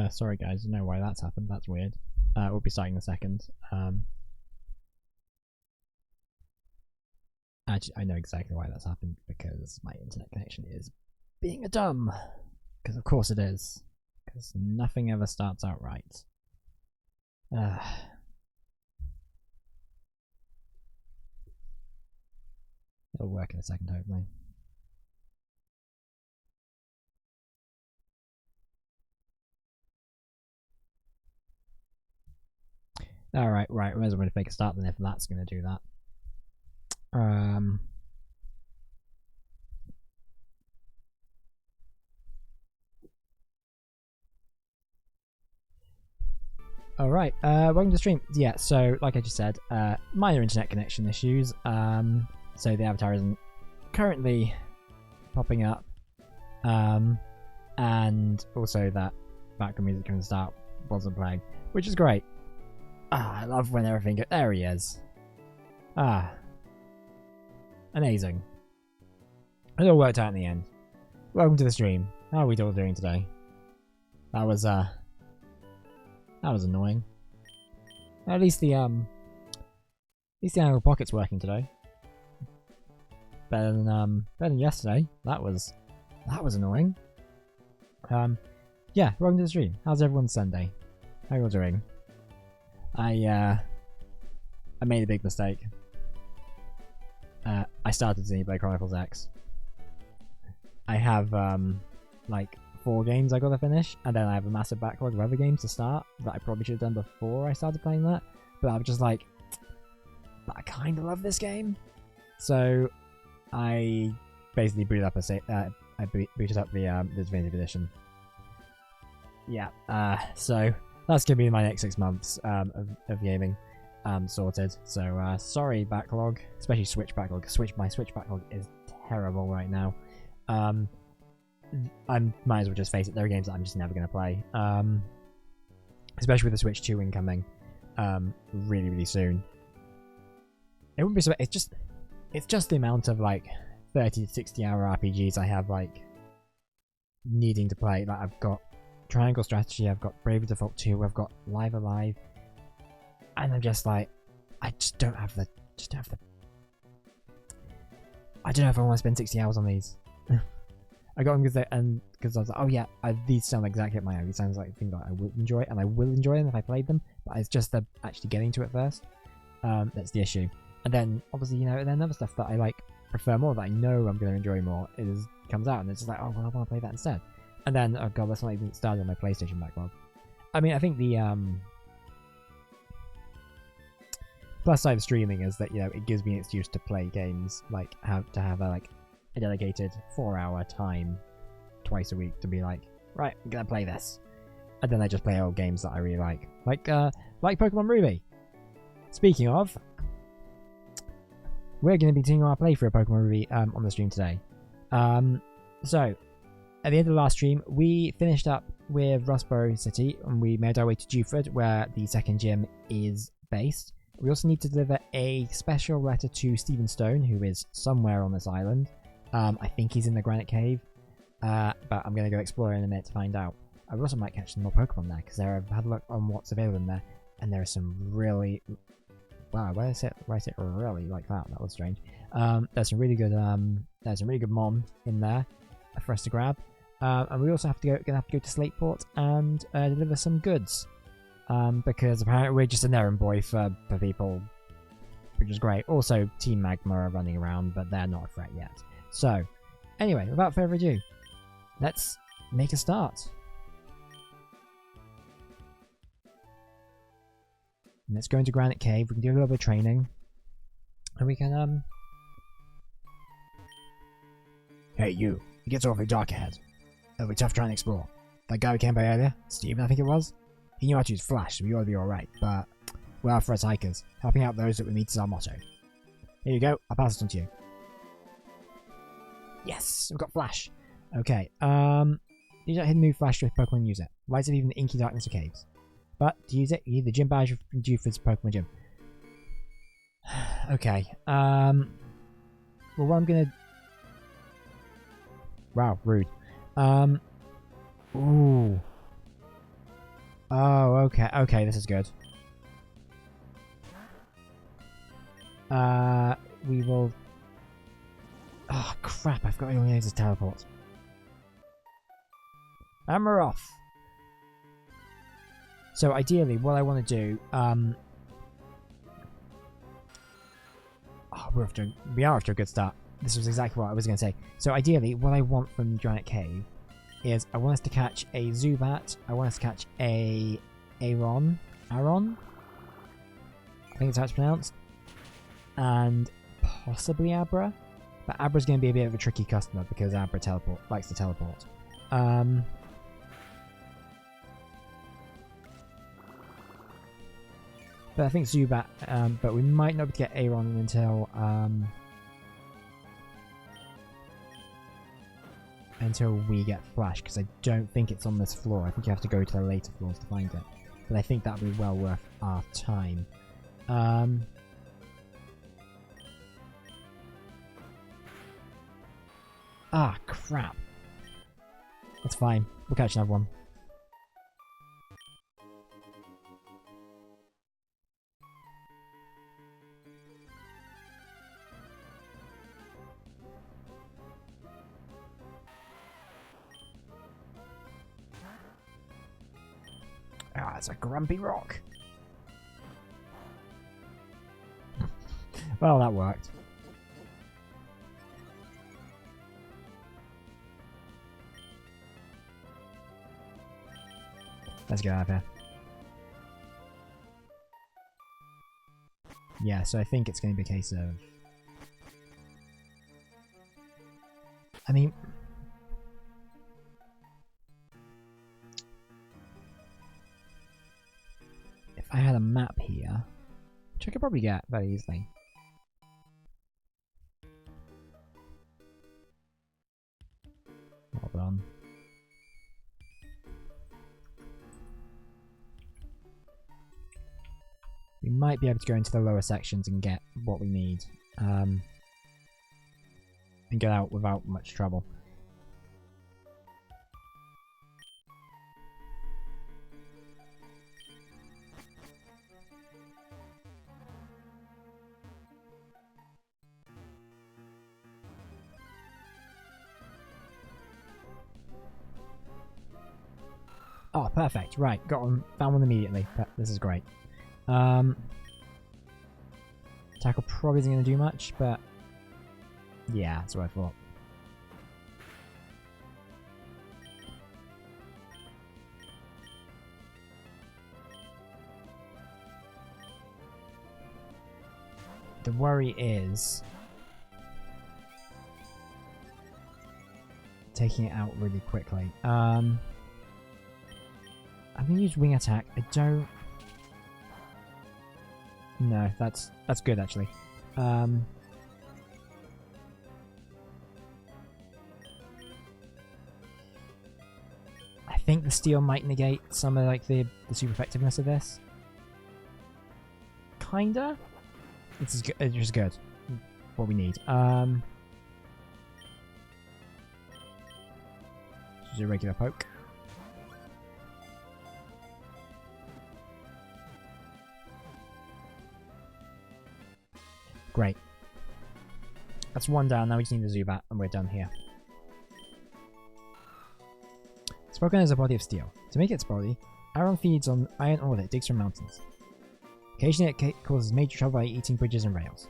Sorry guys, I don't know why that's happened. That's weird. We'll be starting in a second. Actually, I know exactly why that's happened because my internet connection is being a dumb. Because of course it is. Because nothing ever starts out right. It'll work in a second, hopefully. Alright, right, we might as well going to make a start then if that's going to do that. Alright, welcome to the stream. Yeah, so, like I just said, minor internet connection issues. So the avatar isn't currently popping up. And also that background music from the start wasn't playing, which is great. I love when everything goes. There he is. Amazing. It all worked out in the end. Welcome to the stream. How are we all doing today? That was annoying. At least the angle pocket's working today. Better than yesterday. That was annoying. Yeah, welcome to the stream. How's everyone's Sunday? How you all doing? I made a big mistake. I started Xenoblade Chronicles X. I have like 4 games I gotta finish, and then I have a massive backlog of other games to start that I probably should have done before I started playing that. But I was just like, but I kind of love this game, so I basically booted up booted up the Definitive Edition. Yeah, so that's gonna be my next 6 months of gaming sorted. So sorry backlog, especially Switch backlog. My Switch backlog is terrible right now. I might as well just face it, there are games that I'm just never going to play. Especially with the Switch 2 incoming really, really soon. It wouldn't be so. It's just the amount of like 30 to 60 hour RPGs I have like needing to play. Like I've got Triangle Strategy, I've got Bravely Default 2, I've got Live Alive, and I'm just like, I don't know if I want to spend 60 hours on these. I got them because I was like, oh yeah, these sound exactly up my alley. These sounds like things that I would enjoy, and I will enjoy them if I played them. But it's just the actually getting to it first. That's the issue. And then obviously, you know, and then other stuff that I like prefer more, that I know I'm going to enjoy more, comes out, and it's just like, oh well, I want to play that instead. And then, oh god, that's not even started on my PlayStation backlog. I mean, I think the plus side of streaming is that, you know, it gives me an excuse to play games, like have a dedicated 4-hour time twice a week to be like, right, I'm gonna play this, and then I just play old games that I really like Pokemon Ruby. Speaking of, we're going to be doing our playthrough of Pokemon Ruby on the stream today. So at the end of the last stream, we finished up with Rustboro City, and we made our way to Dewford, where the second gym is based. We also need to deliver a special letter to Stephen Stone, who is somewhere on this island. I think he's in the Granite Cave, but I'm going to go explore in a minute to find out. I also might catch some more Pokemon there, because I've had a look on what's available in there, and there are some really... Wow, why did I say really like that? That was strange. There's some really good Mon in there for us to grab, and we also gonna have to go to Slateport and deliver some goods, because apparently we're just an errand boy for people, which is great. Also, Team Magma are running around, but they're not a threat yet. So, anyway, without further ado, let's make a start. Let's go into Granite Cave. We can do a little bit of training, and we can Hey you! It gets awfully dark ahead. It'll be tough trying to explore. That guy who came by earlier, Steven, I think it was. He knew how to use Flash, so we ought to be all right. But we are for us hikers. Helping out those that we meet is our motto. Here you go. I'll pass it on to you. Yes, we've got Flash. Okay. Use that hidden move Flash with Pokemon and use it. Lights up even the inky darkness of caves. But to use it, you need the gym badge from Dewford's Pokemon Gym. Okay. Well, what I'm gonna... Wow, rude. Ooh. Oh, okay. Okay, this is good. We will... Oh, crap. I've got to use this teleport. And we're off. So, ideally, what I want to do... Oh, we are off to a good start. This was exactly what I was going to say. So, ideally, what I want from Granite Cave is I want us to catch a Zubat. I want us to catch a Aron. Aron? I think it's how it's pronounced. And possibly Abra. But Abra's going to be a bit of a tricky customer because Abra likes to teleport. But I think Zubat, but we might not be able to get Aron until we get Flash, because I don't think it's on this floor. I think you have to go to the later floors to find it. But I think that'll be well worth our time. Ah, crap. That's fine. We'll catch another one. Ah, it's a grumpy rock. Well, that worked. Let's get out of here. Yeah, so I think it's going to be a case of... I mean... if I had a map here, which I could probably get very easily. Well done. We might be able to go into the lower sections and get what we need. And get out without much trouble. Oh, perfect. Right, got one. Found one immediately. This is great. Tackle probably isn't going to do much, but yeah, that's what I thought. The worry is taking it out really quickly. I'm going to use wing attack. I don't... No, that's good actually. I think the steel might negate some of like the super effectiveness of this. Kinda. It's just good. What we need. Just a regular poke. Great. That's one down. Now we just need the Zubat, and we're done here. Spelunking has a body of steel. To make its body, Aron feeds on iron ore that it digs from mountains. Occasionally it causes major trouble by eating bridges and rails.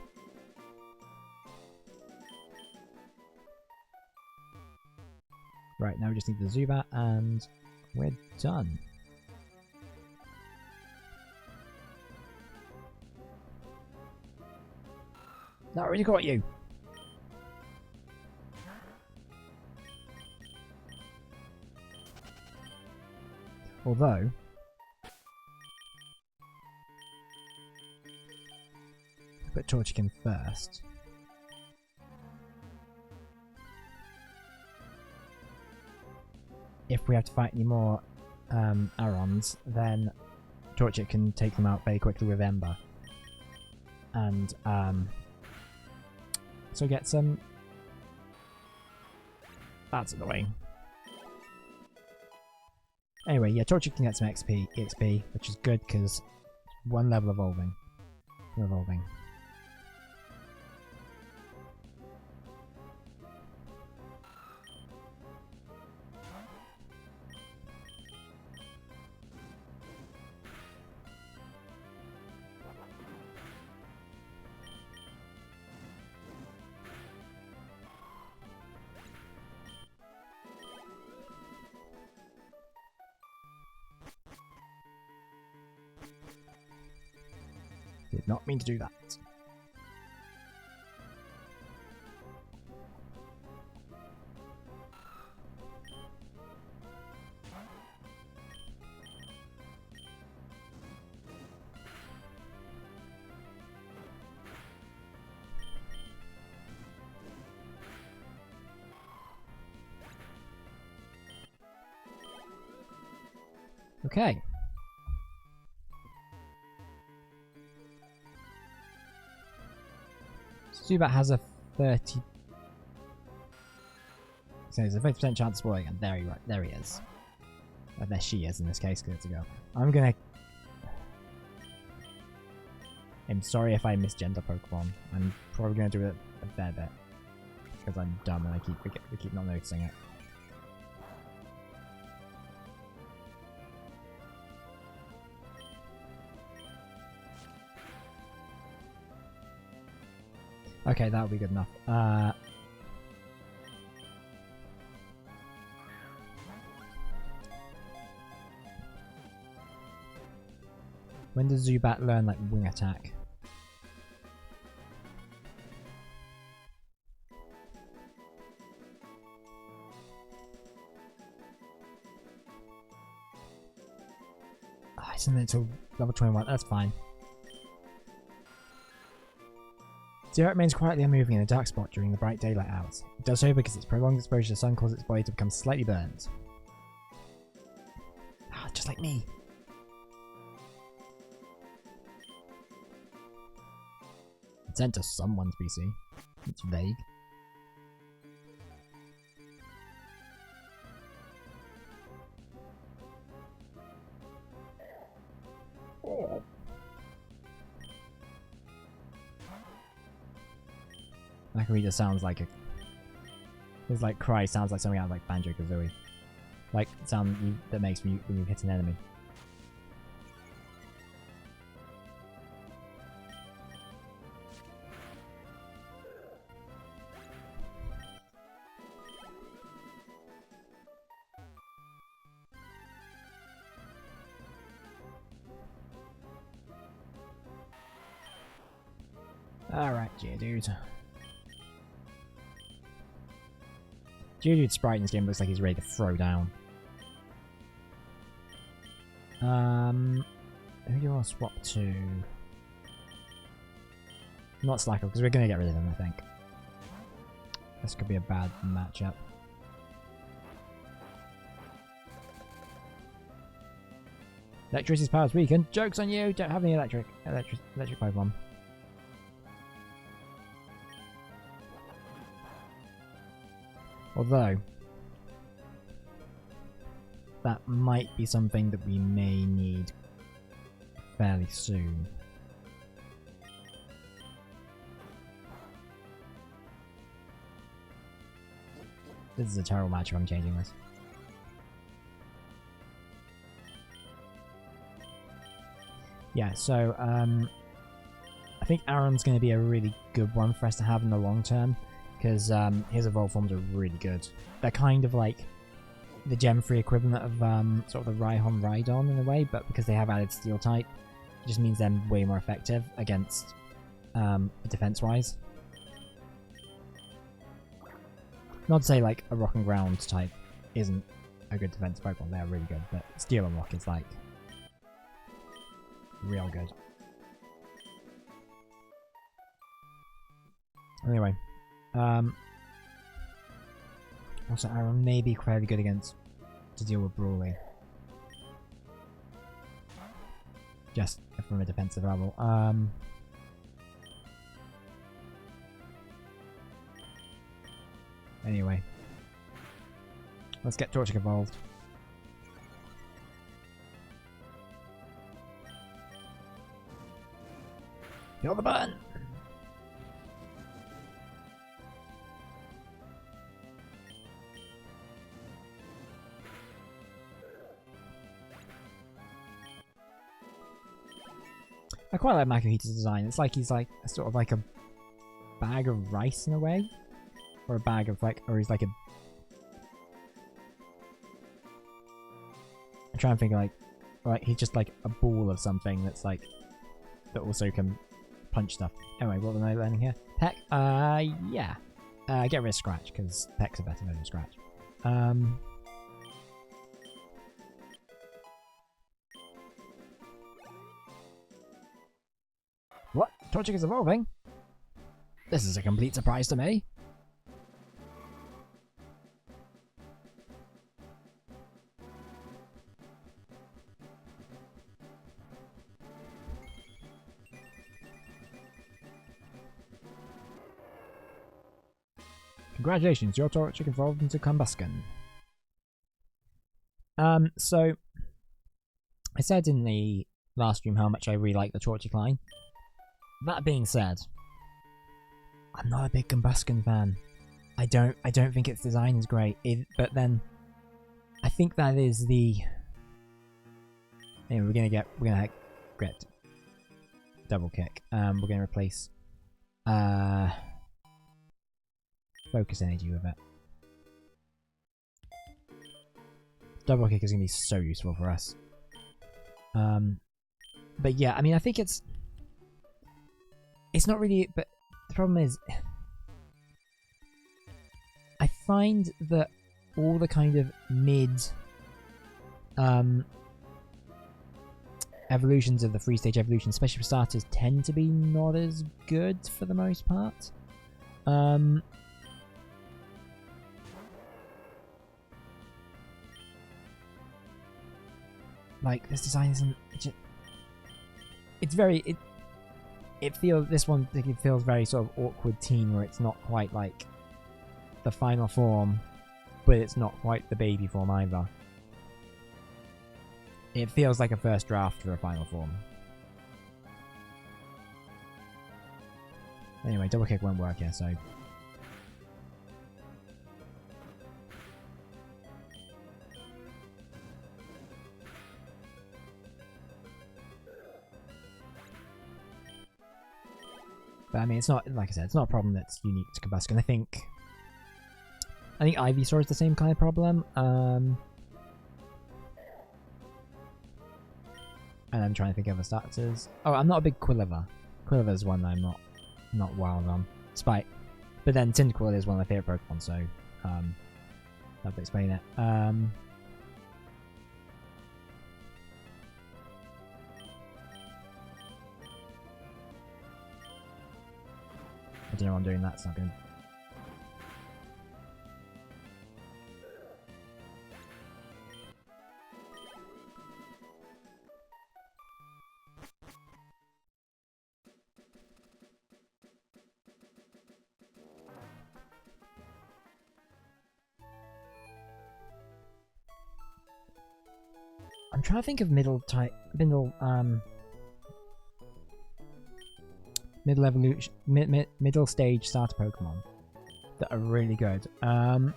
Right, now we just need the Zubat, and we're done. That already got you. Although, put Torchic first. If we have to fight any more Arons, then Torchic can take them out very quickly with Ember. And so get some... That's annoying. Anyway, yeah, Torchic can get some XP, which is good because one level evolving. Revolving. Did not mean to do that. Okay. Zubat has a 30. So there's a 50% chance of spoiling, and there he is. There she is in this case, because it's a girl. I'm sorry if I misgender Pokemon. I'm probably gonna do it a fair bit. Because I'm dumb and I keep not noticing it. Okay, that'll be good enough. When does Zubat learn, like, wing attack? Oh, it's until level 21, that's fine. Zero remains quietly unmoving in a dark spot during the bright daylight hours. It does so because its prolonged exposure to the sun causes its body to become slightly burnt. Ah, just like me. It's sent to someone's PC. It's vague. Oh. That sounds like a... His like cry sounds like something out of like Banjo-Kazooie. Like sound that makes when you hit an enemy. Alright, Geodude. Geodude's sprite in this game looks like he's ready to throw down. Who do you want to swap to? Not Slacker, because we're going to get rid of him, I think. This could be a bad matchup. Electricity's power is weakened. Joke's on you! Don't have any electric Pokemon. Although, that might be something that we may need fairly soon. This is a terrible match if I'm changing this. Yeah, so I think Aaron's going to be a really good one for us to have in the long term. Because his evolved forms are really good. They're kind of like the Gem 3 equivalent of sort of the Rhyhorn Rhydon in a way, but because they have added Steel type, it just means they're way more effective against defense-wise. Not to say like a Rock and Ground type isn't a good defense Pokemon, they're really good, but Steel and Rock is like real good. Anyway. Also, Aaron may be fairly good to deal with Brawlin. Just from a defensive level. Anyway. Let's get Torchic evolved. Feel the burn! I quite like Makuhita's design. It's like he's like sort of like a bag of rice in a way. Or a bag of like, or he's like a... I'm trying to think of like he's just like a ball of something that's like, that also can punch stuff. Anyway, what am I learning here? Peck? Yeah. Get rid of Scratch, because Peck's a better version of Scratch. What? Torchic is evolving? This is a complete surprise to me. Congratulations, your Torchic evolved into Combusken. So I said in the last stream how much I really like the Torchic line. That being said, I'm not a big Combusken fan. I don't think its design is great. But then I think that is the... Anyway, we're gonna get double kick. We're gonna replace focus energy with it. Double kick is gonna be so useful for us. But yeah, I mean, I think it's not really. But the problem is, I find that all the kind of mid evolutions of the 3-stage evolution, especially for starters, tend to be not as good for the most part. Like, this design isn't... It's very... It feels... This one, it feels very sort of awkward teen, where it's not quite like the final form, but it's not quite the baby form either. It feels like a first draft for a final form. Anyway, double kick won't work here, so... But I mean, it's not, like I said, it's not a problem that's unique to Combusken. I think Ivysaur is the same kind of problem. And I'm trying to think of other starters. Oh, I'm not a big Quilliver. Quilliver is one that I'm not wild on. Spite. But then Cyndaquil is one of my favourite Pokemon, so that'll explain it. I don't know why I'm doing that, it's not good. I'm trying to think of middle stage starter Pokemon that are really good. And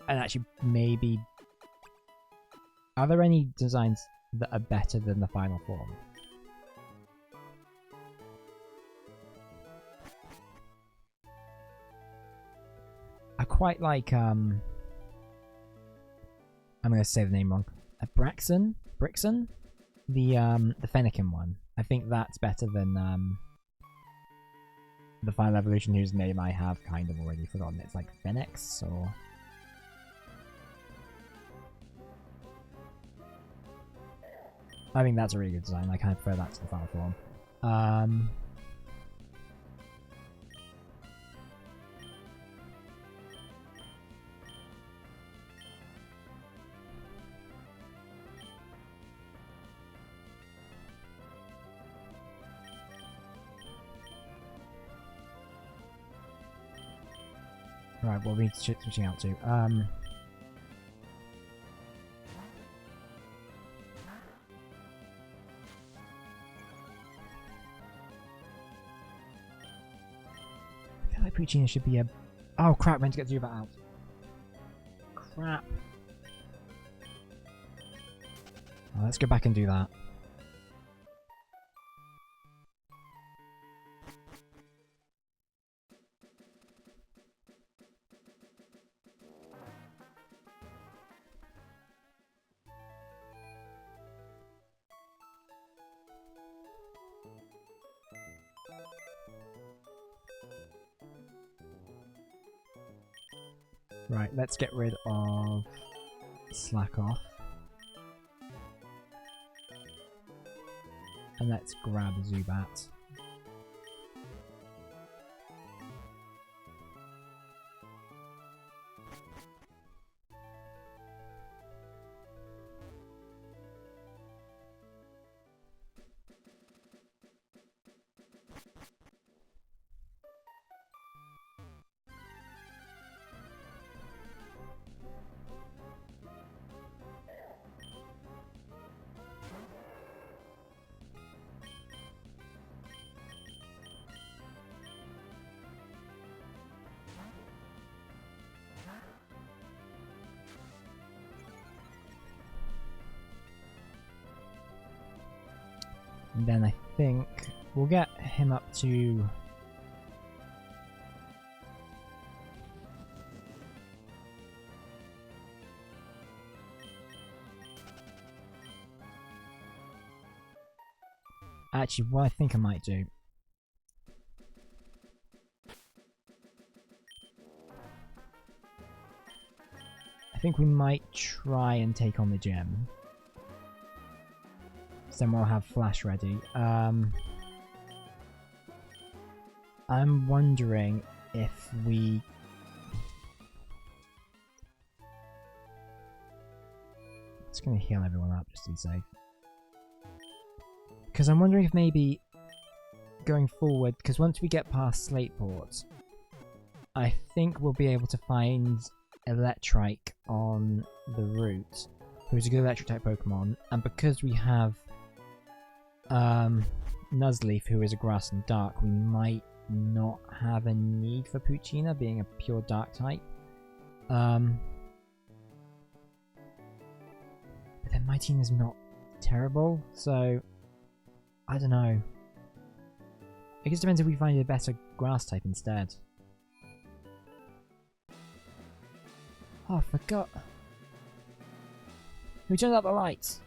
actually, maybe, are there any designs that are better than the final form? I quite like I'm gonna say the name wrong. Brixen, the Fennekin one. I think that's better than the final evolution, whose name I have kind of already forgotten. It's like Phoenix, or... I think that's a really good design. I kind of prefer that to the final form. Right, what are we switching out to? Puccina should be a... Oh crap, meant to get Zubat out. Crap. Oh, let's go back and do that. Right, let's get rid of Slack Off. And let's grab Zubat. And then I think we'll get him up to... Actually, what I think I might do... I think we might try and take on the gym. Then we'll have Flash ready. I'm wondering if we... It's going to heal everyone up just to be safe. Because I'm wondering if maybe going forward, because once we get past Slateport, I think we'll be able to find Electrike on the route, who's a good electric type Pokemon, and because we have Nuzleaf, who is a grass and dark, we might not have a need for Puccina being a pure dark type. But then my team is not terrible, so I don't know. I guess it depends if we find a better grass type instead. Oh, I forgot. We turned out the lights.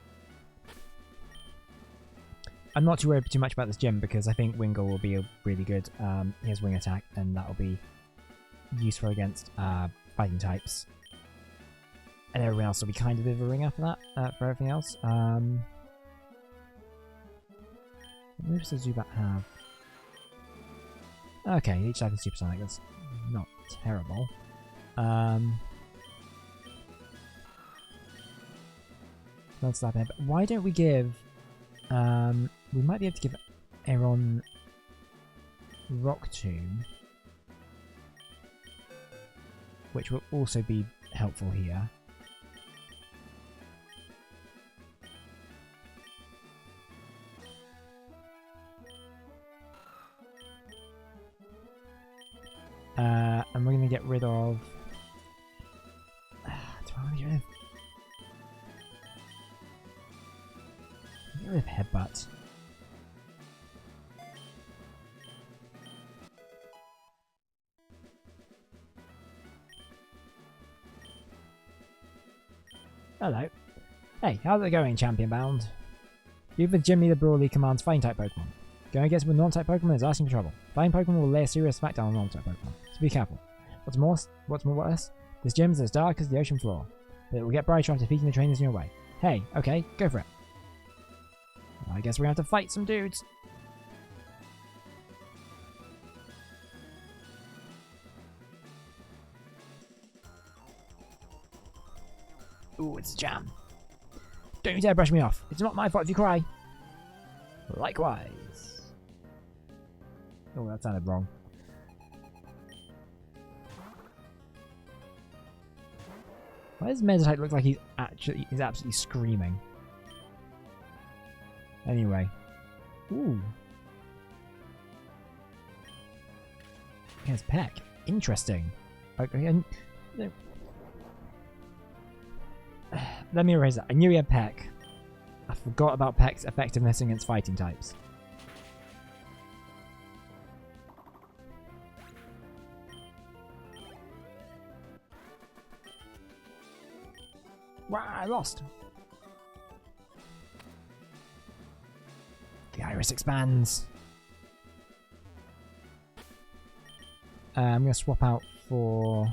I'm not too worried too much about this gym because I think Wingull will be really good. He has Wing Attack, and that will be useful against fighting types. And everyone else will be kind of a bit of a ringer for that, for everything else. What moves does Zubat have? Okay, each type is Supersonic, that's not terrible. Don't slap it, but why don't we give... we might be able to give Aeron Rock Tomb, which will also be helpful here. And we're going to get rid of... do I want to get rid of... Get rid of Headbutt. Hello. Hey, how's it going, Champion Bound? You've with Jimmy the Brawley commands fighting type Pokemon. Going against with non-type Pokemon is asking for trouble. Fighting Pokemon will lay a serious smackdown on non-type Pokemon, so be careful. What's more worse, this gym is as dark as the ocean floor, but it will get brighter after defeating the trainers in your way. Hey, okay, go for it. I guess we're gonna have to fight some dudes. Ooh, it's a jam. Don't you dare brush me off. It's not my fault if you cry. Likewise. Oh, that sounded wrong. Why does Meditite look like he's absolutely screaming? Anyway. Ooh. He has Peck. Interesting. Okay, and, let me erase that. I knew he had Peck. I forgot about Peck's effectiveness against fighting types. Wow, I lost. The iris expands. I'm going to swap out for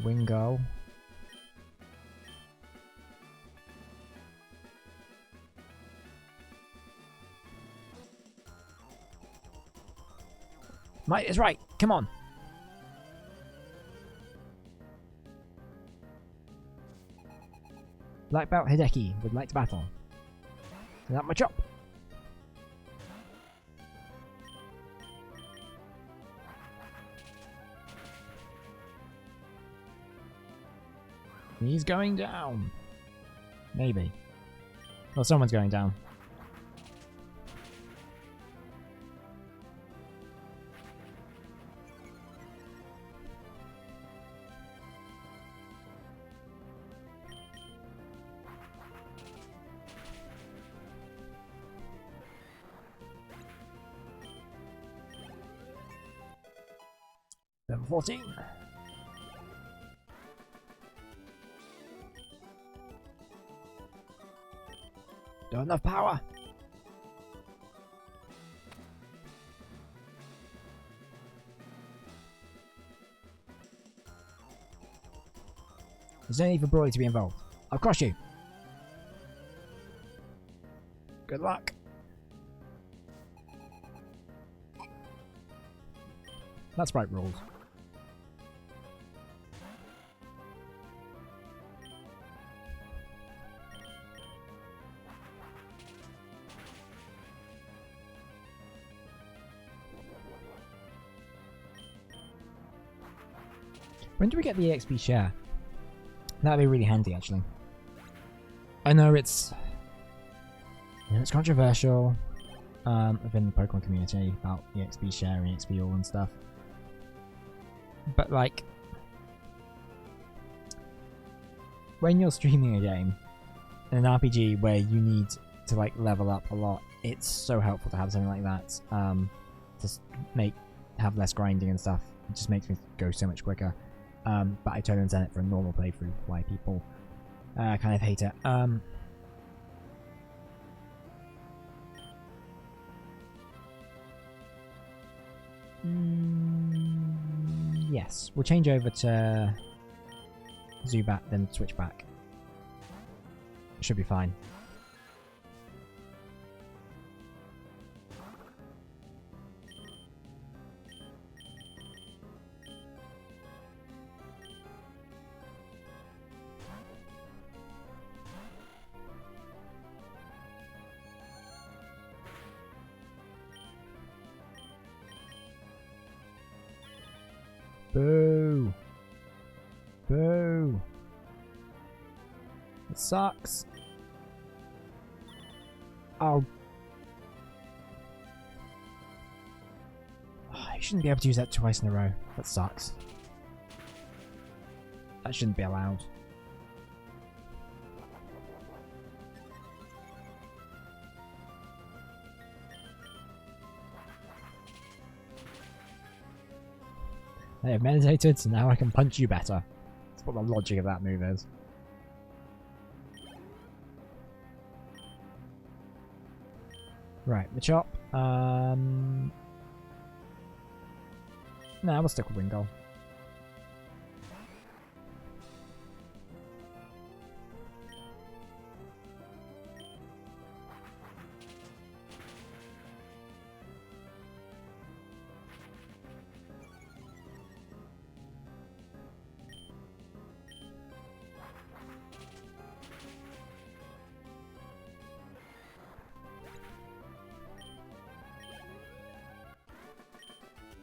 Wingo. Might is right. Come on. Black Belt Hideki would like to battle. Not much up. He's going down. Maybe. Well, someone's going down. Level 14. Don't have enough power. There's no need for Brawlin to be involved. I'll crush you. Good luck. That's right rules. When do we get the EXP share? That'd be really handy, actually. I know it's controversial within the Pokemon community about EXP share and EXP all and stuff. But like, when you're streaming a game in an RPG where you need to like level up a lot, it's so helpful to have something like that. To have less grinding and stuff. It just makes me go so much quicker. But I totally understand it for a normal playthrough why people kind of hate it. Yes, we'll change over to Zubat, then switch back. Should be fine. Boo! Boo! It sucks. Oh. I shouldn't be able to use that twice in a row. That sucks. That shouldn't be allowed. I have meditated, so now I can punch you better. That's what the logic of that move is. Right, the chop. Nah, we'll stick with Wingull.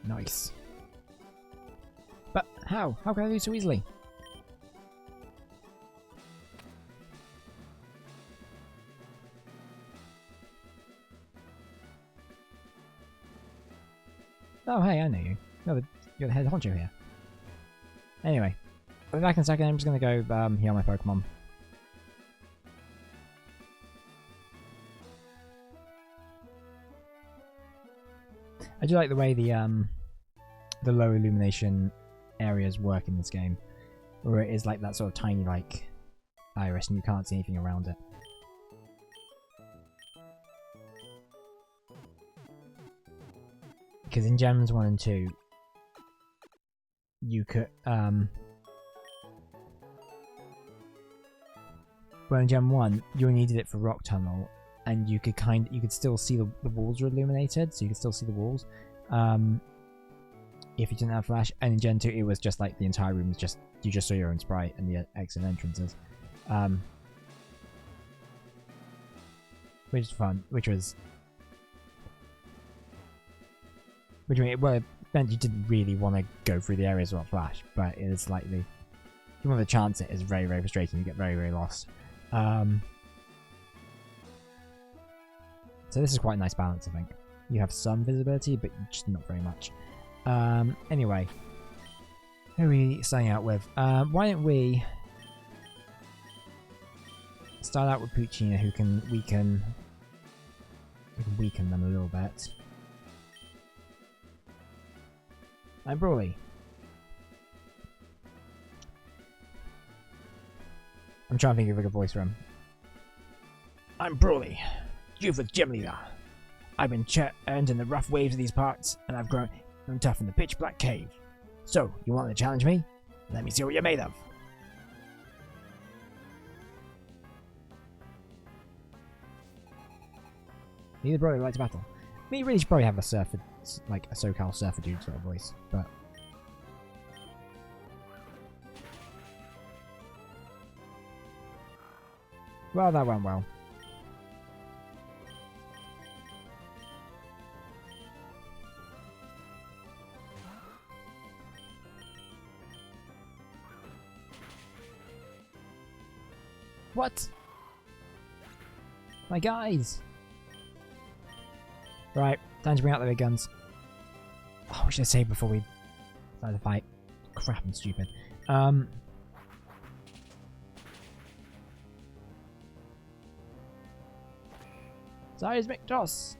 Nice. But how? How can I lose so easily? Oh, hey, I know you. You're the head honcho here. Anyway, I'll be back in a second. I'm just going to go heal my Pokemon. I do like the way the low illumination areas work in this game, where it is like that sort of tiny like iris and you can't see anything around it. Because in Gems 1 and 2, you could well, in Gem 1 you needed it for Rock Tunnel, and you could still see the walls were illuminated, so you could still see the walls if you didn't have flash. And in Gen 2 it was just like the entire room was just, you just saw your own sprite and the exit entrances, which is fun, which well, it meant you didn't really want to go through the areas without flash, but it is slightly, if you want to chance it, is very, very frustrating. You get very, very lost. So this is quite a nice balance, I think. You have some visibility, but just not very much. Anyway, who are we starting out with? Why don't we start out with Puccina, who can weaken them a little bit. I'm Brawlin. I'm trying to think of a good voice for him. I'm Brawlin, youth with Gym Leader. I've been earned in the rough waves of these parts, and I've grown tough in the pitch black cave. So, you want to challenge me? Let me see what you're made of. Neither Brawlin like to battle. I mean, you really should probably have a surfer, like a SoCal surfer dude sort of voice, but well, that went well. What? My guys! Right, time to bring out the big guns. Oh, what should I say before we start the fight? Crap, I'm stupid. Seismic toss!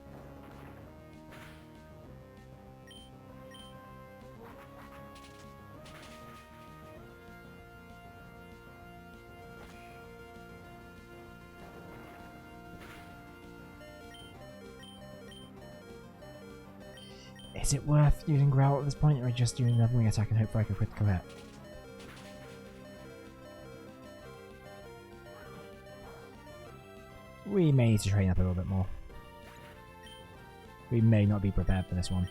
Is it worth using Growl at this point, or just doing another wing attack and hope for like a critical hit? We may need to train up a little bit more. We may not be prepared for this one.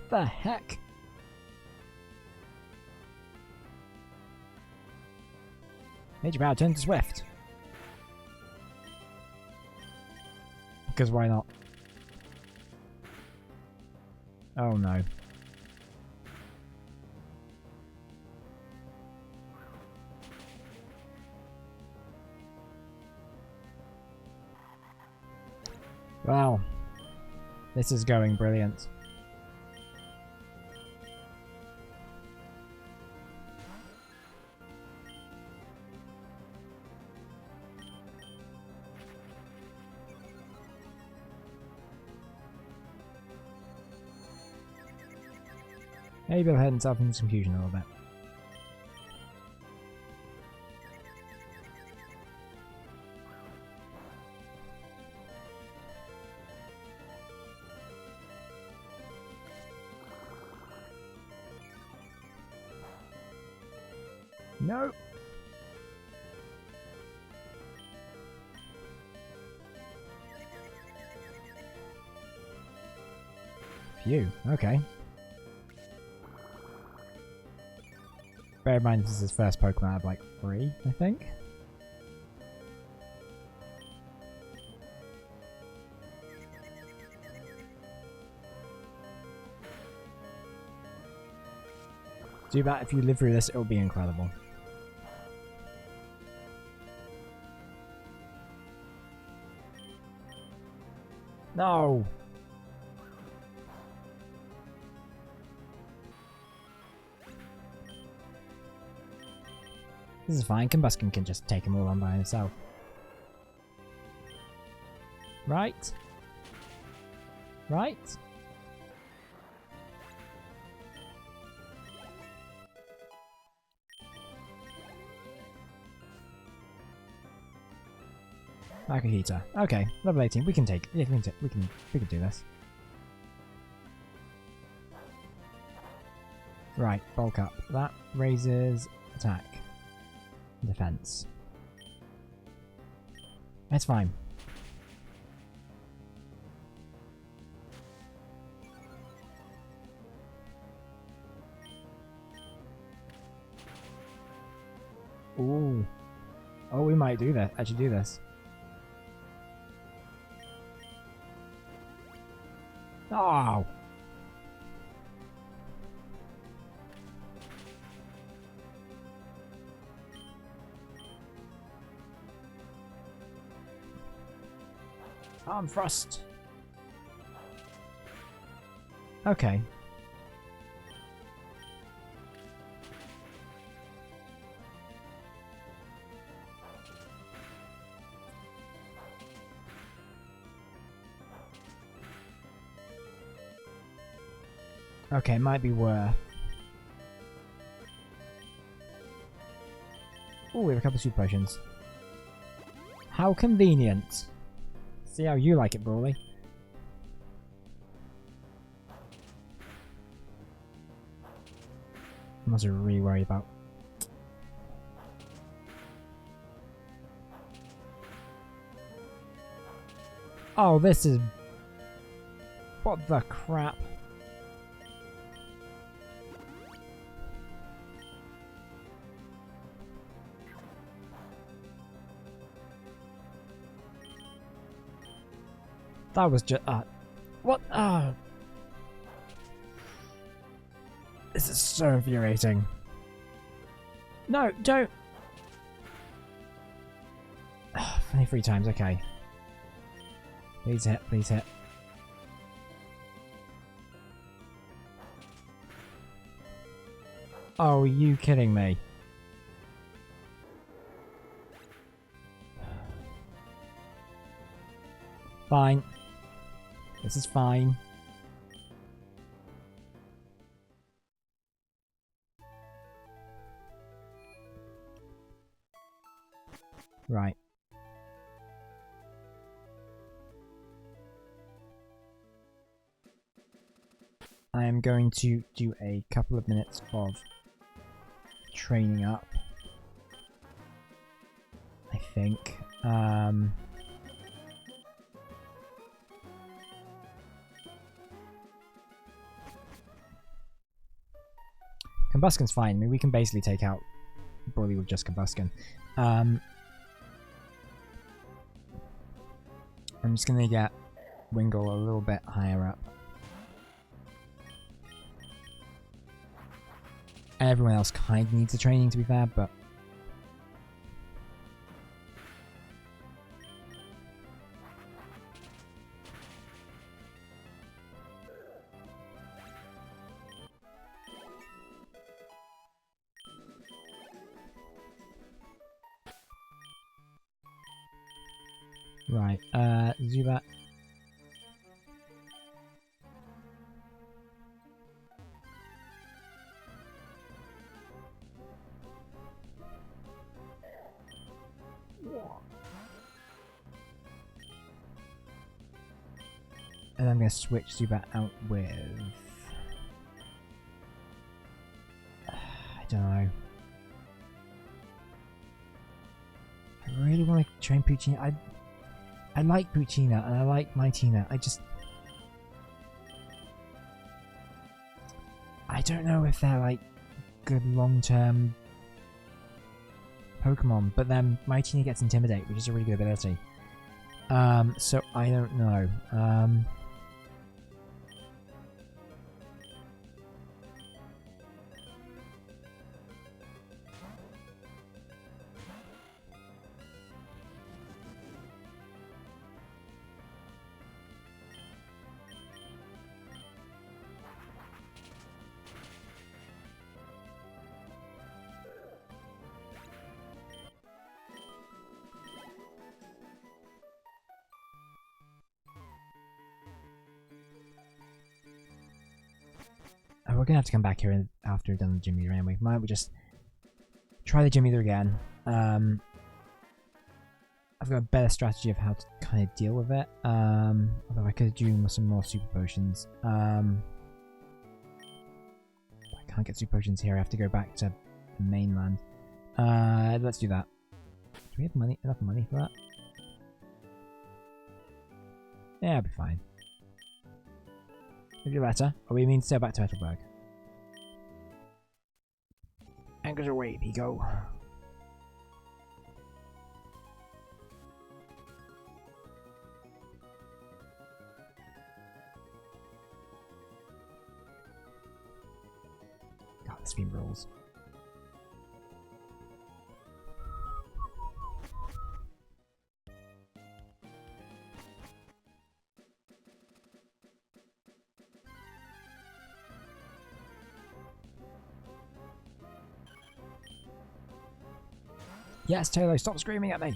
The heck? Major power turn to Swift. Because why not? Oh no. Wow. This is going brilliant. Maybe I'll head himself into confusion a little bit. No. Phew, okay. Bear in mind this is his first Pokemon out of like 3, I think. Do that if you live through this, it'll be incredible. No! This is fine. Combustion can just take them all on by himself. Right? Right? Akihita. Okay, level 18. We can take. Yeah, we can do this. Right, bulk up. That raises attack, defense. That's fine. Ooh. Oh, we might do that. Actually, do this. Oh. Arm thrust. Okay. Okay, might be worth. Oh, we have a couple of super potions. How convenient. See how you like it, Brawlin. I'm also really worried about. Oh, this is. What the crap? That was just what? This is so infuriating. No, don't. Only 3 times. Okay. Please hit. Please hit. Oh, are you kidding me? Fine. This is fine. Right. I am going to do a couple of minutes of training up. I think. Combustion's fine. I mean, we can basically take out Brawlin with just Combustion. I'm just going to get Wingle a little bit higher up. Everyone else kind of needs the training, to be fair, but... Right, Zubat. And I'm going to switch Zubat out with... I don't know. I really want to train Poochyena. I like Poochyena and I like Mightyena. I don't know if they're like good long-term Pokemon, but then Mightyena gets Intimidate, which is a really good ability. So I don't know. we're gonna have to come back here after we've done the gym leader anyway. Might we just try the gym leader again? I've got a better strategy of how to kind of deal with it. Although I could do some more super potions. I can't get super potions here. I have to go back to the mainland. Let's do that. Do we have money? Enough money for that? Yeah, I'll be fine. Maybe better. Oh, we mean to go back to Ethelberg. Anchors away, Pico. God, this game rolls. Yes, Taylor, stop screaming at me!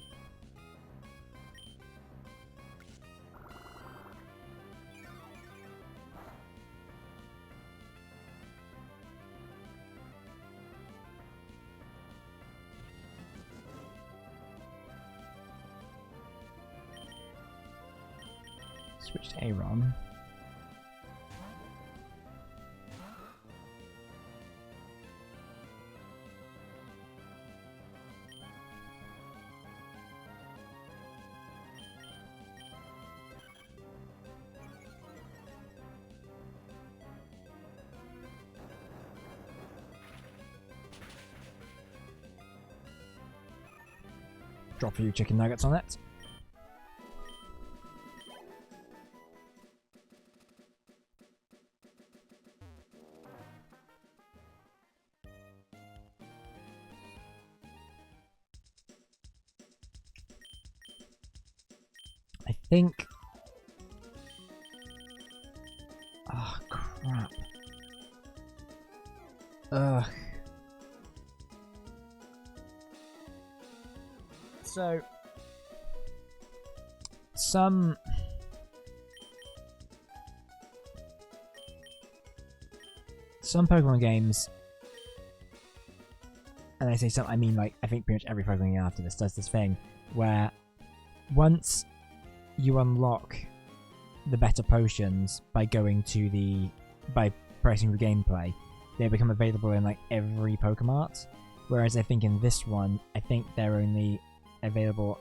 Switch to Aaron. Drop a few chicken nuggets on it. I think... Oh, crap. Ugh. So... Some Pokemon games, and I say some, I mean like, I think pretty much every Pokemon game after this does this thing, where once you unlock the better potions by pressing the gameplay, they become available in like every Pokemart, whereas I think in this one, I think they're only available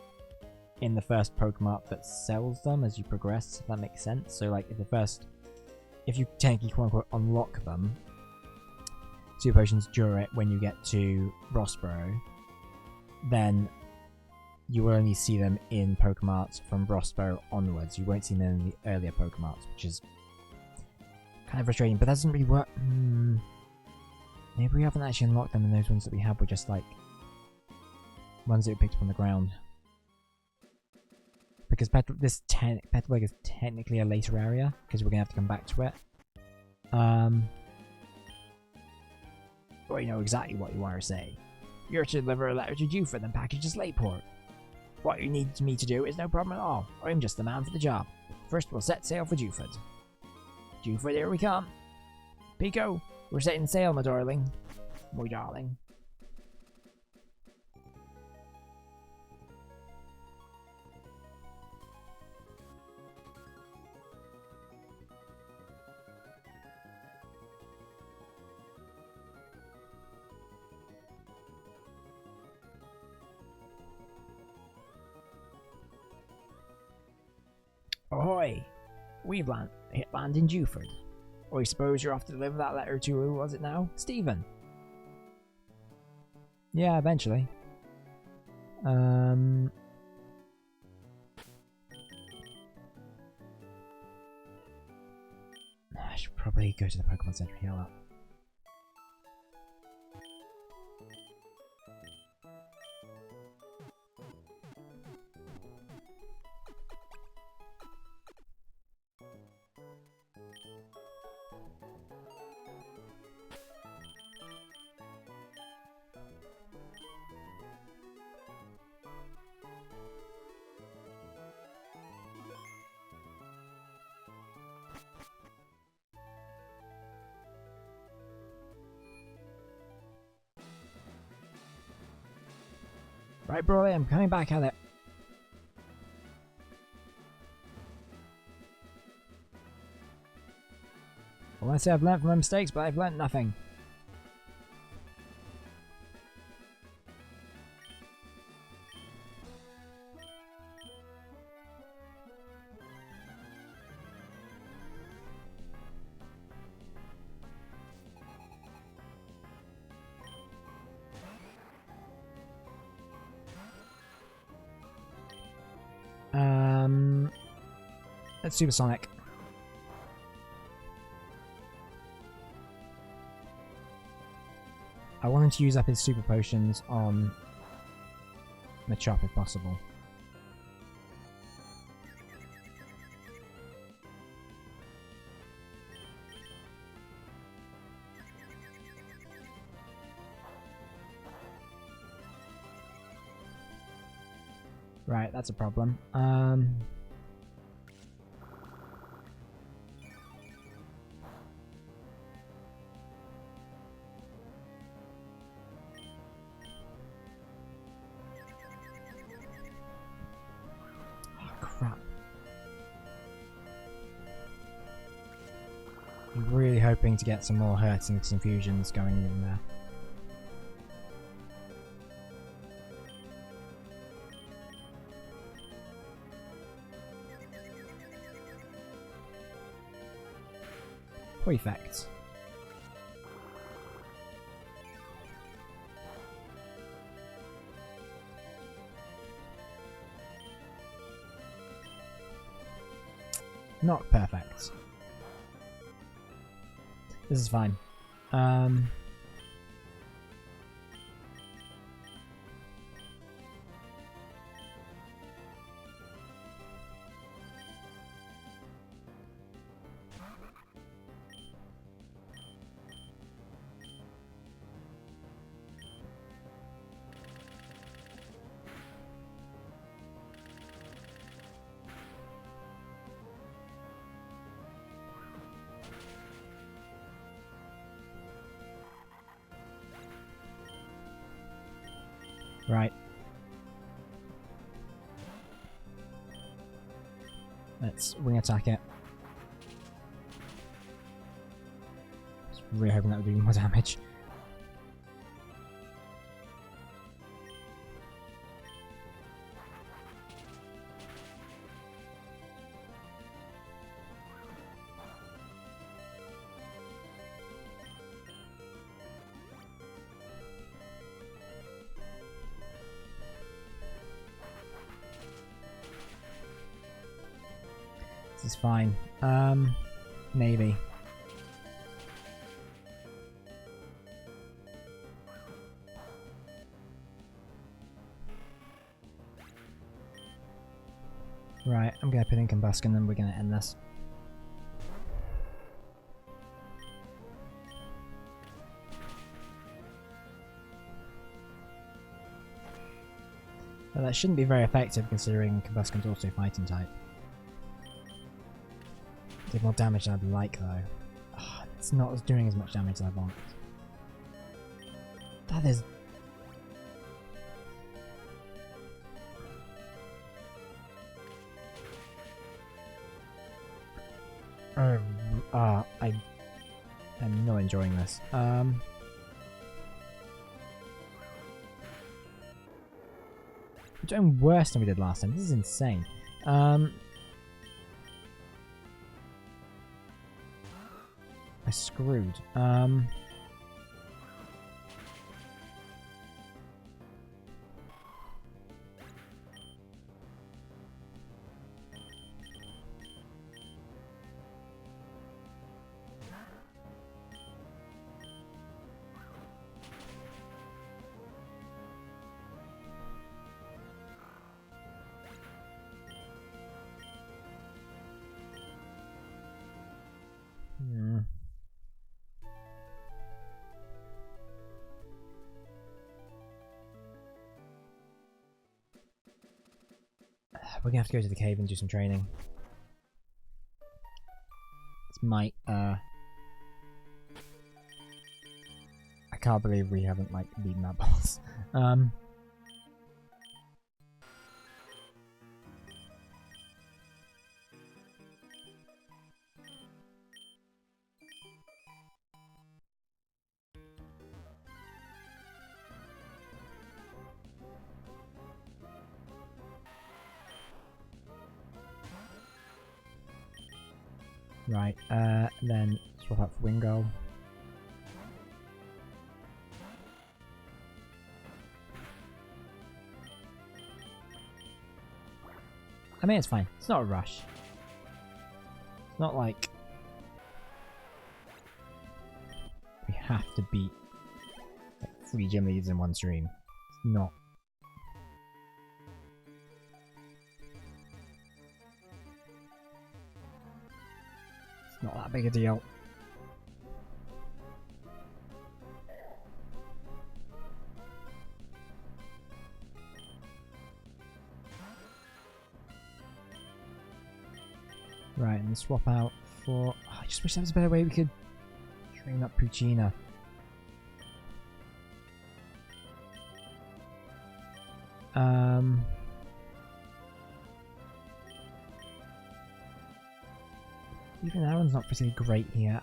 in the first Pokemart that sells them as you progress, if that makes sense. So like if you technically quote unquote unlock them, super potions during it when you get to Rossborough, then you will only see them in Pokemarts from Rossborough onwards. You won't see them in the earlier Pokemarts, which is kind of frustrating, but that doesn't really work. Maybe we haven't actually unlocked them, and those ones that we have were just like ones that we picked up on the ground. Because Petalburg is technically a later area, because we're going to have to come back to it. Well, you know exactly what you want to say. You're to deliver a letter to Dewford and package to Slateport. What you need me to do is no problem at all. I'm just the man for the job. First, we'll set sail for Dewford. Dewford, here we come. Pico, we're setting sail, my darling. My darling. Ahoy! We've hit land in Dewford. I suppose you're off to deliver that letter to who was it now? Stephen? Yeah, eventually. I should probably go to the Pokemon Center and heal up. Right, Brawlin, I'm coming back at it. I want to say I've learned from my mistakes, but I've learned nothing. Let's supersonic. I want him to use up his super potions on the chop if possible. Right, that's a problem. Crap. I'm really hoping to get some more hurting infusions going in there. Perfect. Not perfect. This is fine. Right. Let's wing attack it. Just really hoping that would do more damage. This is fine. Maybe. Right, I'm gonna put in Combustion and then we're gonna end this. Well, that shouldn't be very effective considering Combustion's also fighting type. Did more damage than I'd like though. Oh, it's not doing as much damage as I want. That is... I'm not enjoying this. We're doing worse than we did last time. This is insane. I screwed. We're gonna have to go to the cave and do some training. This might, I can't believe we haven't, like, beaten that boss. Right, then swap out for Wingull. I mean, it's fine. It's not a rush. It's not like we have to beat like 3 gym leaders in one stream. It's not. It's not that big a deal. Right, and swap out for... Oh, I just wish there was a better way we could train up Puccina. Even that one's not particularly great here.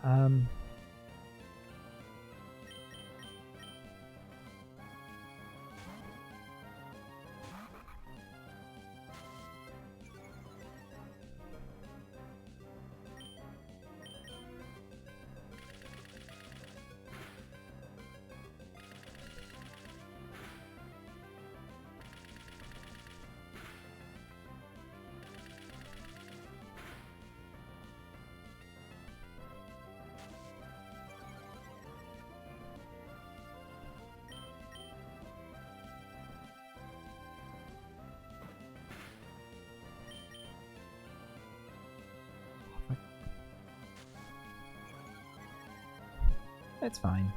It's fine.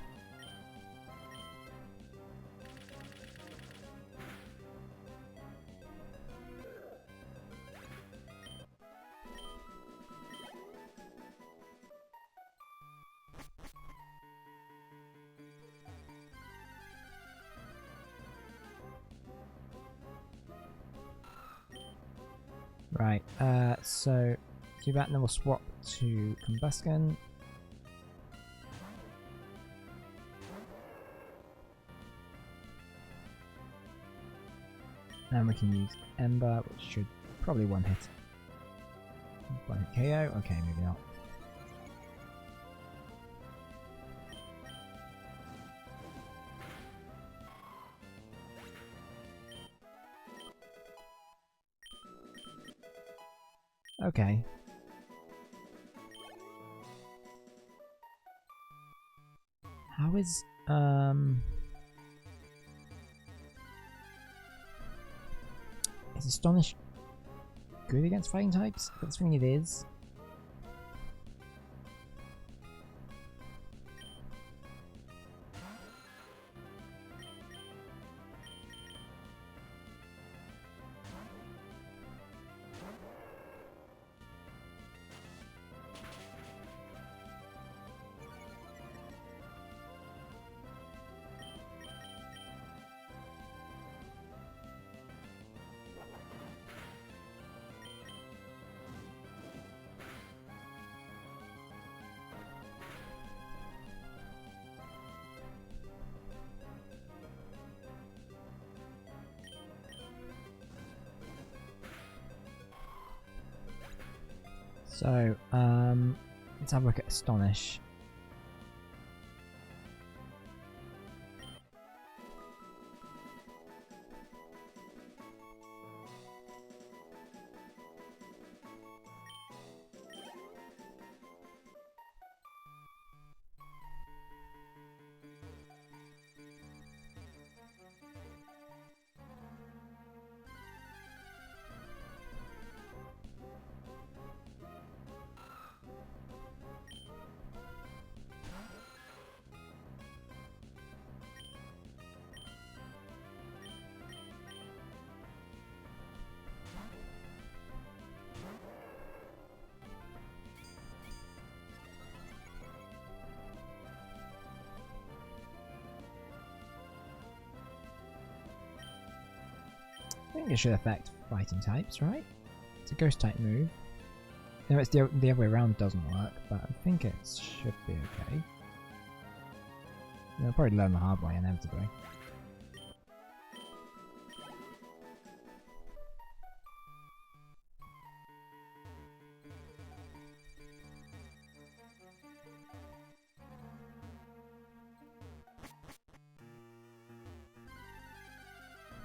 Right, so do that and then we'll swap to Combustion. And we can use Ember, which should probably one hit. One hit KO? Okay, maybe not. Okay. How is Astonish good against fighting types? That's the thing, it is. So, let's have a look at Astonish. I think it should affect fighting types, right? It's a ghost type move. No, it's the other way around doesn't work, but I think it should be okay. I'll probably learn the hard way inevitably.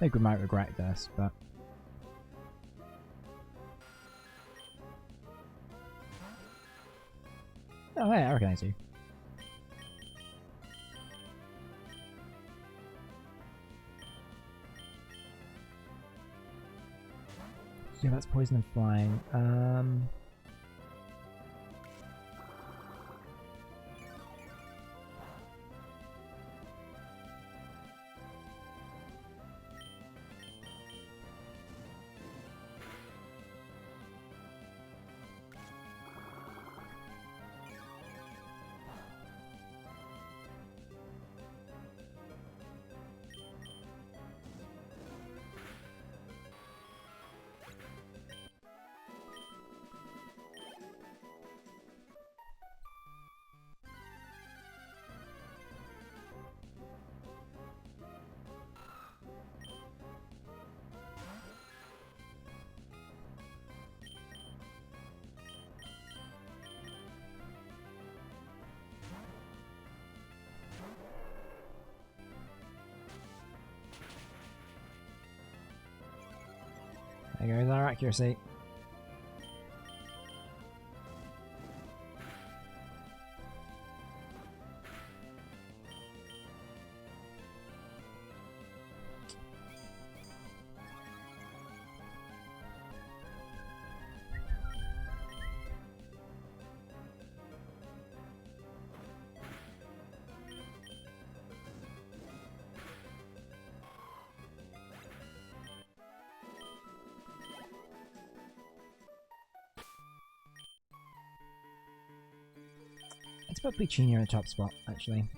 think we might regret this, but... Oh, hey, I recognize you. Yeah, that's poison and flying. There goes our accuracy. Let's put Puccini in the top spot, actually.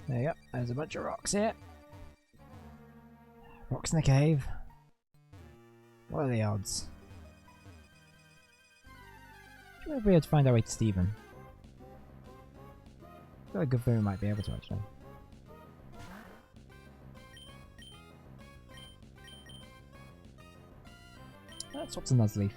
There you go. There's a bunch of rocks here. Rocks in the cave. What are the odds? I wonder if we had to find our way to Stephen. I feel like good thing we might be able to actually. Let's swap some Nuzleaf.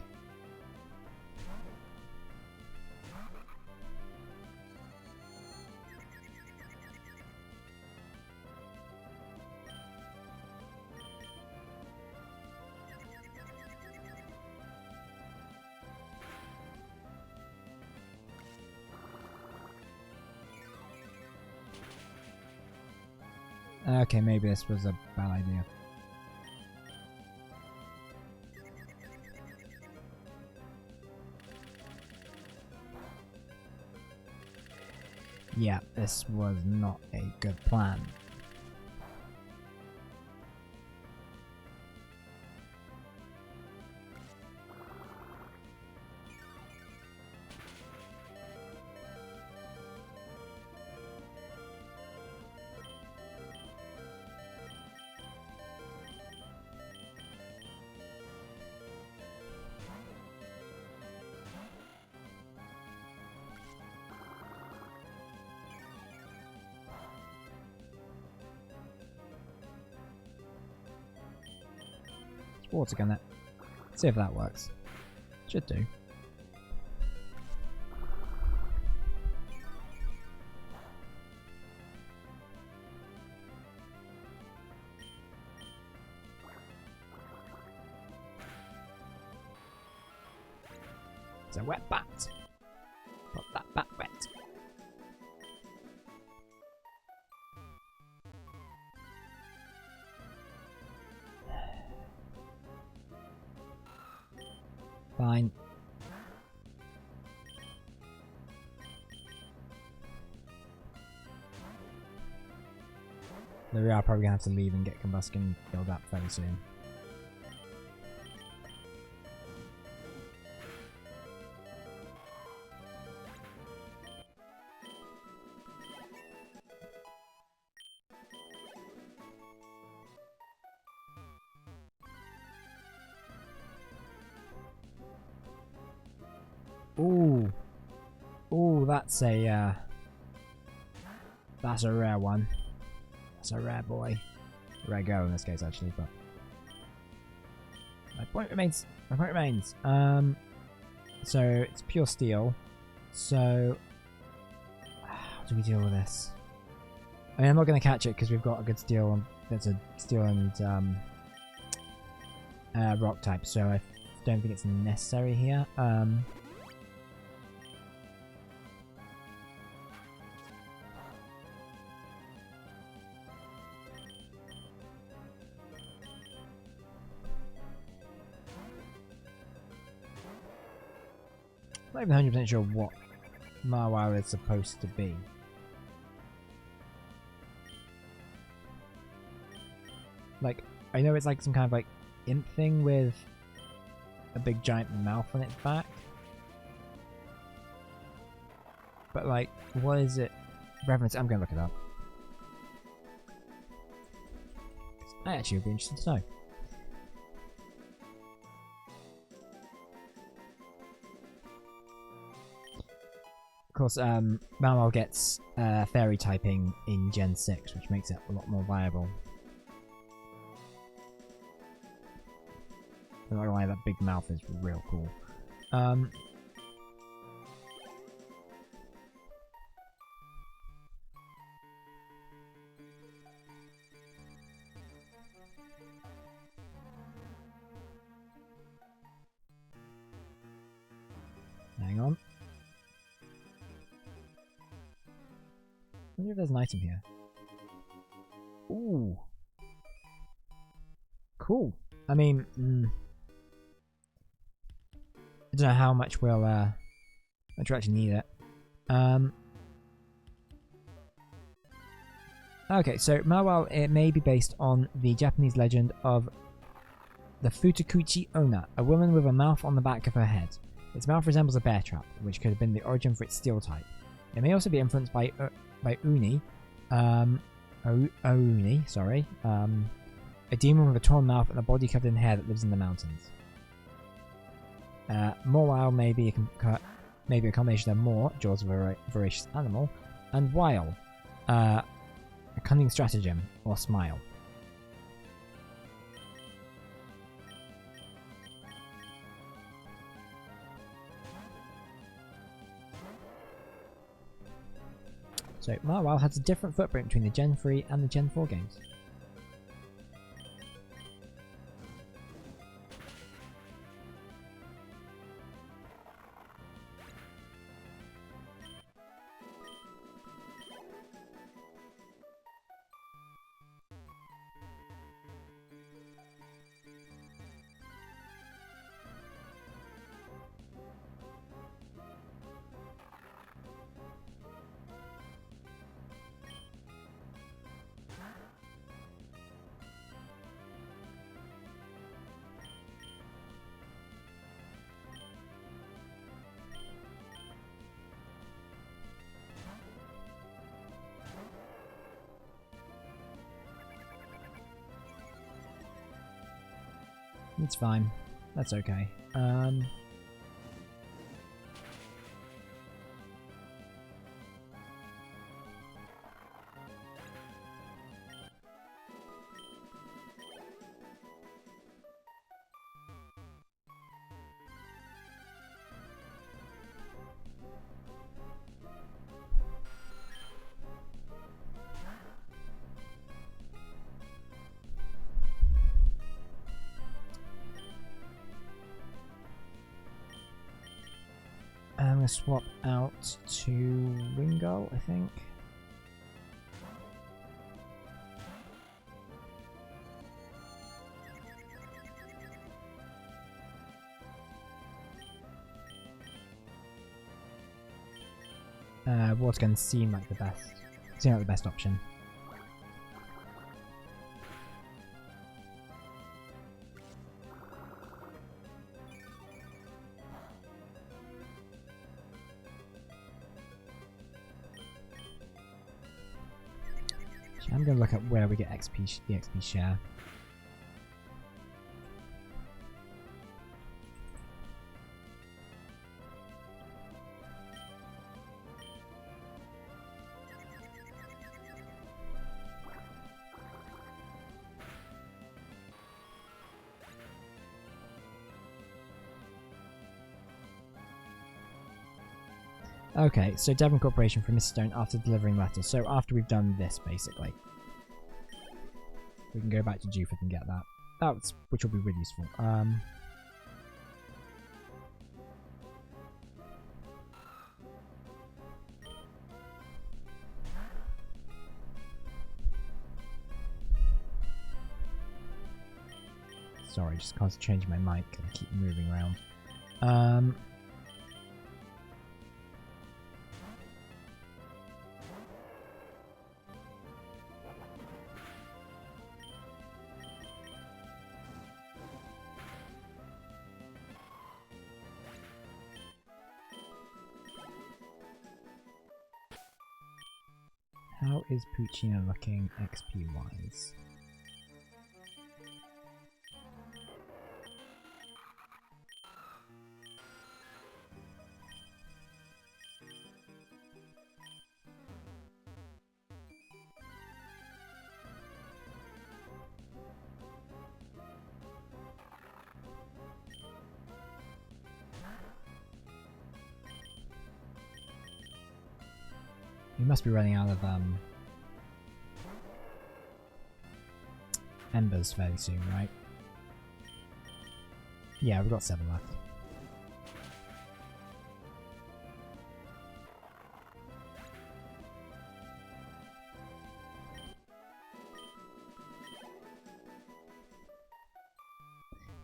Okay, maybe this was a bad idea. Yeah, this was not a good plan. Water gun it. See if that works. Should do. It's a wet bat. Got that bat wet. Fine. We are probably gonna have to leave and get Combustion filled up fairly soon. Oh, that's a rare one. That's a rare boy. Rare girl in this case, actually, but my point remains. My point remains. So it's pure steel. So how do we deal with this? I mean, I'm not going to catch it because we've got a good steel. That's a steel and rock type. So I don't think it's necessary here. I'm not even 100% sure what Marwao is supposed to be. Like, I know it's like some kind of like imp thing with a big giant mouth on its back. But like, what is it reference? I'm gonna look it up. I actually would be interested to know. Of course, Marwao gets fairy typing in Gen 6, which makes it a lot more viable. I'm not gonna lie, that big mouth is real cool. Hang on. I wonder if there's an item here. Ooh. Cool. I mean, I don't know how much we'll actually need it. Okay, so Marwao, it may be based on the Japanese legend of the Futakuchi Onna, a woman with a mouth on the back of her head. Its mouth resembles a bear trap, which could have been the origin for its steel type. It may also be influenced by Uni, Oni, sorry, a demon with a torn mouth and a body covered in hair that lives in the mountains. Morwao may be a combination of Mor, jaws of a voracious animal, and Wile, a cunning stratagem or smile. So Marwao has a different footprint between the Gen 3 and the Gen 4 games. It's fine. That's okay. I'm going to swap out to Ringo, I think. Watergun seem like the best option. I'm going to look at where we get the XP share. Okay, so Devon Corporation for Mr. Stone after delivering letters. So after we've done this, basically. We can go back to Juford and get that. Which will be really useful. Sorry, just constantly changing my mic and keep moving around. How is Puccino looking XP-wise? We must be running out of embers fairly soon, right? Yeah, we've got 7 left.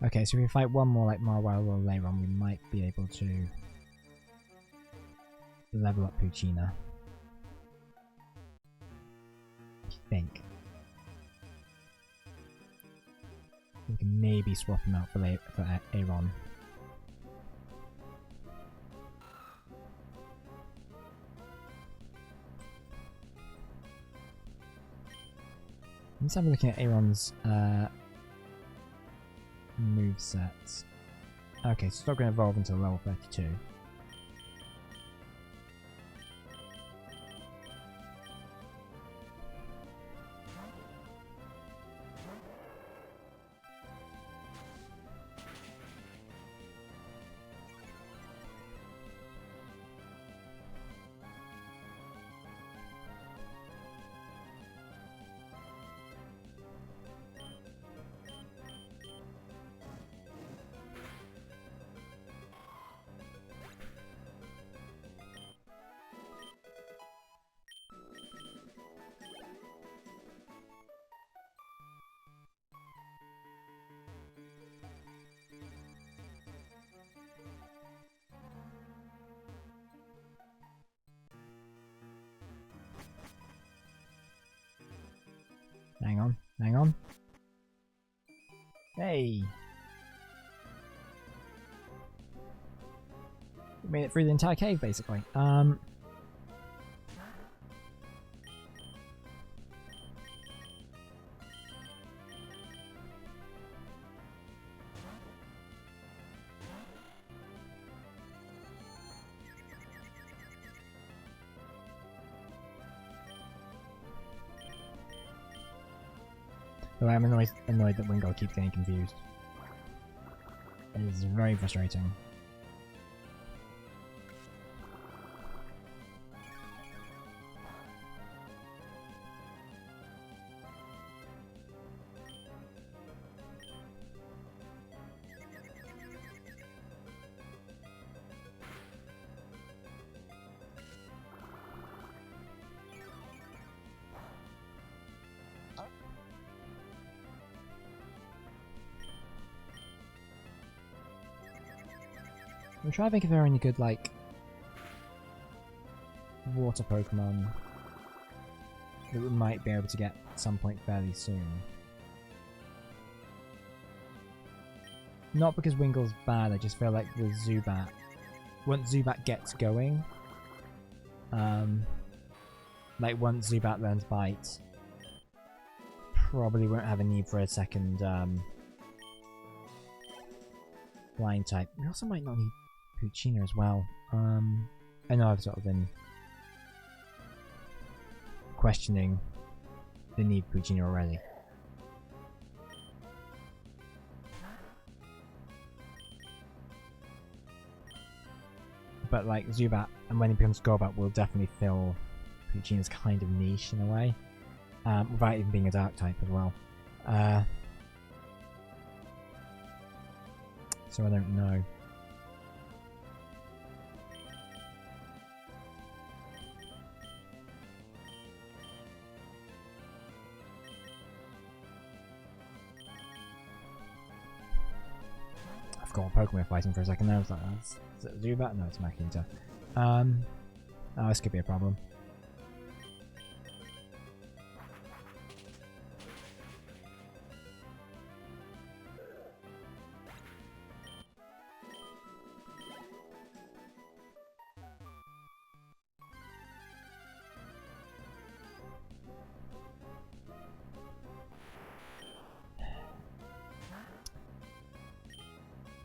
Okay, so if we fight one more like Marwell or Leiron, we might be able to level up Puccina. I think. We can maybe swap him out for Aaron. Let's have a look at Aaron's moveset. Okay, so it's not going to evolve until level 32. Hang on, hang on. Hey! We made it through the entire cave, basically. Though I'm annoyed that Wingull keeps getting confused. It is very frustrating. I'm trying to think if there are any good, like, water Pokemon that we might be able to get at some point fairly soon. Not because Wingull's bad, I just feel like with Zubat, once Zubat gets going, like once Zubat learns Bite, probably won't have a need for a second Flying type. We also might not need Puccina as well. I know I've sort of been questioning the need for Puccina already. but like Zubat, and when he becomes Golbat, will definitely fill Poochyna's kind of niche in a way, without even being a Dark type as well. So I don't know. I forgot what Pokemon we're fighting for a second there. I was like, is it Zubat? No, it's Machinta. Oh, this could be a problem.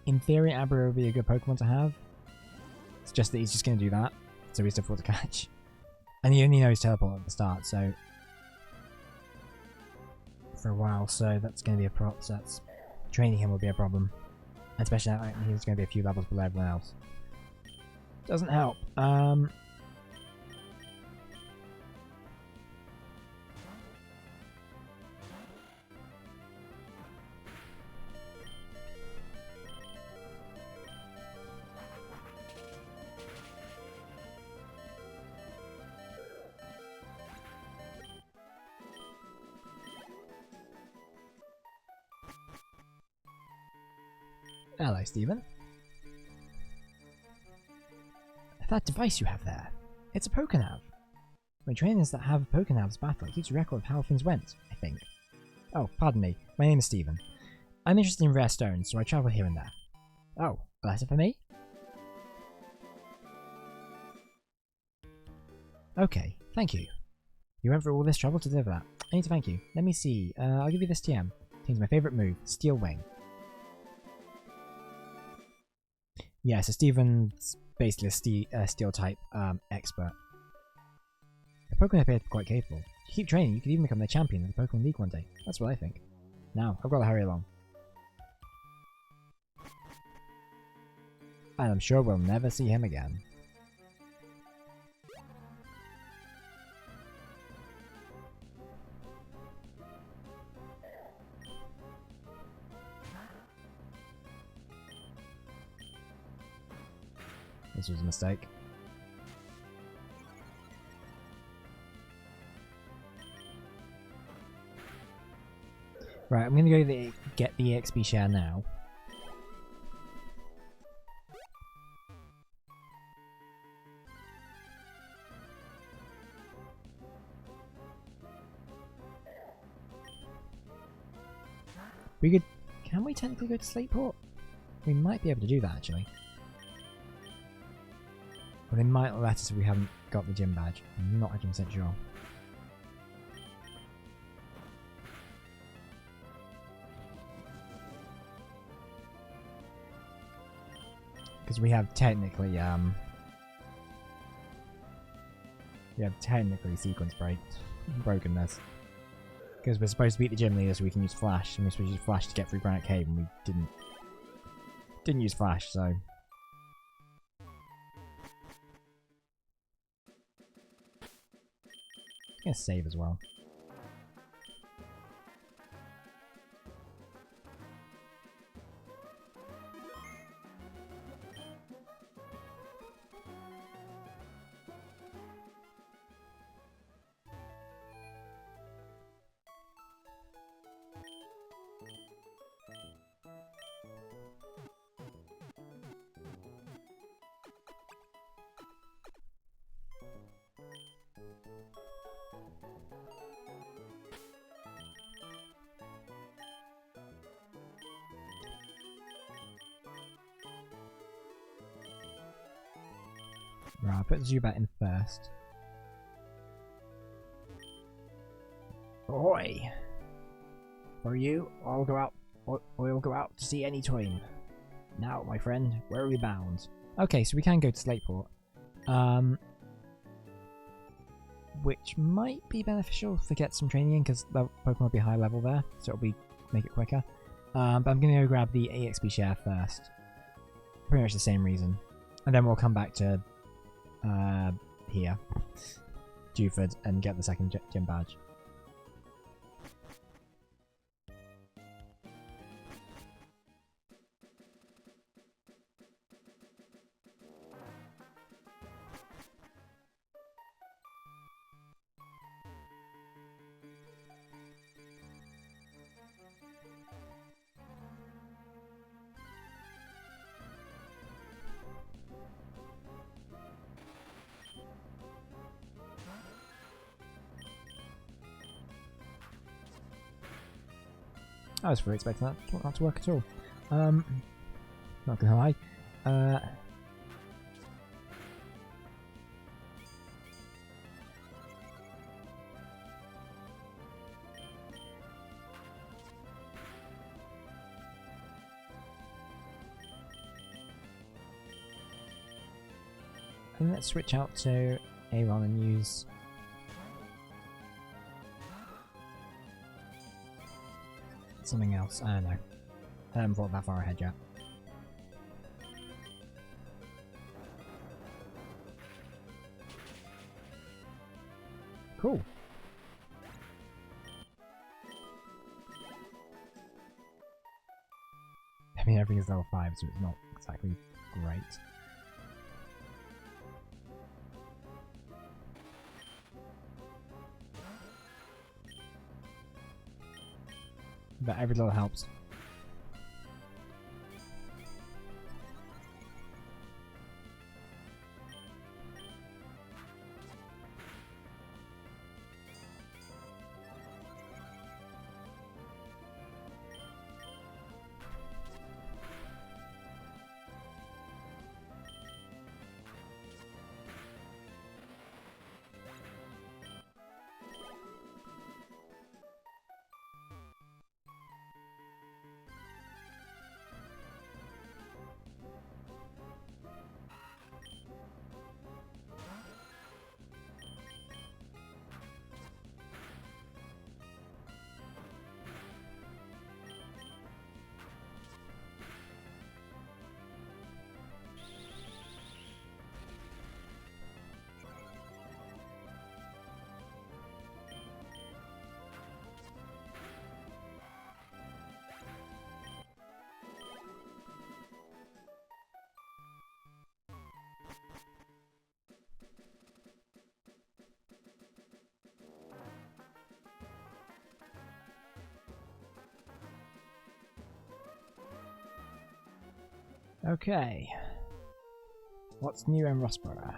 In theory, Abra would be a good Pokemon to have. It's just that he's just going to do that, so he's difficult to catch. And he only knows Teleport at the start, so... for a while, so that's going to be a problem. So that's... training him will be a problem. Especially now he's going to be a few levels below everyone else. Doesn't help. Hello, Stephen. That device you have there, it's a Pokenav. When trainers that have Pokenavs battle, it keeps a record of how things went, I think. Oh, pardon me, my name is Stephen. I'm interested in rare stones, so I travel here and there. Oh, a letter for me? Okay, thank you. You went through all this trouble to deliver that. I need to thank you. Let me see, I'll give you this TM. It contains my favourite move, Steel Wing. Yeah, so Stephen's basically a steel type expert. The Pokemon appear to be quite capable. If you keep training, you could even become the champion of the Pokemon League one day. That's what I think. Now, I've got to hurry along. And I'm sure we'll never see him again. This was a mistake. Right, I'm gonna go get the EXP share now. We could... can we technically go to Slateport? We might be able to do that actually. But they might let us if we haven't got the gym badge. I'm not 100% sure. Because we have technically sequence broken this. Because we're supposed to beat the gym leader so we can use Flash, and we're supposed to use Flash to get through Granite Cave, and we didn't use Flash, so... I'm gonna save as well. Right, I'll put Zubat in first. Ahoy! For you, I'll go out to see any twain. Now, my friend, where are we bound? Okay, so we can go to Slateport. Which might be beneficial to get some training in, because the Pokemon will be high level there, so it'll make it quicker. But I'm going to go grab the EXP share first. Pretty much the same reason. And then we'll come back to here, Dewford, and get the second gym badge. I was fully expecting that not to work at all. Not gonna lie. And let's switch out to Aaron and use something else. I don't know. I haven't thought that far ahead yet. Cool. I mean, everything is level 5, so it's not exactly great. But every little helps. Okay. What's new in Rossborough?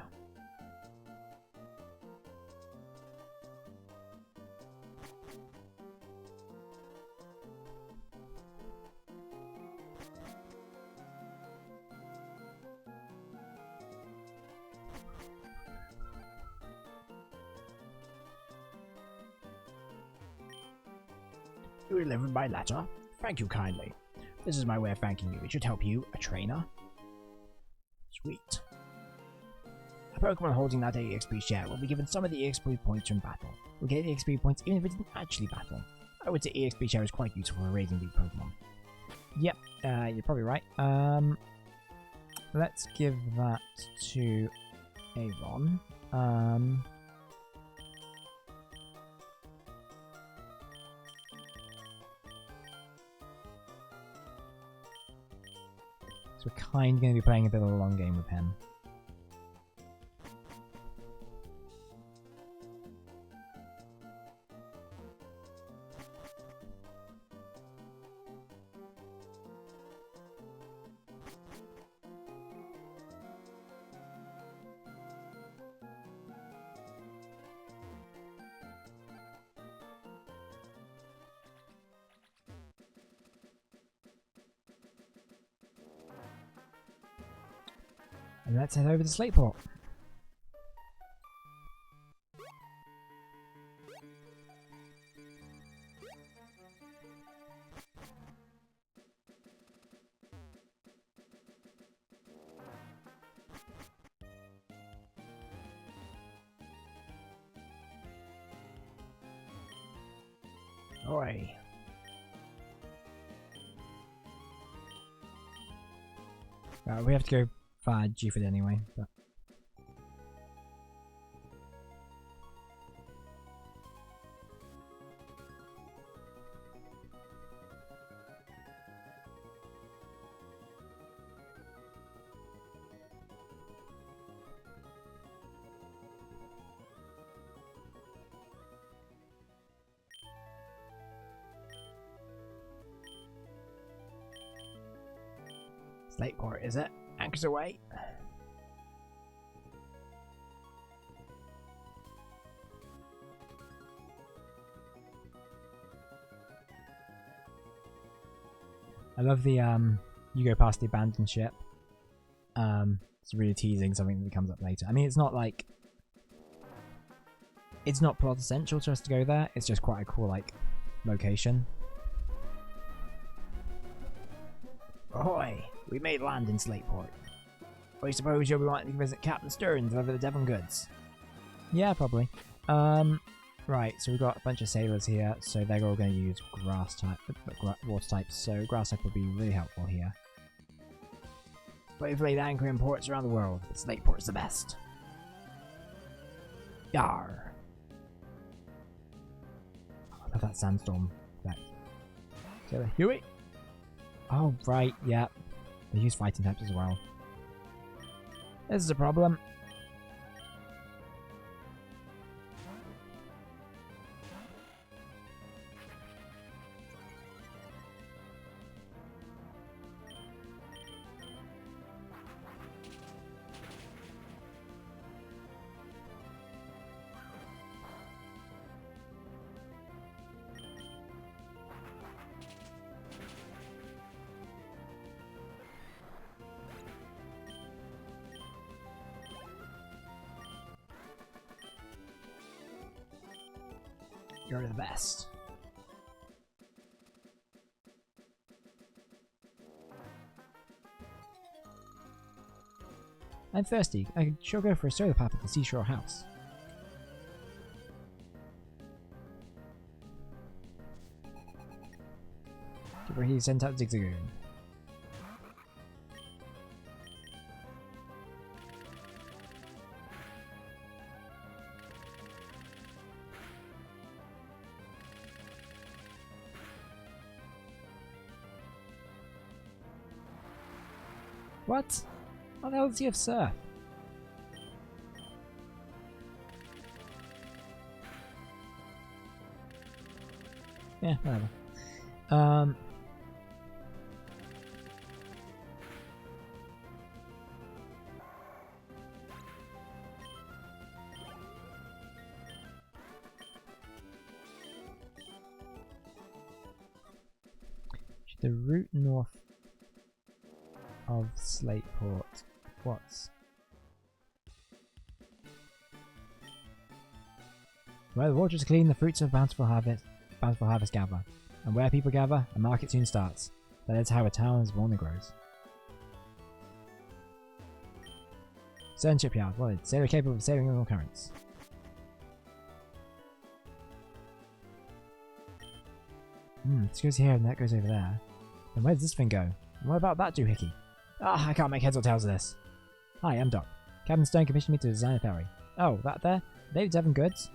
You delivered my letter? Thank you kindly. This is my way of thanking you. It should help you, a trainer. Sweet. A Pokemon holding that EXP share will be given some of the EXP points from battle. We'll get EXP points even if it didn't actually battle. I would say EXP share is quite useful for raising these Pokemon. Yep, you're probably right. Let's give that to Avon. So we're kind of going to be playing a bit of a long game with him. And let's head over to Slateport. Oi. We have to go via Juford anyway. But Slateport, is it? Anchors away. I love the you go past the abandoned ship. It's really teasing something that comes up later. I mean, it's not like it's not plot essential to us to go there. It's just quite a cool like location. Ahoy! We made land in Slateport. I suppose you'll be wanting to visit Captain Stern and deliver the Devon goods. Yeah, probably. Right, so we've got a bunch of sailors here, so they're all going to use grass type, water types, so grass type will be really helpful here. But we've laid anchor in ports around the world, but Slateport's the best. Yar! I love that sandstorm effect. Sailor Huey! Oh, right, yeah. They use fighting types as well. This is a problem. You're the best. I'm thirsty. I could sure go for a soda pop at the seashore house. Keeper, he sent out Zigzagoon. What? How the hell does he have surf? Yeah, whatever. The route north of Slateport. What's where the water is clean, the fruits of bountiful harvest gather, and where people gather, a market soon starts. That is how a town is born and grows. Stern shipyard. Wanted. Sailor capable of sailing on all currents. This goes here and that goes over there. Then where does this thing go? And what about that doohickey? Ah, I can't make heads or tails of this. Hi, I'm Doc. Captain Stone commissioned me to design a ferry. Oh, that there? They the Devon goods?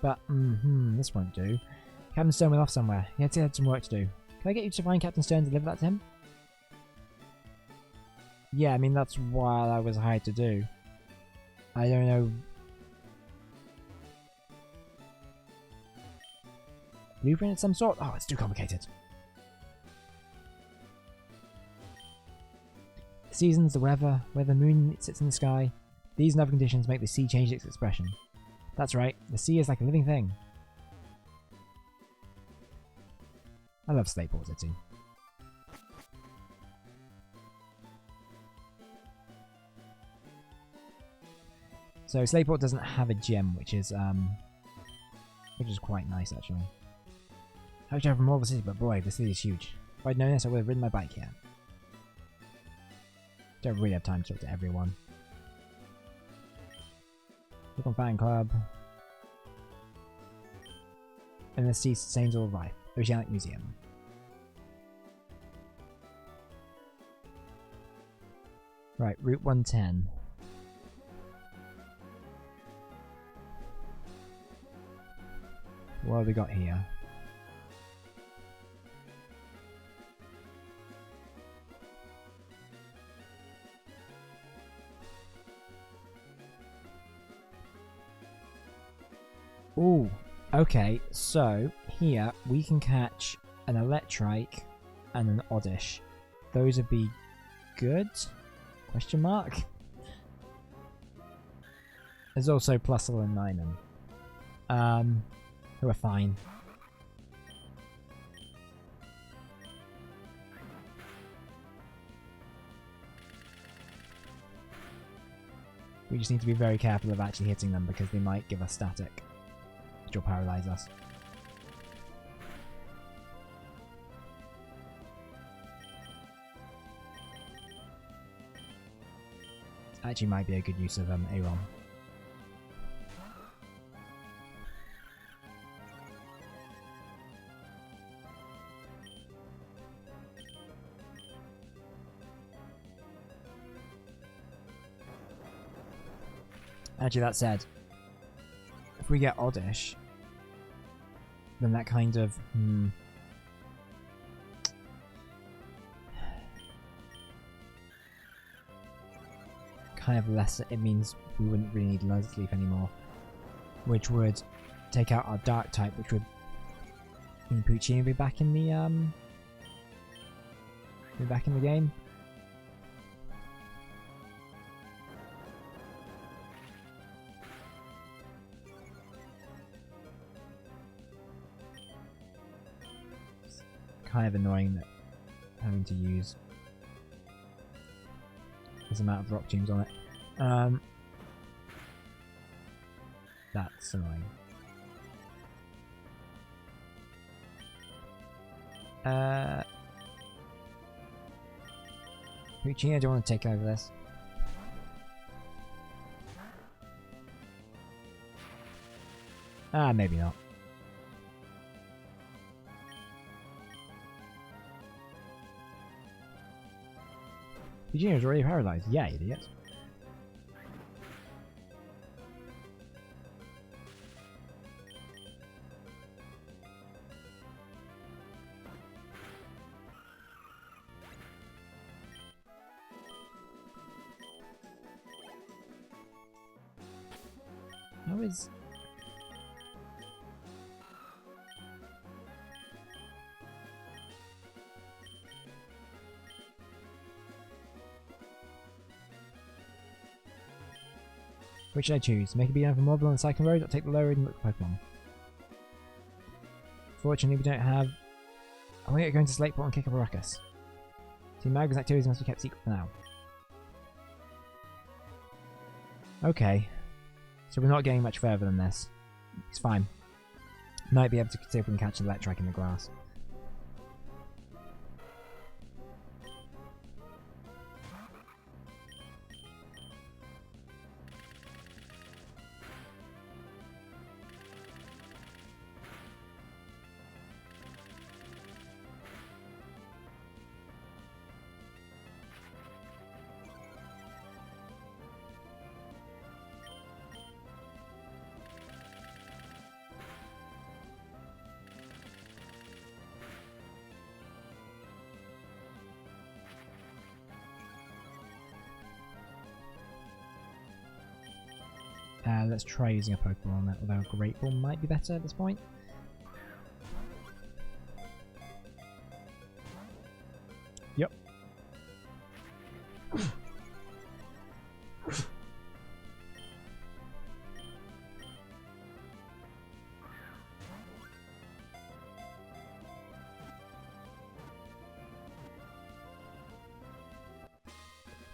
But, this won't do. Captain Stone went off somewhere. He had some work to do. Can I get you to find Captain Stone and deliver that to him? Yeah, I mean, that's what I was hired to do. I don't know. Blueprint of some sort? Oh, it's too complicated. The seasons, the weather, where the moon sits in the sky, these and other conditions make the sea change its expression. That's right, the sea is like a living thing. I love Slateport City. So Slateport doesn't have a gym, which is quite nice actually. I wish I have more of a city, but boy, the city is huge. If I'd known this, I would have ridden my bike here. Don't really have time to talk to everyone. Click on fan club. And the sea sustains all life. Oceanic Museum. Right, Route 110. What have we got here? Ooh, okay, so here we can catch an Electrike and an Oddish. Those would be good? Question mark? There's also Plusle and Minun. Who are fine. We just need to be very careful of actually hitting them because they might give us static, which will paralyze us. Actually might be a good use of Aron. Actually, that said, if we get Oddish, then that kind of kind of less. It means we wouldn't really need Luz Leaf anymore, which would take out our Dark type, which would mean Puccini be back in the game. Kind of annoying that having to use this amount of rock tombs on it. That's annoying. Puccini, I don't want to take over this. Maybe not. Puccini's already paralyzed. Yeah, idiot. How is... Which should I choose? Make a beat for Morbol on the Cyclone Road or take the low road and look for Pokemon? Fortunately, we don't have... I want to get going to Slateport and kick up a ruckus. Team Mag's activities must be kept secret for now. Okay. So we're not getting much further than this. It's fine. Might be able to see if we can catch an Electrike in the grass. Let's try using a Pokemon on that, although a Great Ball might be better at this point. Yep.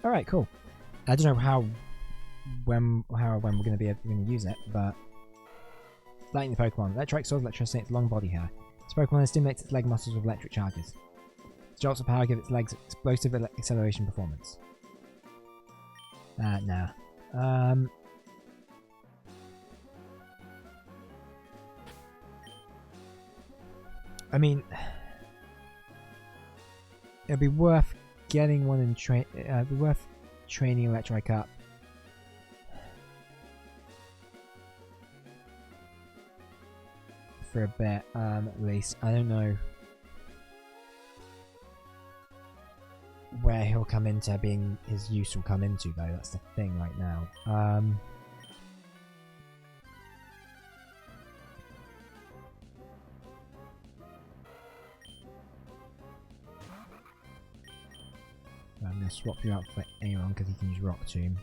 Alright, cool. I don't know when we're going to be able to use it, but lightning the Pokemon. Electrike soars electricity its long body hair. This Pokemon stimulates its leg muscles with electric charges. Its jolts of power give its legs explosive acceleration performance. Nah. I mean, it'd be worth getting one in train. It'd be worth training Electrike up. For a bit, at least. I don't know where he'll come into being, his use will come into though, that's the thing right now. I'm going to swap you out for anyone because he can use Rock Tomb.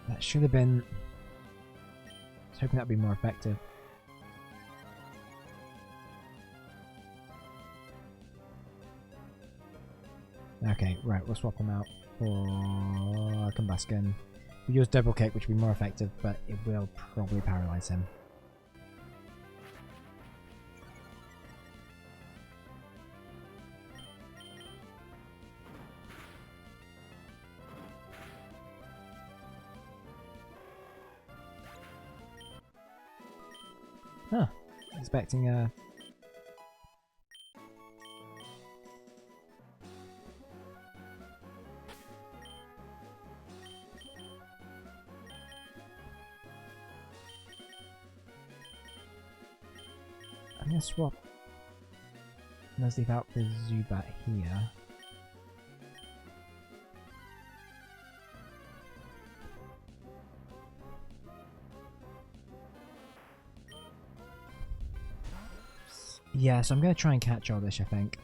That should have been... I was hoping that would be more effective. Okay, right, we'll swap them out for Combustion. We'll use Double Kick, which will be more effective, but it will probably paralyze him. Huh, expecting a... I'm going to swap Nuzleaf out for Zubat here. Yeah, so I'm going to try and catch Oddish, I think.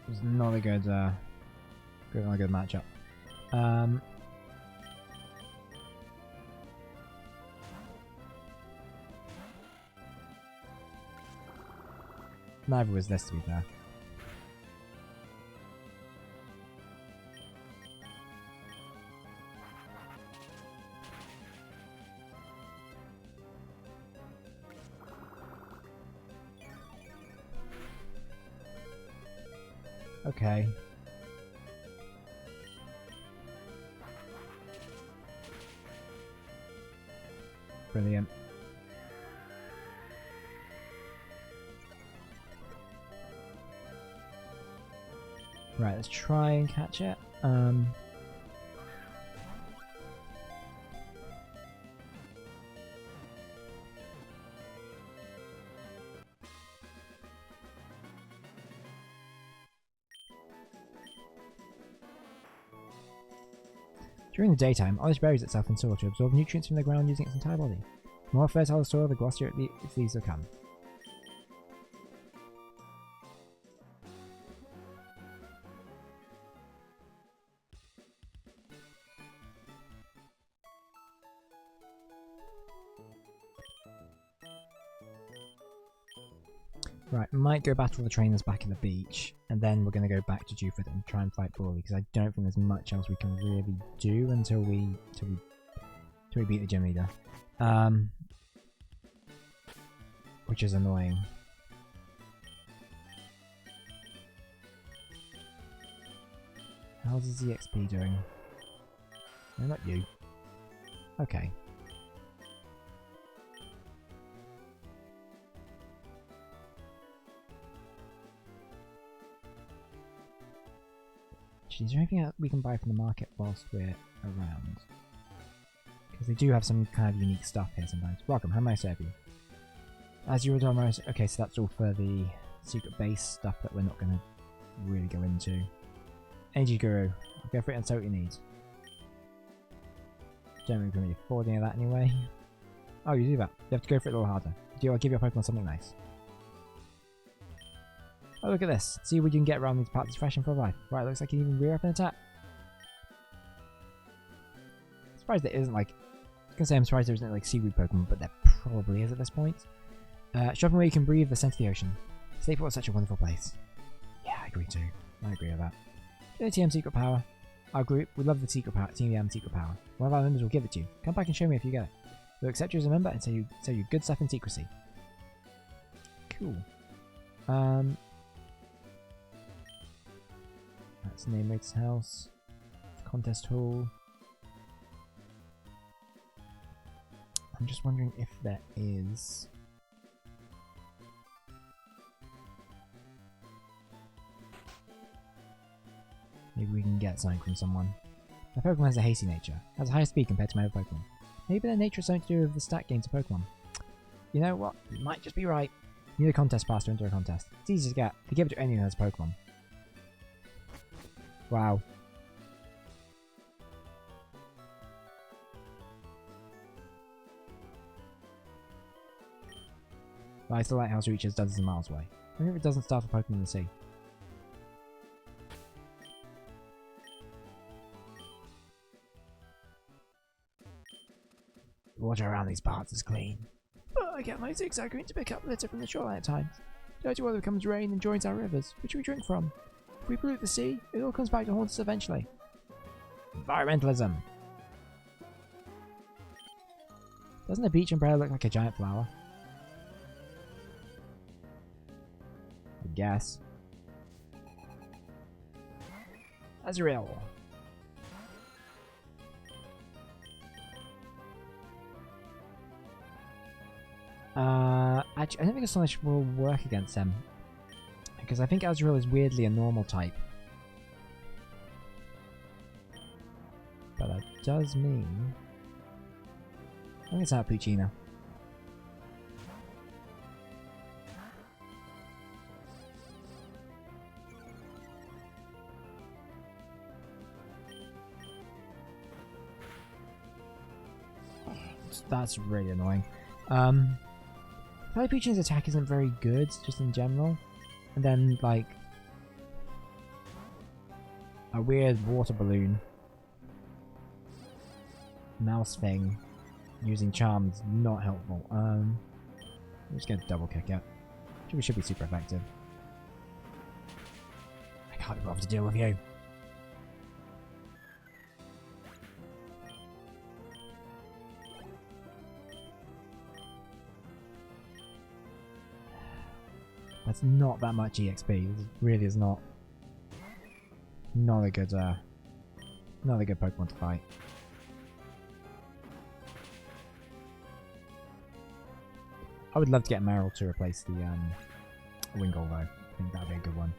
It's not a good, not a good matchup. Neither was this, to be fair. Okay. Brilliant. Right, let's try and catch it. During the daytime, Oddish buries itself in soil to absorb nutrients from the ground using its entire body. The more fertile the soil, the glossier its leaves become. Right, might go battle the trainers back at the beach, and then we're going to go back to Juford and try and fight Brawlin, because I don't think there's much else we can really do until we beat the gym leader. Which is annoying. How's his EXP doing? No, not you. Okay. Is there anything else we can buy from the market whilst we're around? Because they do have some kind of unique stuff here sometimes. Welcome, how may I serve you? As you were on, okay, so that's all for the secret base stuff that we're not going to really go into. Energy Guru, I'll go for it and say what you need. Don't really really afford any of that anyway. Oh, you do that. You have to go for it a little harder. I'll give your Pokemon something nice. Oh, look at this. See what you can get around these parts. It's fresh and full of life. Right, looks like you can even rear up and attack. I'm surprised there isn't like... I was going to say I'm surprised there isn't like seaweed Pokemon, but there probably is at this point. Shopping where you can breathe the scent of the ocean. Sleep was such a wonderful place. Yeah, I agree too. I agree with that. ATM secret power. Our group would love the secret power, TM secret power. One of our members will give it to you. Come back and show me if you get it. We'll accept you as a member and tell you good stuff in secrecy. Cool. That's Name Raid's house. Contest hall. I'm just wondering if there is... Maybe we can get something from someone. My Pokemon has a hasty nature. Has a higher speed compared to my other Pokemon. Maybe their nature has something to do with the stat gains of Pokemon. You know what? You might just be right. You need a contest pass to enter a contest. It's easy to get. They give it to anyone who has a Pokemon. Wow. Lies the lighthouse reaches dozens of miles away. I wonder if it doesn't start a Pokemon in the sea. The water around these parts is clean. But I get my zigzag green to pick up litter from the shoreline at times. Dirty water becomes rain and joins our rivers, which we drink from. If we pollute the sea, it all comes back to haunt us eventually. Environmentalism. Doesn't a beach umbrella look like a giant flower? I guess. Azrael. Actually, I don't think Astonish will work against him. Because I think Azrael is weirdly a normal type. But that does mean... I think it's out Puccina. That's really annoying. Puccina's attack isn't very good, just in general. And then, like, a weird water balloon mouse thing using charms not helpful. I'm just gonna double kick it. Should be super effective. I can't be bothered to deal with you. That's not that much EXP. It really is not a good Pokemon to fight. I would love to get Meryl to replace the Wingull though. I think that'd be a good one.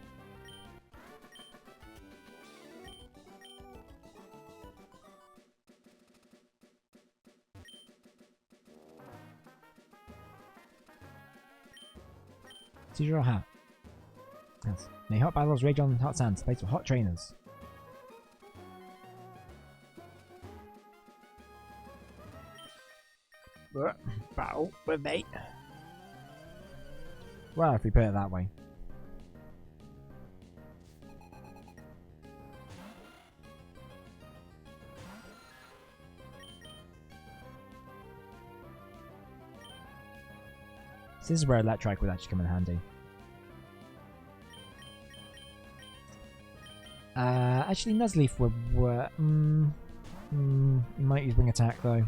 Your hat. Yes. May hot battles rage on hot sands, place for hot trainers. Battle with me. Well, if we put it that way. So this is where Electrike would actually come in handy. Actually, Nuzleaf would work. You might use Wing Attack though.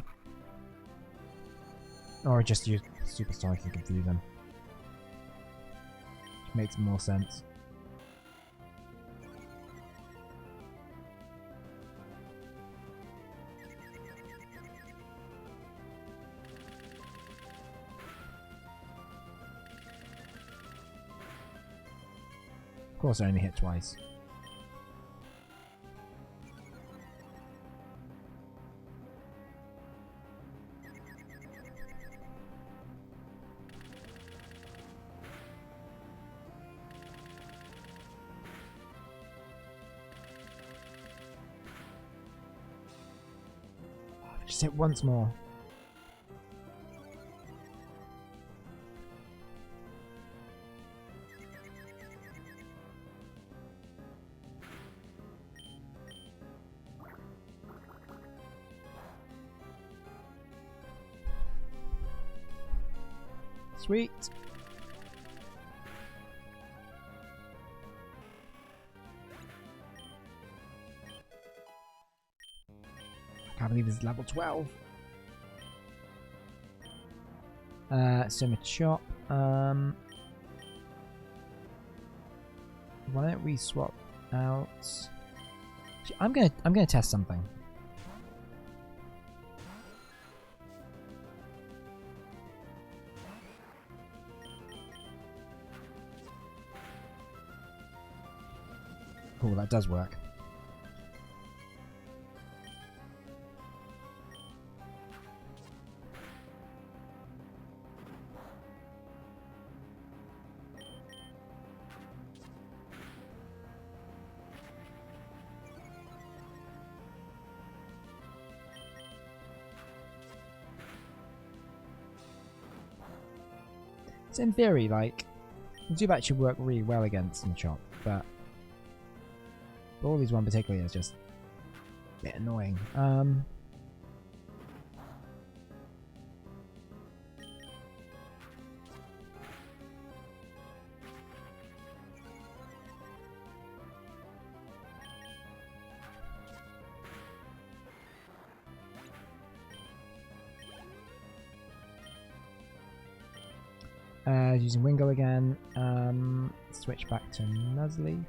Or just use Superstar if you confuse them. Which makes more sense. Of course I only hit twice. Just hit once more. Sweet. Can't believe it's level 12. Summer Chop. Why don't we swap out? I'm gonna test something. Oh, that does work. So in theory, like, the do actually work really well against Machop, but Brawly's one particularly is just a bit annoying. Using Wingo again. Switch back to Nuzly.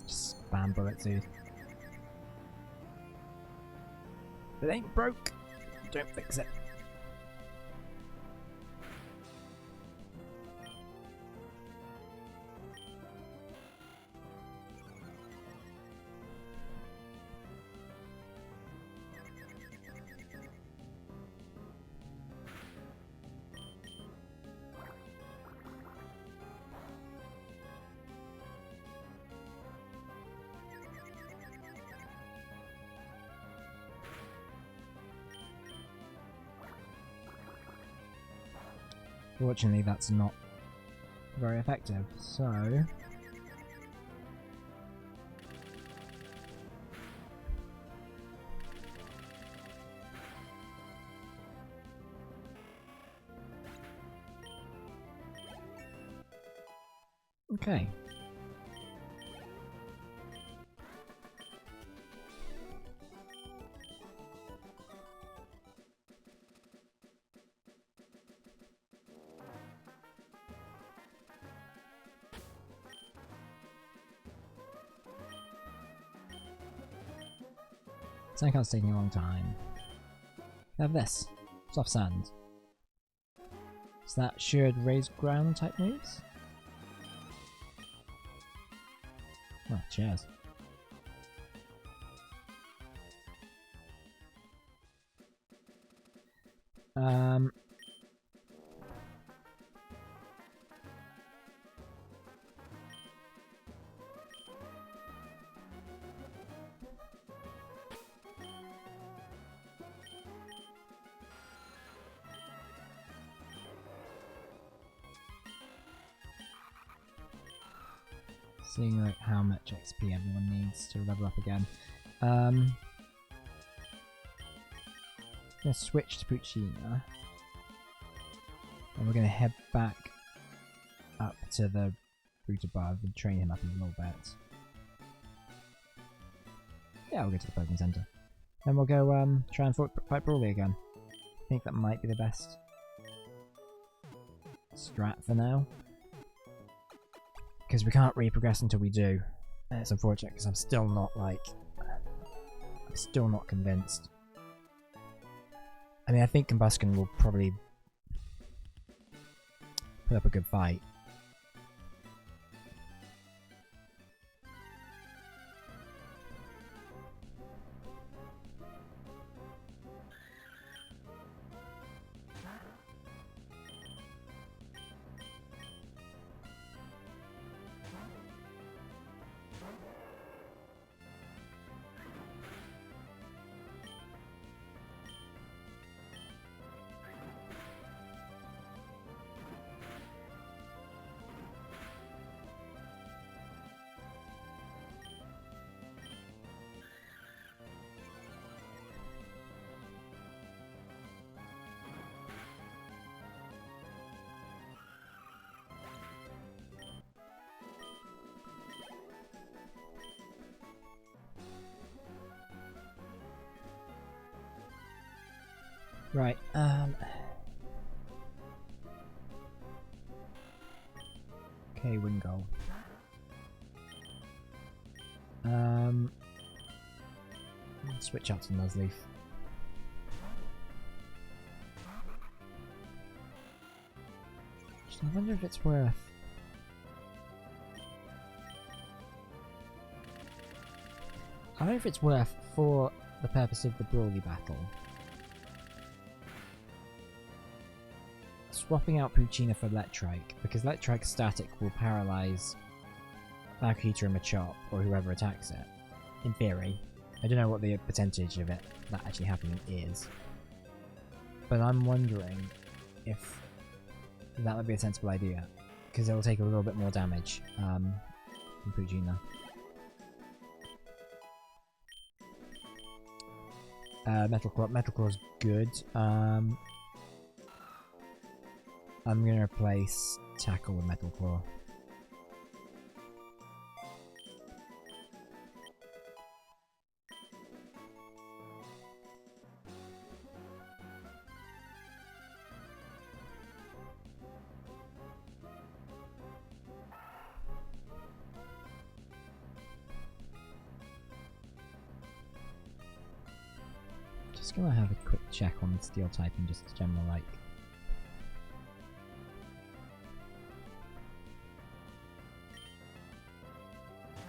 Spam bullet tooth. If it ain't broke, don't fix it. Fortunately, that's not very effective, so... Okay. Sandcast's taking a long time. We have this. Soft sand. So that should raise ground type moves? Oh, cheers. Seeing like how much XP everyone needs to level up again. I'm gonna switch to Puccina, and we're gonna head back up to the route above and train him up a little bit. Yeah, we'll go to the Pokemon Center. Then we'll go try and fight Brawly again. I think that might be the best strat for now. Because we can't really progress until we do. And it's unfortunate because I'm still not convinced. I mean, I think Combustion will probably put up a good fight. Right, okay, Wingull. Switch out to Nuzleaf. I wonder if it's worth... I wonder if it's worth, for the purpose of the Brawly battle, swapping out Poochyena for Electrike, because Electrike static will paralyze Falconeater and Machop, or whoever attacks it, in theory. I don't know what the percentage of it that actually happening is, but I'm wondering if that would be a sensible idea, because it will take a little bit more damage from Poochyena. Metal Claw's good. I'm going to replace Tackle with Metal Claw. Just gonna have a quick check on the steel typing, just as general like.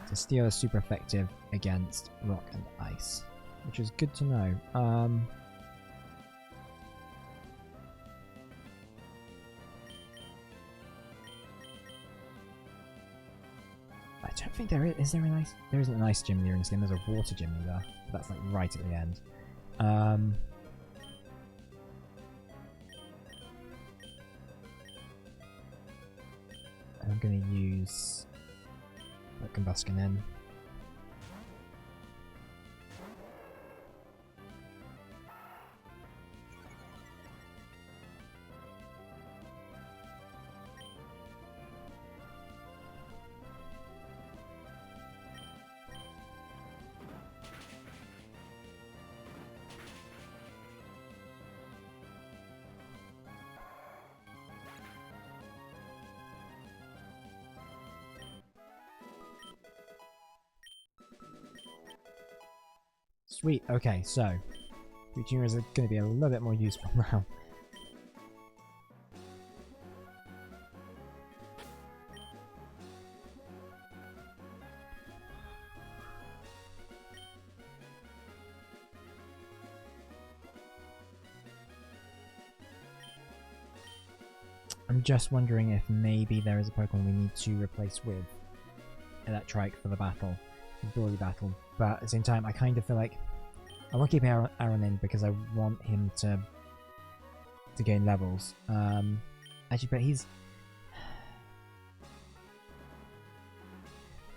So steel is super effective against rock and ice, which is good to know. I don't think there is. Is there an ice? There isn't an ice gym leader in this game. There's a water gym leader. But that's like right at the end. I'm going to use that Combustion in. Sweet, okay, so Poochyena is going to be a little bit more useful now. I'm just wondering if maybe there is a Pokemon we need to replace with Electrike for the battle, the Brawly battle, but at the same time I kind of feel like I want to keep Aaron in because I want him to gain levels. Actually, but he's...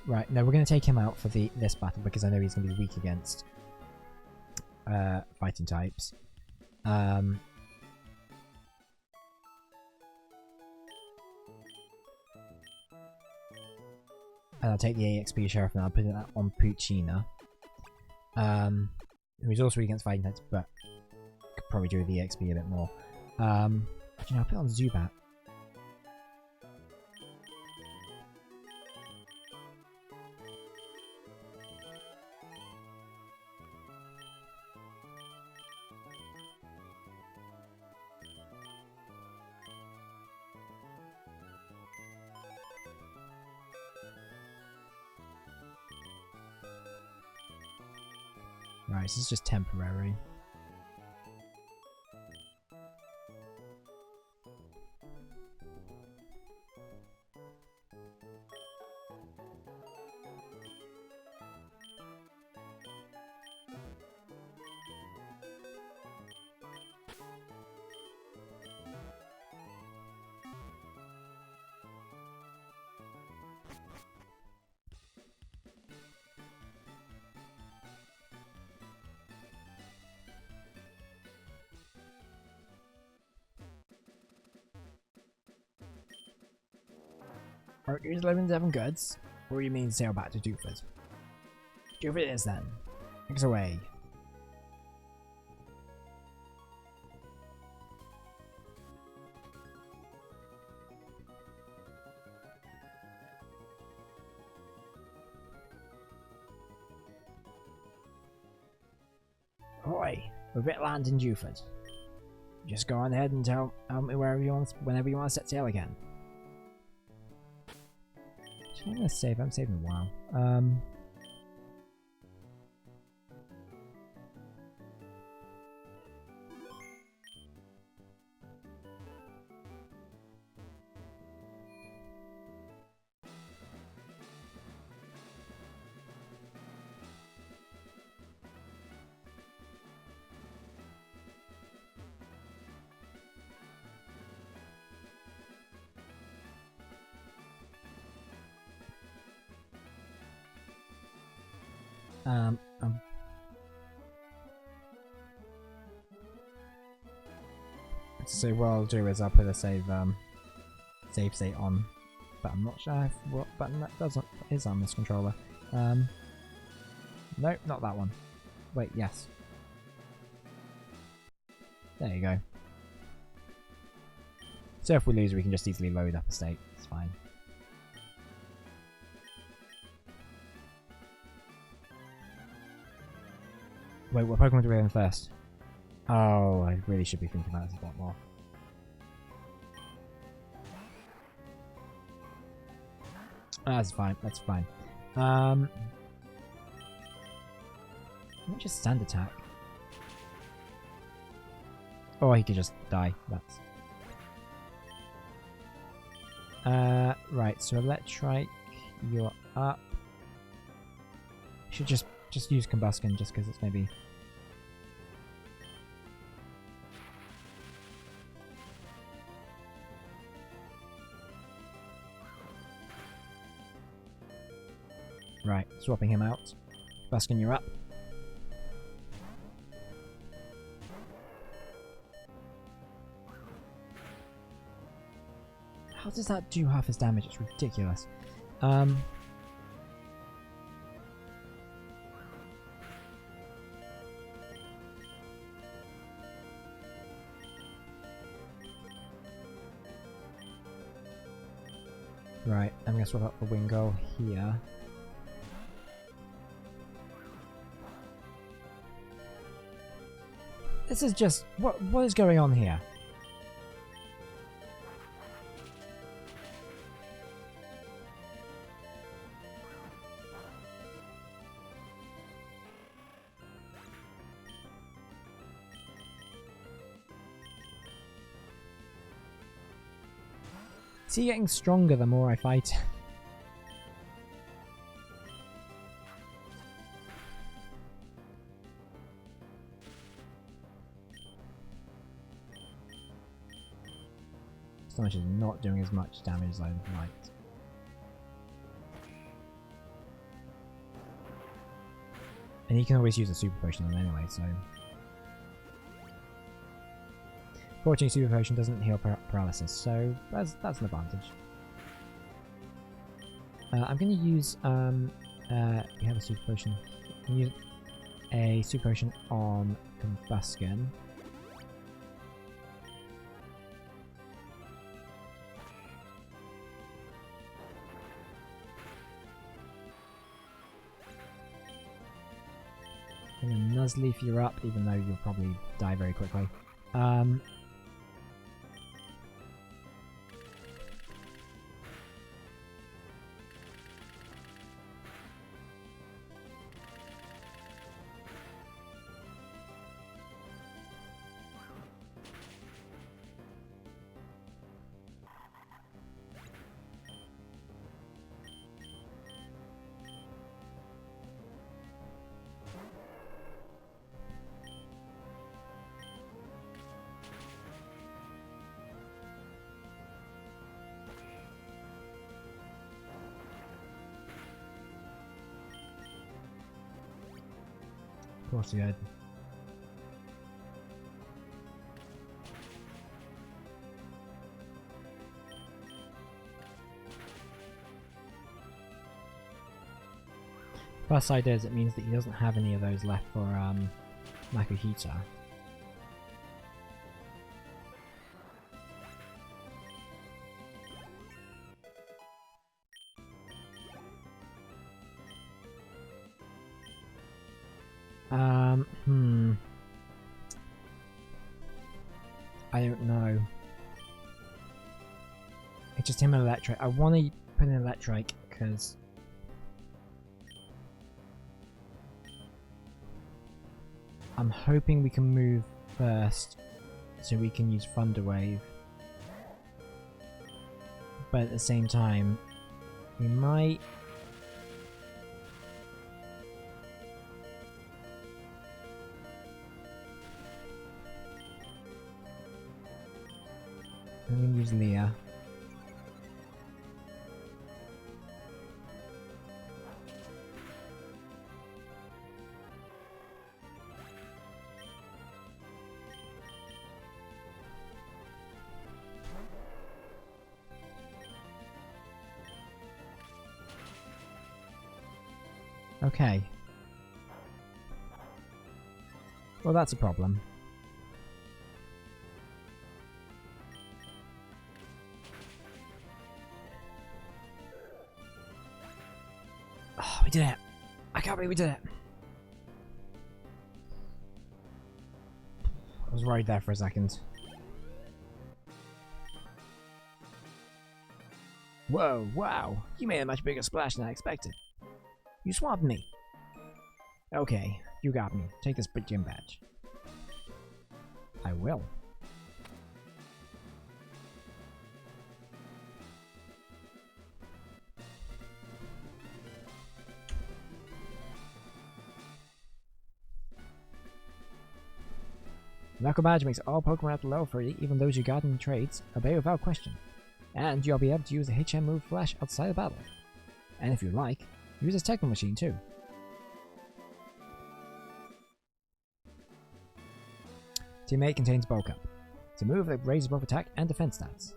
Right, no, we're going to take him out for this battle because I know he's going to be weak against fighting types. And I'll take the EXP Sheriff and I'll put it on Poochyena. Who's also against fighting types, but could probably do with the EXP a bit more. Actually, no, I'll put it on Zubat. Right, this is just temporary. Alright, here's 11 goods. What do you mean sail back to Doofus? Doofus it is then. Thanks away. Ahoy! We're a bit land in Dewford. Just go on ahead and tell me whenever you want to set sail again. I'm gonna save. I'm saving a while. So what I'll do is I'll put a save state on, but I'm not sure what button that is on this controller. No, not that one. Wait, yes. There you go. So if we lose, we can just easily load up a state. It's fine. Wait, what Pokemon do we have first? Oh, I really should be thinking about this a lot more. That's fine, that's fine. Let me just stand attack. Oh, he could just die. That's... right, so Electrike, you're up. Should just use Combustion just because it's maybe... Right, swapping him out. Combustion, you're up. How does that do half his damage? It's ridiculous. Right, I'm gonna swap out for Wingull here. This is just... what is going on here? Is he getting stronger the more I fight? Astonish is not doing as much damage as I would like. And he can always use a super potion on him anyway, so... Fortunately, super potion doesn't heal paralysis, so that's an advantage. I'm going to use... we have a super potion. I'm going to use a super potion on Combustion. And then Nuzleaf, you're up, even though you'll probably die very quickly. Of course he had. Plus side is it means that he doesn't have any of those left for Makuhita. I don't know. It's just him and electric. I want to put in electric because I'm hoping we can move first so we can use Thunder Wave. But at the same time, we might... I'm going to use Leah. Okay. Well, that's a problem. Oh, we did it! I can't believe we did it! I was worried there for a second. Whoa, wow! You made a much bigger splash than I expected. You swamped me. Okay, you got me. Take this gym badge. I will. Knuckle badge makes all Pokemon at level 30, even those you got in trades, obey without question. And you'll be able to use the HM move Flash outside of battle. And if you like, use this Techno Machine too. Teammate contains Bulk Up. It's a move that raises both attack and defense stats.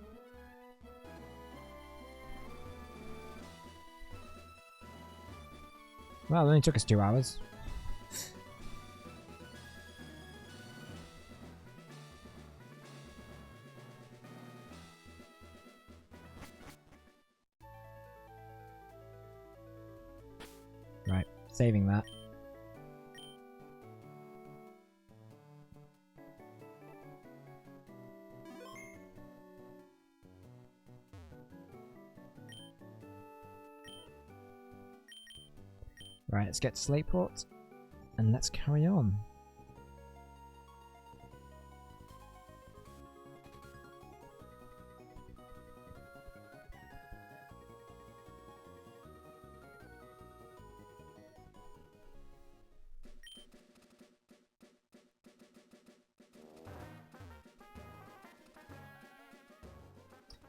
Well, it only took us 2 hours. Right, saving that. Right, let's get to Slateport, and let's carry on.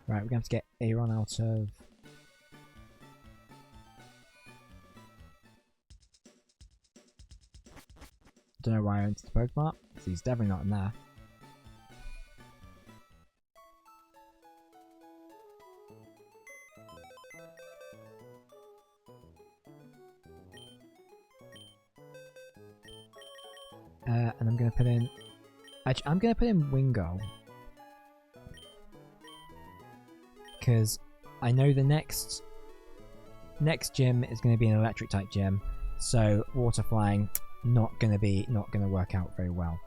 Right, we're going to have to get Aaron out of... Don't know why I went to the Pokemon, because he's definitely not in there. And I'm going to put in... Actually, I'm going to put in Wingull. Because I know the next gym is going to be an electric type gym, so water flying not going to work out very well.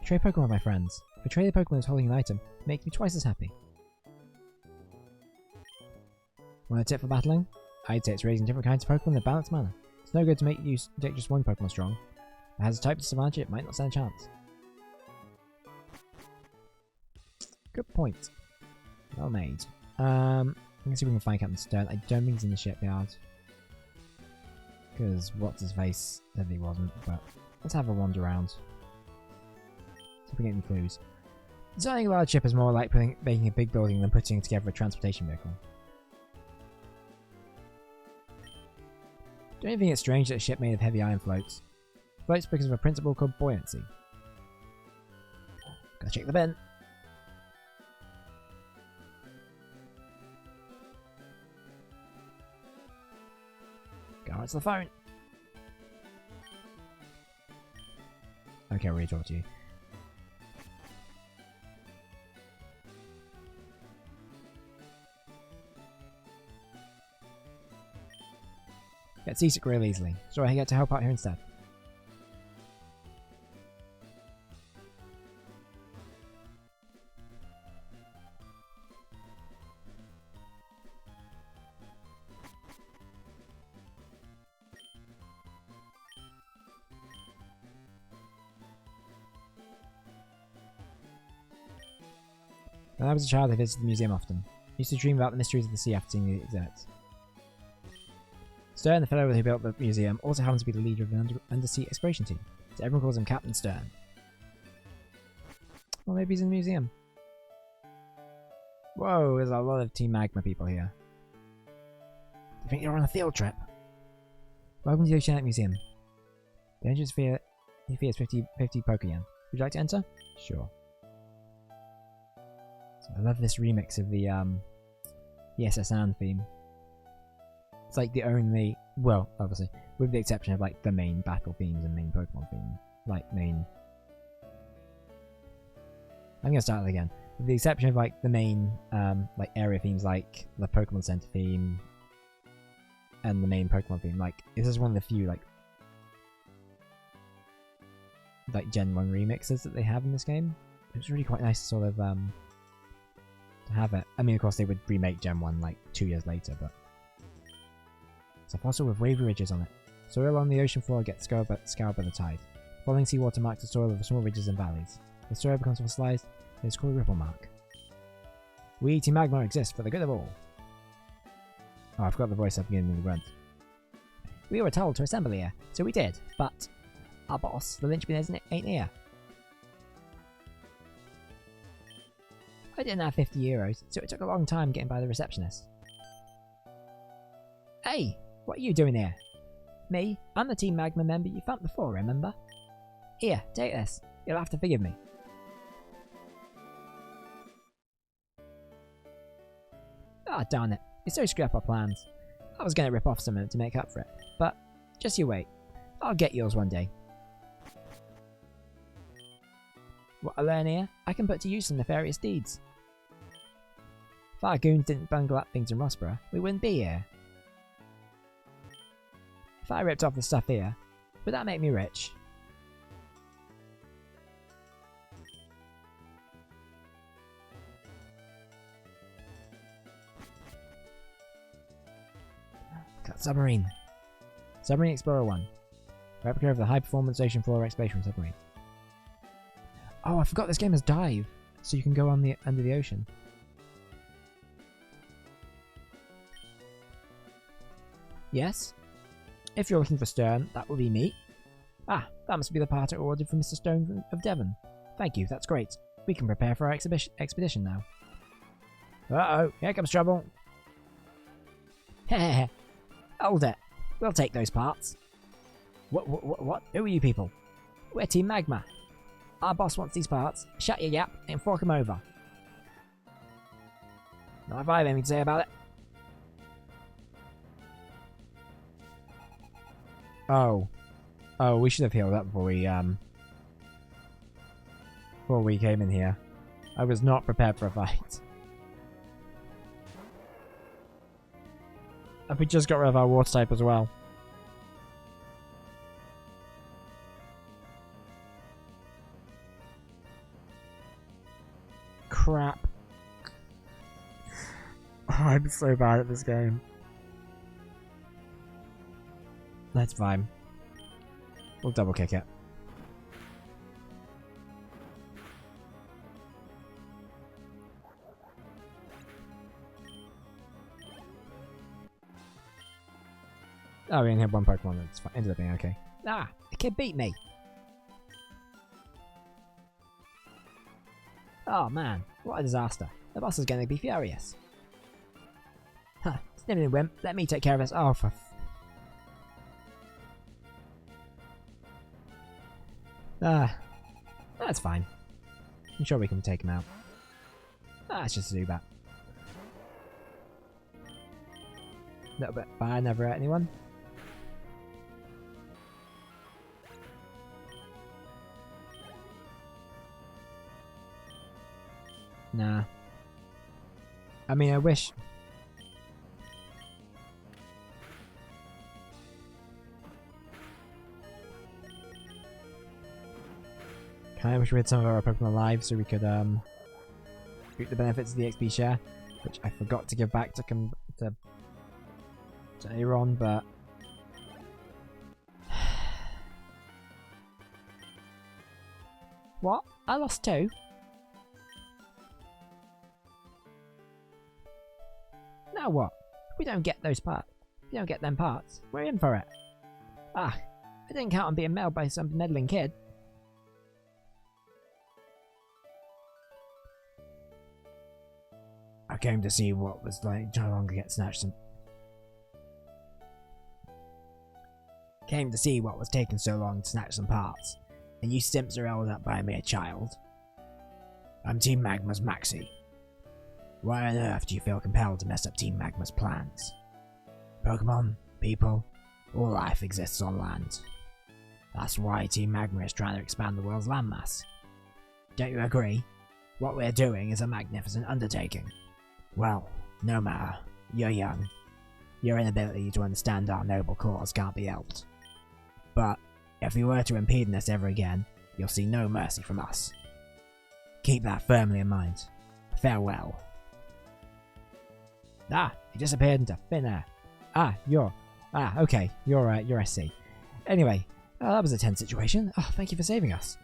Trade Pokemon with my friends. If I trade a Pokemon that's holding an item, it makes me twice as happy. Want a tip for battling? I'd say it's raising different kinds of Pokemon in a balanced manner. It's no good to make just one Pokemon strong. If it has a type disadvantage, it might not stand a chance. Good point. Well made. Let's see if we can find Captain Stern. I don't think he's in the shipyard. Because what's his face said he wasn't, but let's have a wander around. See if we get any clues. Designing a large ship is more like making a big building than putting together a transportation vehicle. Don't you think it's strange that a ship made of heavy iron floats? Floats because of a principle called buoyancy. Gotta check the bin. Go answer the phone. Okay, I'll really talk to you. Get seasick real easily, so I get to help out here instead. When I was a child, I visited the museum often. I used to dream about the mysteries of the sea after seeing the exhibits. Stern, the fellow who built the museum, also happens to be the leader of an undersea exploration team, so everyone calls him Captain Stern. Well, maybe he's in the museum. Whoa, there's a lot of Team Magma people here. Do you think you're on a field trip? Welcome to the Oceanic Museum. The entrance fee is 50 poker yen. Would you like to enter? Sure. So I love this remix of the SSN theme. It's like the only, well, obviously, with the exception of like the main battle themes and main Pokemon theme, like main. I'm gonna start it again. With the exception of like the main like area themes, like the Pokemon Center theme and the main Pokemon theme. Like this is one of the few like Gen 1 remixes that they have in this game. It was really quite nice to sort of to have it. I mean, of course, they would remake Gen 1 like 2 years later, but it's a fossil with wavy ridges on it. Soil on the ocean floor gets scoured by the tide. Falling seawater marks the soil of small ridges and valleys. The soil becomes fossilized, and it's called a ripple mark. We, Team Magma, exist for the good of all. Oh, I forgot the voice at the beginning of the grunt. We were told to assemble here, so we did, but our boss, the linchpin, ain't here. I didn't have 50 euros, so it took a long time getting by the receptionist. Hey, what are you doing here? Me? I'm the Team Magma member you found before, remember? Here, take this. You'll have to forgive me. Ah, oh, darn it. You so screwed up our plans. I was going to rip off some of it to make up for it, but just you wait. I'll get yours one day. What I learn here, I can put to use some nefarious deeds. If our goons didn't bungle up things in Rossborough, we wouldn't be here. If I ripped off the stuff here, would that make me rich? Got submarine. Submarine Explorer 1. Replica of the high-performance ocean floor exploration submarine. Oh, I forgot this game has dive, so you can go on the under the ocean. Yes? If you're looking for Stern, that will be me. Ah, that must be the part I ordered from Mr. Stone of Devon. Thank you, that's great. We can prepare for our expedition now. Uh-oh, here comes trouble. Hehehe. Hold it. We'll take those parts. What? Who are you people? We're Team Magma. Our boss wants these parts. Shut your yap and fork them over. Not if I have anything to say about it. Oh. Oh, we should have healed up before we came in here. I was not prepared for a fight. And we just got rid of our water type as well. Crap. I'm so bad at this game. That's fine. We'll double kick it. Oh, we only had one Pokemon, that's fine. Ended up being okay. Ah, the kid beat me. Oh man, what a disaster. The boss is going to be furious. Huh, sniveling wimp, let me take care of this. Oh, for that's fine. I'm sure we can take him out. It's just a Zubat. Little bit fire, never hurt anyone. Nah. I mean, I wish... I wish we had some of our Pokemon alive so we could reap the benefits of the XP share, which I forgot to give back to Aaron, but what? I lost 2? Now what? If we don't get those parts, if we don't get them parts, we're in for it. Ah, I didn't count on being mailed by some meddling kid. I came to see what was like no longer get snatched and came to see what was taking so long to snatch some parts, and you simps are held up by a mere child. I'm Team Magma's Maxi. Why on earth do you feel compelled to mess up Team Magma's plans? Pokemon, people, all life exists on land. That's why Team Magma is trying to expand the world's landmass. Don't you agree? What we're doing is a magnificent undertaking. Well, no matter. You're young. Your inability to understand our noble cause can't be helped. But if you were to impede this ever again, you'll see no mercy from us. Keep that firmly in mind. Farewell. Ah, he disappeared into thin air. Okay, you're SC. Anyway, that was a tense situation. Oh, thank you for saving us.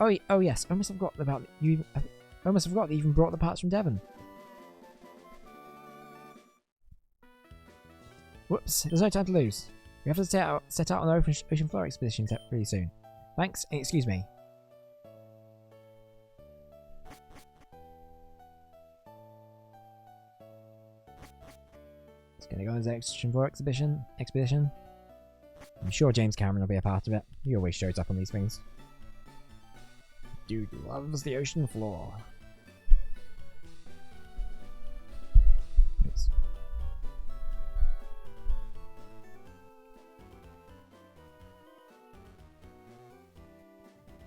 Oh yes, I almost forgot about you. I almost forgot that you even brought the parts from Devon. Whoops, there's no time to lose. We have to set out on an ocean floor expedition pretty soon. Thanks, and excuse me. Just gonna go on this ocean floor expedition. I'm sure James Cameron will be a part of it. He always shows up on these things. Dude loves the ocean floor. Oops.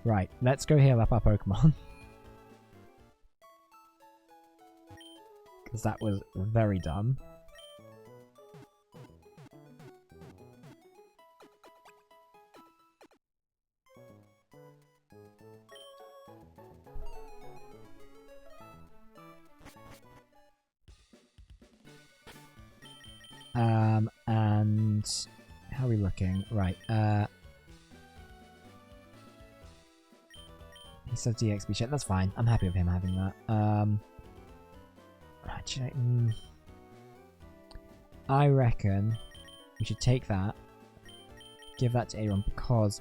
Right, let's go heal up our Pokemon. Because that was very dumb. And how are we looking? Right, he said DXP check, that's fine. I'm happy with him having that. Actually, I reckon we should take that, give that to Aaron, because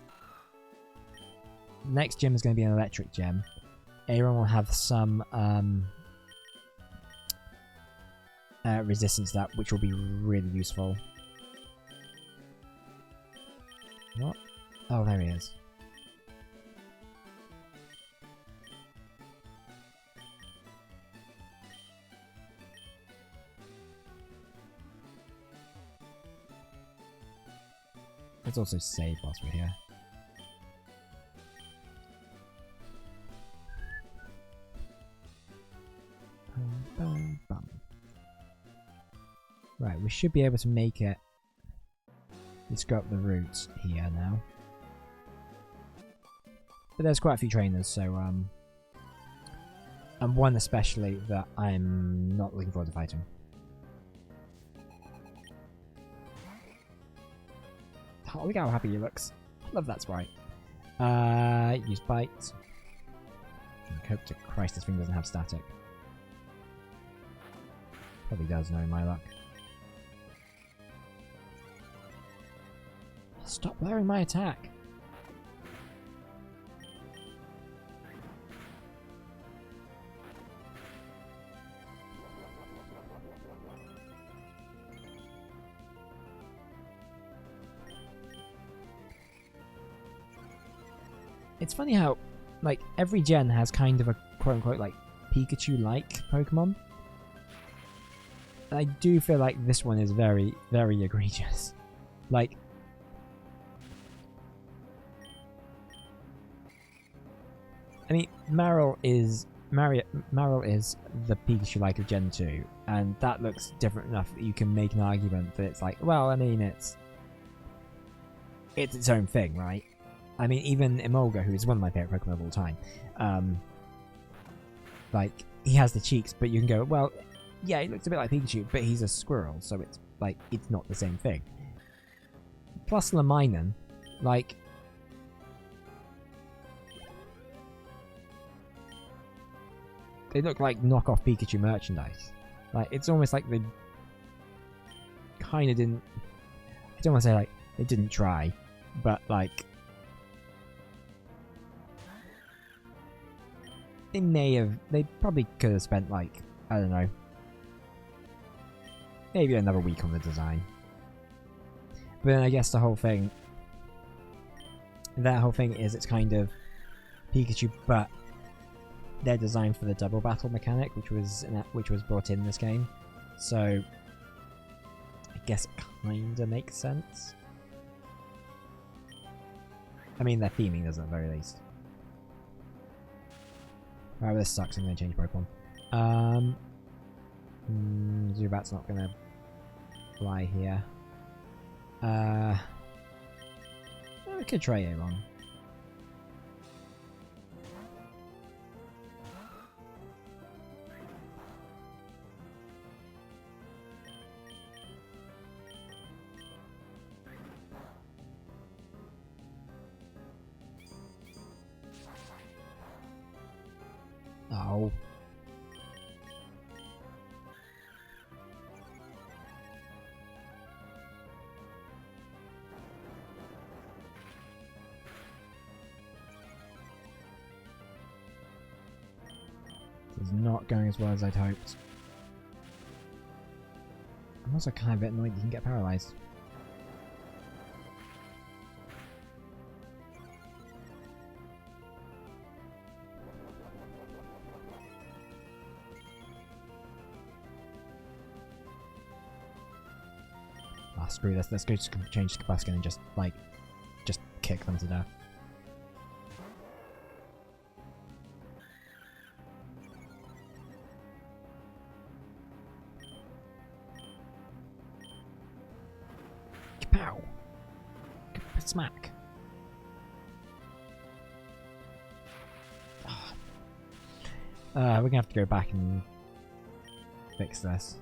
next gym is going to be an electric gym. Aaron will have some resistance to that, which will be really useful. What? Oh, there he is. Let's also save whilst we're here. Right, we should be able to make it. Let's go up the route here now. But there's quite a few trainers, so and one especially that I'm not looking forward to fighting. Oh, look how happy he looks. Love that sprite. Use bite. I hope to Christ this thing doesn't have static. Probably does, knowing my luck. Stop blurring my attack. It's funny how, like, every gen has kind of a quote-unquote, like, Pikachu-like Pokemon. And I do feel like this one is very, very egregious. Like, I mean, Marill is the Pikachu-like of Gen 2, and that looks different enough that you can make an argument that it's like, well, I mean, it's its own thing, right? I mean, even Emolga, who's one of my favorite Pokemon of all time, like, he has the cheeks, but you can go, well, yeah, he looks a bit like Pikachu, but he's a squirrel, so it's, like, it's not the same thing. Plus Laminen, like, they look like knockoff Pikachu merchandise. Like, it's almost like they kind of didn't, I don't want to say, like, they didn't try, but, like, they probably could have spent, like, I don't know, maybe another week on the design. But then I guess that whole thing is it's kind of Pikachu, but they're designed for the double battle mechanic, which was brought in this game. So I guess it kind of makes sense. I mean, their theming does at the very least. Alright, this sucks. I'm going to change Pokemon. Zubat's not going to fly here. We could try Aeron. Oh. This is not going as well as I'd hoped. I'm also kind of a bit annoyed you can get paralyzed. Ah, screw this. Let's go change to Kabuskin and just kick them to death. Kapow! Smack! We're gonna have to go back and fix this.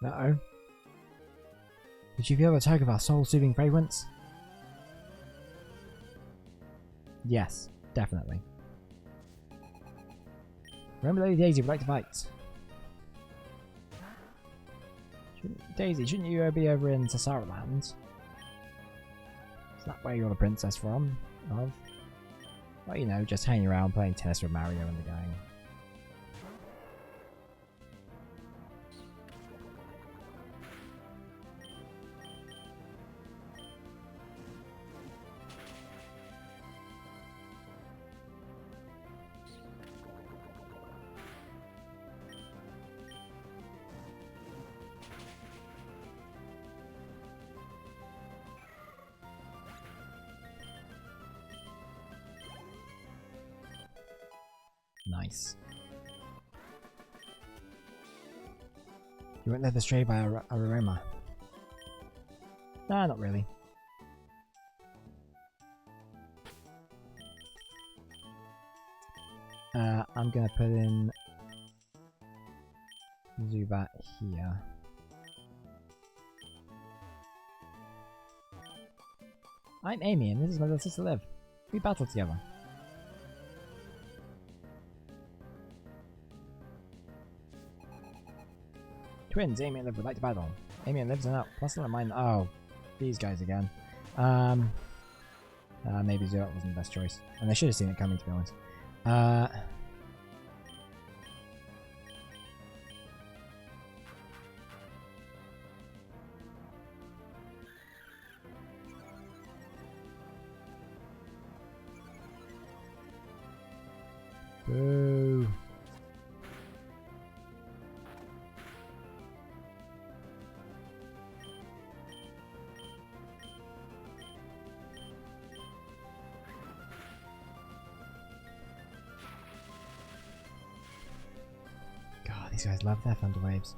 Uh-oh. Did you feel the tug of our soul-soothing fragrance? Yes, definitely. Remember Lady Daisy would like to fight. Daisy, shouldn't you be over in Sassara Land? Is that where you're the princess from? Of? Well, you know, just hanging around playing tennis with Mario and the gang. Nice. You weren't led astray by Aroma. Nah, not really. I'm gonna put in Zubat here. I'm Amy and this is my little sister Liv. We battle together. Twins, Amy and Liv would like to battle. Amy and Liv's out. Plus not mine. Oh, these guys again. Maybe Zero wasn't the best choice. And they should have seen it coming, to be honest. Boo. God, these guys love their thunder waves.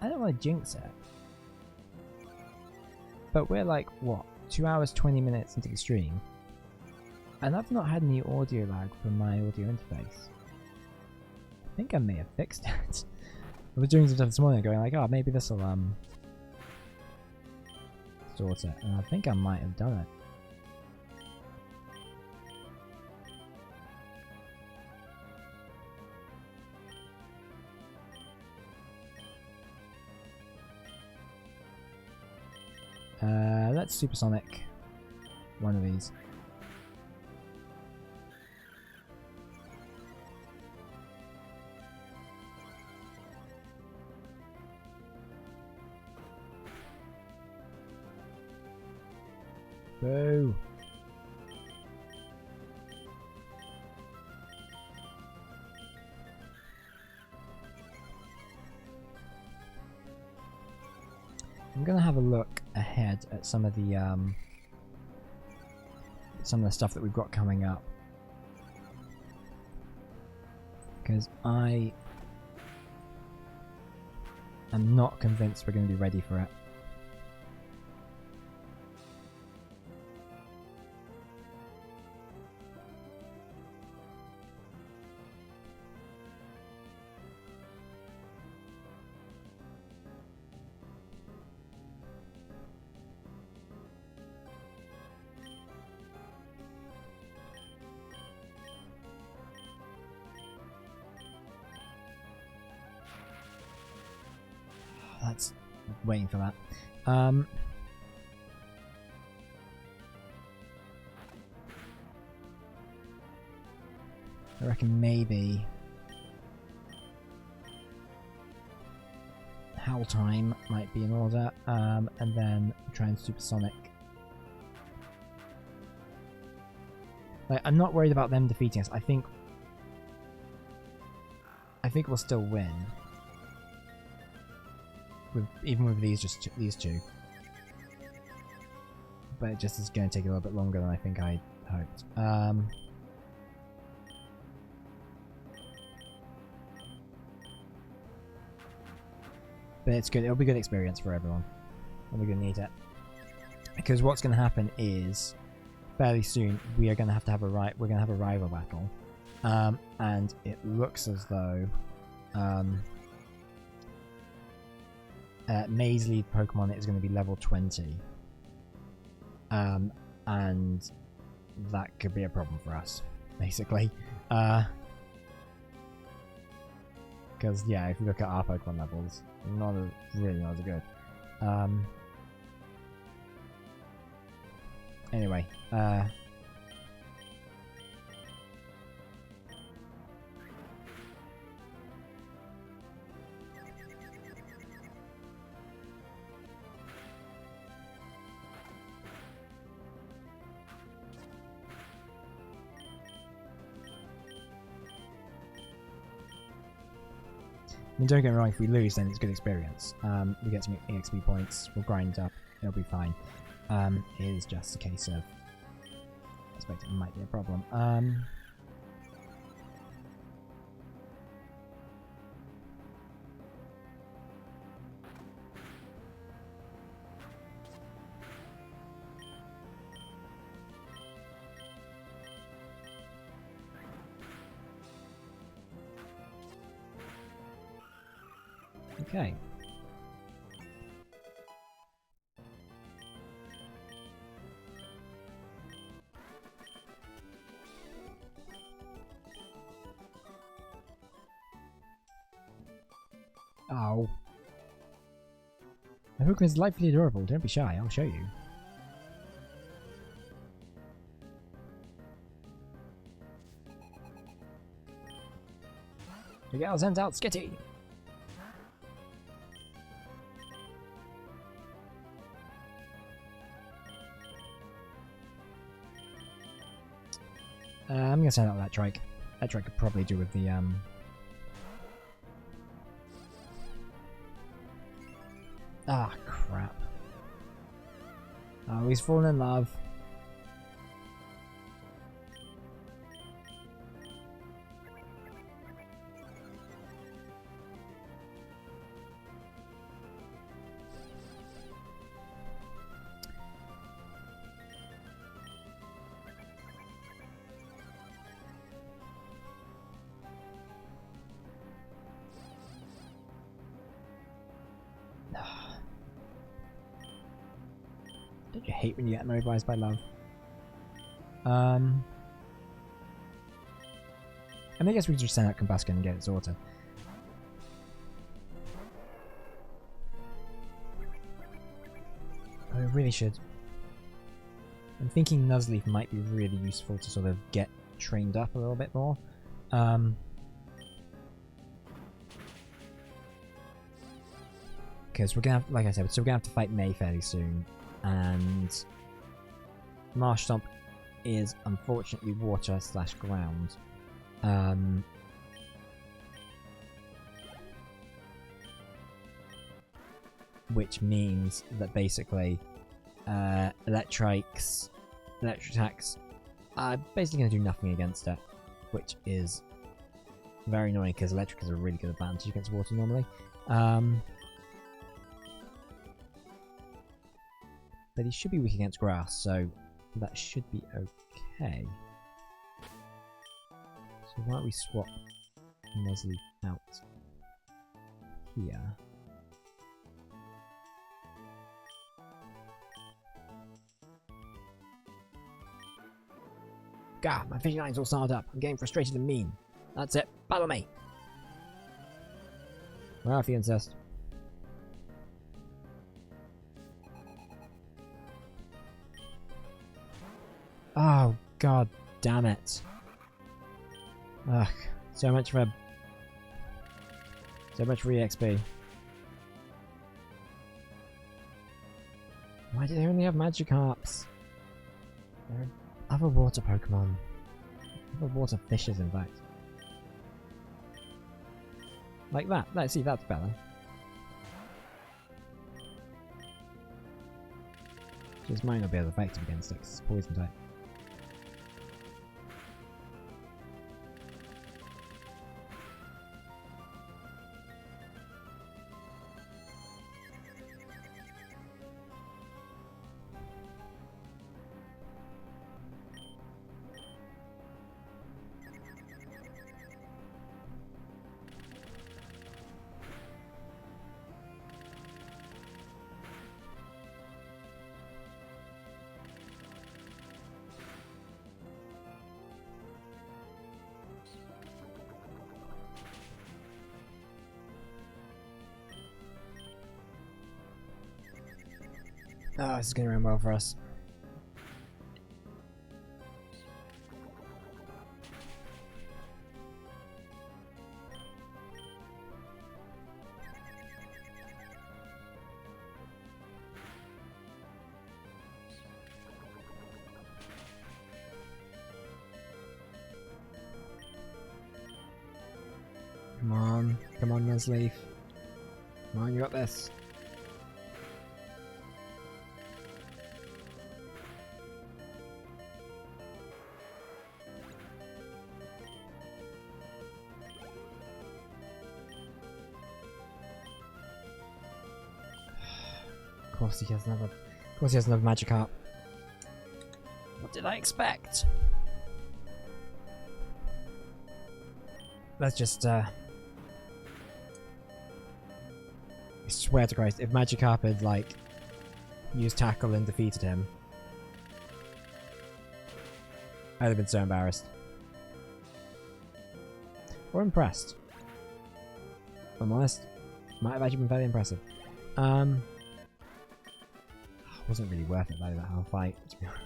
I don't want to jinx it. But we're like, what, 2 hours 20 minutes into the stream? And I've not had any audio lag from my audio interface. I think I may have fixed it. I was doing some stuff this morning going like, oh, maybe this'll sort it. And I think I might have done it. Let's supersonic one of these. Boo! I'm gonna have a look ahead at some of the stuff that we've got coming up, because I am not convinced we're going to be ready for it. That's waiting for that. I reckon maybe Howl Time might be in order, and then try and supersonic. Like, I'm not worried about them defeating us. I think we'll still win. Even with these two, but it just is going to take a little bit longer than I think I hoped. But it's good. It'll be a good experience for everyone, and we're going to need it, because what's going to happen is fairly soon we are going to have a rival battle, and it looks as though Maze lead Pokemon is going to be level 20, and that could be a problem for us, basically. Because yeah, if you look at our Pokemon levels, really not as good. Anyway, I mean, don't get me wrong, if we lose then it's good experience. We get some EXP points, we'll grind up, it'll be fine. It is just a case of, I expect it might be a problem. Okay. Oh. My Pokemon is delightfully adorable. Don't be shy. I'll show you. Miguel sends out Skitty. I'm gonna send out that Trike. That Trike could probably do with the Ah, crap. Oh, he's fallen in love. Don't you hate when you get mobilized by love? I mean, I guess we could just send out Combuskin and get it sorted. I really should. I'm thinking Nuzleaf might be really useful to sort of get trained up a little bit more. Because we're gonna have, like I said, so we're gonna have to fight May fairly soon, and Marshtomp is unfortunately water/ground. Which means that basically electric attacks are basically going to do nothing against it, which is very annoying because electric is a really good advantage against water normally. But he should be weak against grass, so that should be okay. So why don't we swap Nuzleaf out here? Gah, my fishing line's all snarled up. I'm getting frustrated and mean. That's it. Battle me! Where are you, incest? Oh, god damn it. Ugh, so much for EXP. Why do they only have Magikarps? There are other water Pokemon. Other water fishes, in fact. Like that. Let's see, that's better. This might not be as effective against it, 'cause it's poison type. Oh, this is going to run well for us. Come on, Nuzleaf. Come on, you got this. Of course he has another Magikarp. What did I expect? Let's just I swear to Christ, if Magikarp had, like, used Tackle and defeated him, I'd have been so embarrassed. Or impressed. If I'm honest, might have actually been fairly impressive. Wasn't really worth it though, that whole fight, to be honest.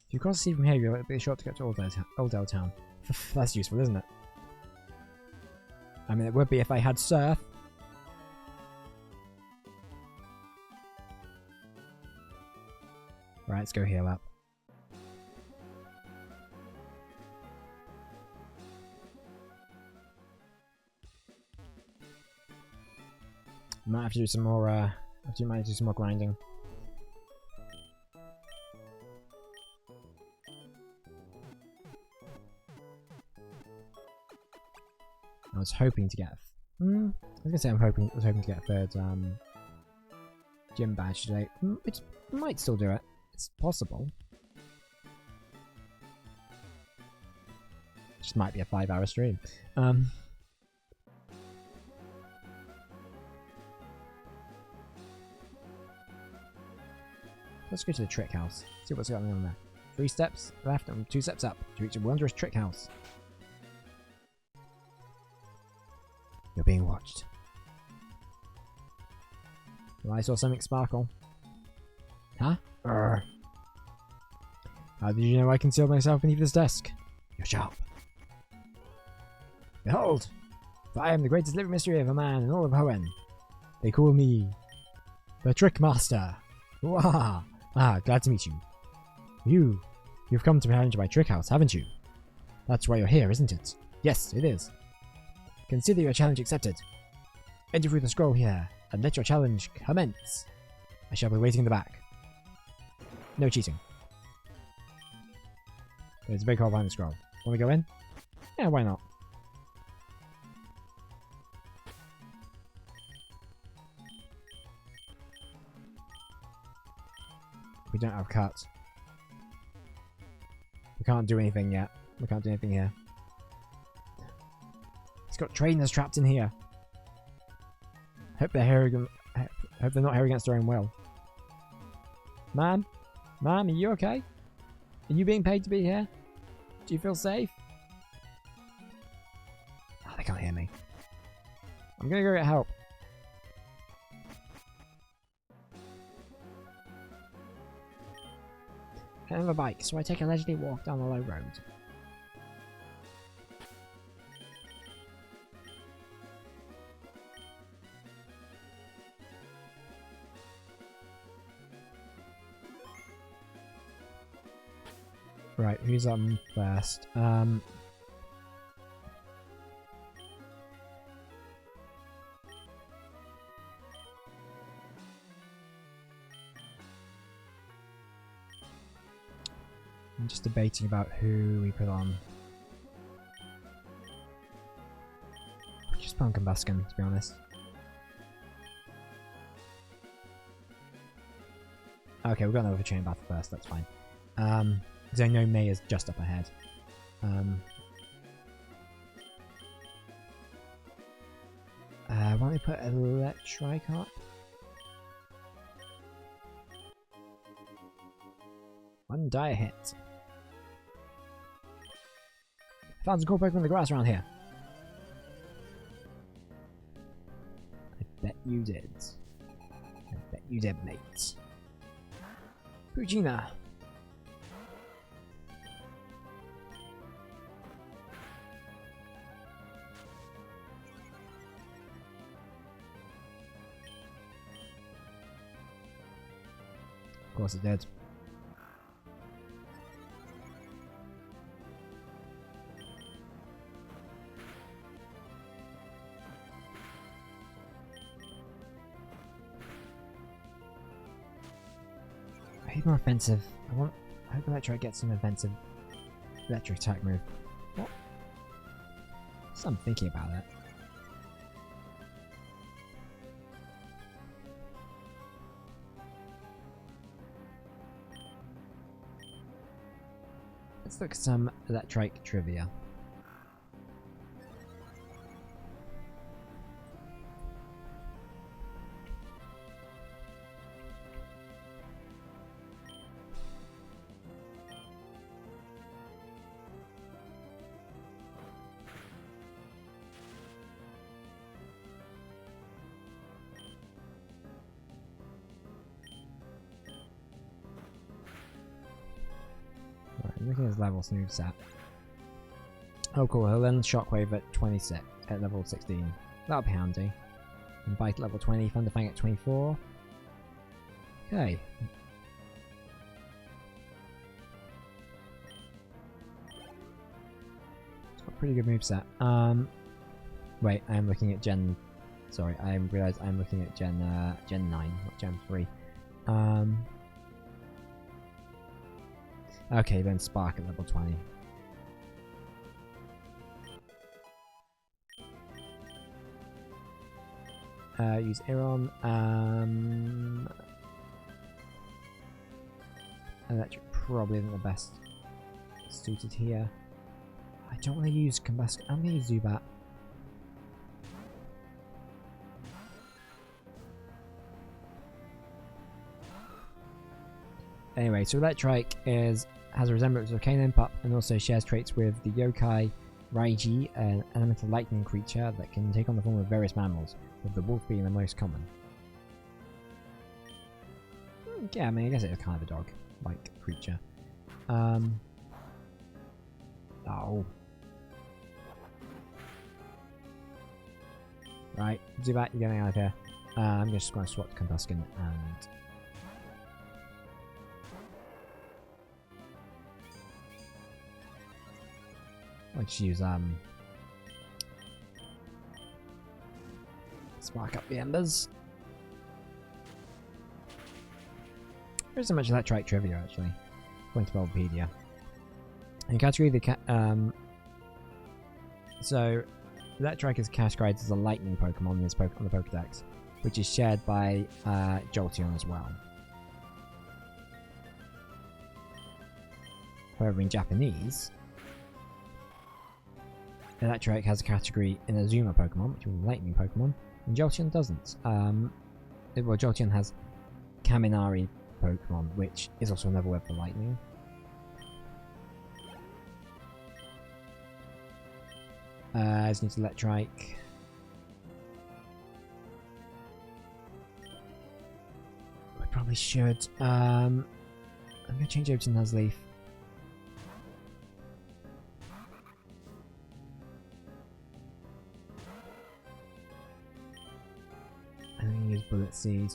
If you cross the sea from here, you'll be short to get to Oldale Town. That's useful, isn't it? I mean, it would be if I had surf. Right, let's go heal up. Might have to do some more. Might have to do some more grinding. I was hoping to get. I was gonna say I was hoping to get a third gym badge today, which might still do it. It's possible. Just might be a 5-hour stream. Let's go to the trick house. See what's going on there. 3 steps left and 2 steps up to reach a wondrous trick house. You're being watched. Well, I saw something sparkle. Huh? How did you know I concealed myself beneath this desk? You're sharp. Behold! For I am the greatest living mystery of a man in all of Hoenn. They call me the Trick Master. Wah! Glad to meet you. You've come to challenge my trick house, haven't you? That's why you're here, isn't it? Yes, it is. Consider your challenge accepted. Enter through the scroll here, and let your challenge commence. I shall be waiting in the back. No cheating. There's a big hole behind the scroll. Want to go in? Yeah, why not? We don't have cuts. We can't do anything yet. We can't do anything here. It's got trainers trapped in here. Hope they're here. Hope they're not here against their own will. Ma'am, are you okay? Are you being paid to be here? Do you feel safe? Oh, they can't hear me. I'm gonna go get help. I have a bike, so I take a leisurely walk down the low road. Right, who's on first? I'm just debating about who we put on. Just Pumpkin Buskin, to be honest. Okay, we're going over Chain Battle first, that's fine. Because I know May is just up ahead. Why don't we put Electrike up? One dire hit. Found some cool Pokemon in the grass around here. I bet you did. I bet you did, mate. Pugina. Of course it did. I hate more offensive. I hope Electro gets some offensive electric attack move. What? So I'm thinking about it. Let's look at some electric trivia. Looking at his levels moveset. Oh cool, he'll learn Shockwave at 26, at level 16. That'll be handy. And Bite at level 20, Thunderfang at 24. Okay. It's got a pretty good moveset. Wait, I am looking at Gen... Sorry, I realised I'm looking at Gen 9, not Gen 3. Okay, then Spark at level 20. Use Aeron. Electric probably isn't the best suited here. I don't want to use Combustion. I'm going to use Zubat. Anyway, so Electrike has a resemblance of Canine Pup and also shares traits with the Yokai Raiji, an elemental lightning creature that can take on the form of various mammals, with the wolf being the most common. Yeah, I mean, I guess it is kind of a dog-like creature. Oh. Right, Zubat, you're getting out of here. I'm just going to swap Combuskin and... Let's use spark up the embers. There isn't much Electrike trivia actually. Going to Bulbapedia. In category the so Electrike is categorized as a lightning Pokemon on the Pokedex, which is shared by Jolteon as well. However, in Japanese, Electrike has a category in Azuma Pokemon, which is a lightning Pokemon, and Jolteon doesn't. Well, Jolteon has Kaminari Pokemon, which is also another word for lightning. As needs Electrike. I probably should. I'm going to change over to Nuzleaf. I'm going to use Bullet Seed.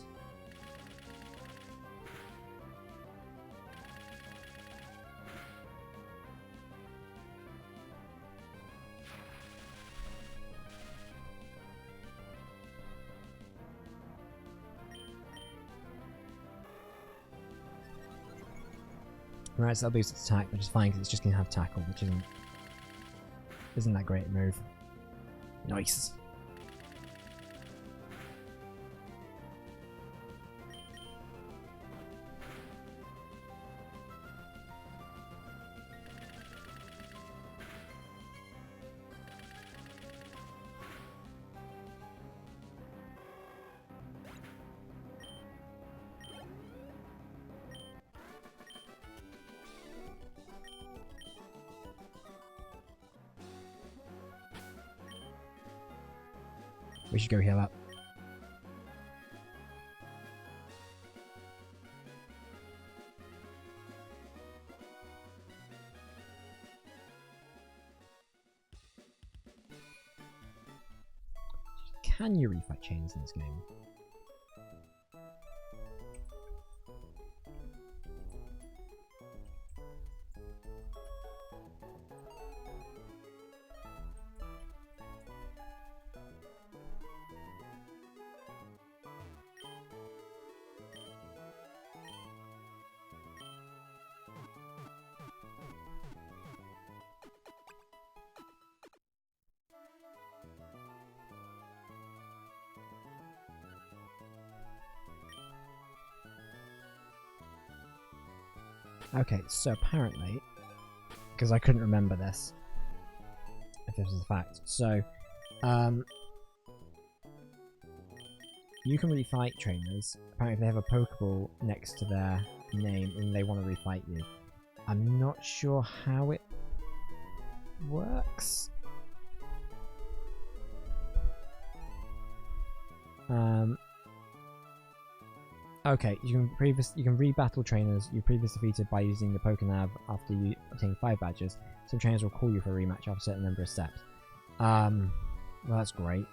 Right, so that'll boost its attack, which is fine because it's just going to have tackle, which isn't that great a move. Nice. We should go heal up. Can you refight chains in this game? Okay, so apparently because I couldn't remember this. If this was a fact. So, you can refight trainers. Apparently if they have a Pokeball next to their name and they want to refight you. I'm not sure how it works. Okay, you can re-battle trainers you previously defeated by using the Pokénav after you obtain 5 badges. Some trainers will call you for a rematch after a certain number of steps. Well, that's great.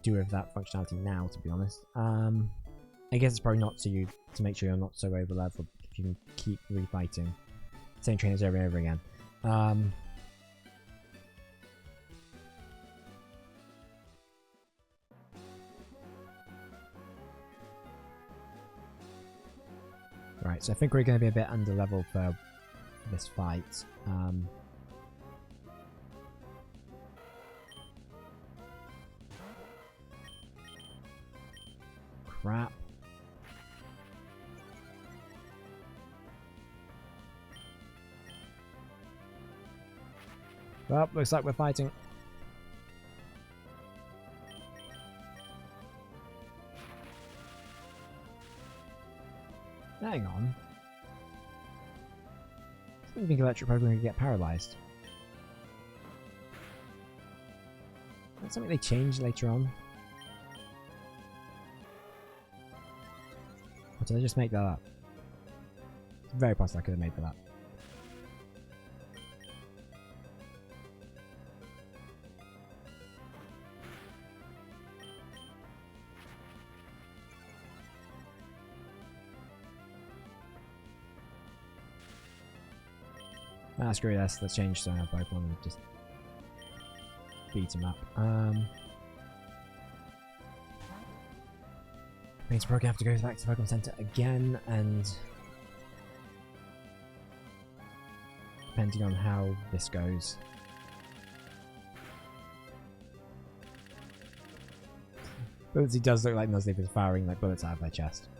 Do have that functionality now, to be honest. I guess it's probably not to make sure you're not so over leveled if you can keep refighting same trainers over and over again. Right, so I think we're going to be a bit under level for this fight. Crap. Well, looks like we're fighting. Hang on. I didn't think electric Pokemon could get paralyzed. That's something they changed later on. Or did I just make that up? It's very possible I could have made that up. Ah, screw this. Let's change to our Pokemon and just beat him up. Means we're gonna have to go back to the Pokemon Center again, and depending on how this goes. Bulletsy does look like Nuzleaf is firing like bullets out of their chest.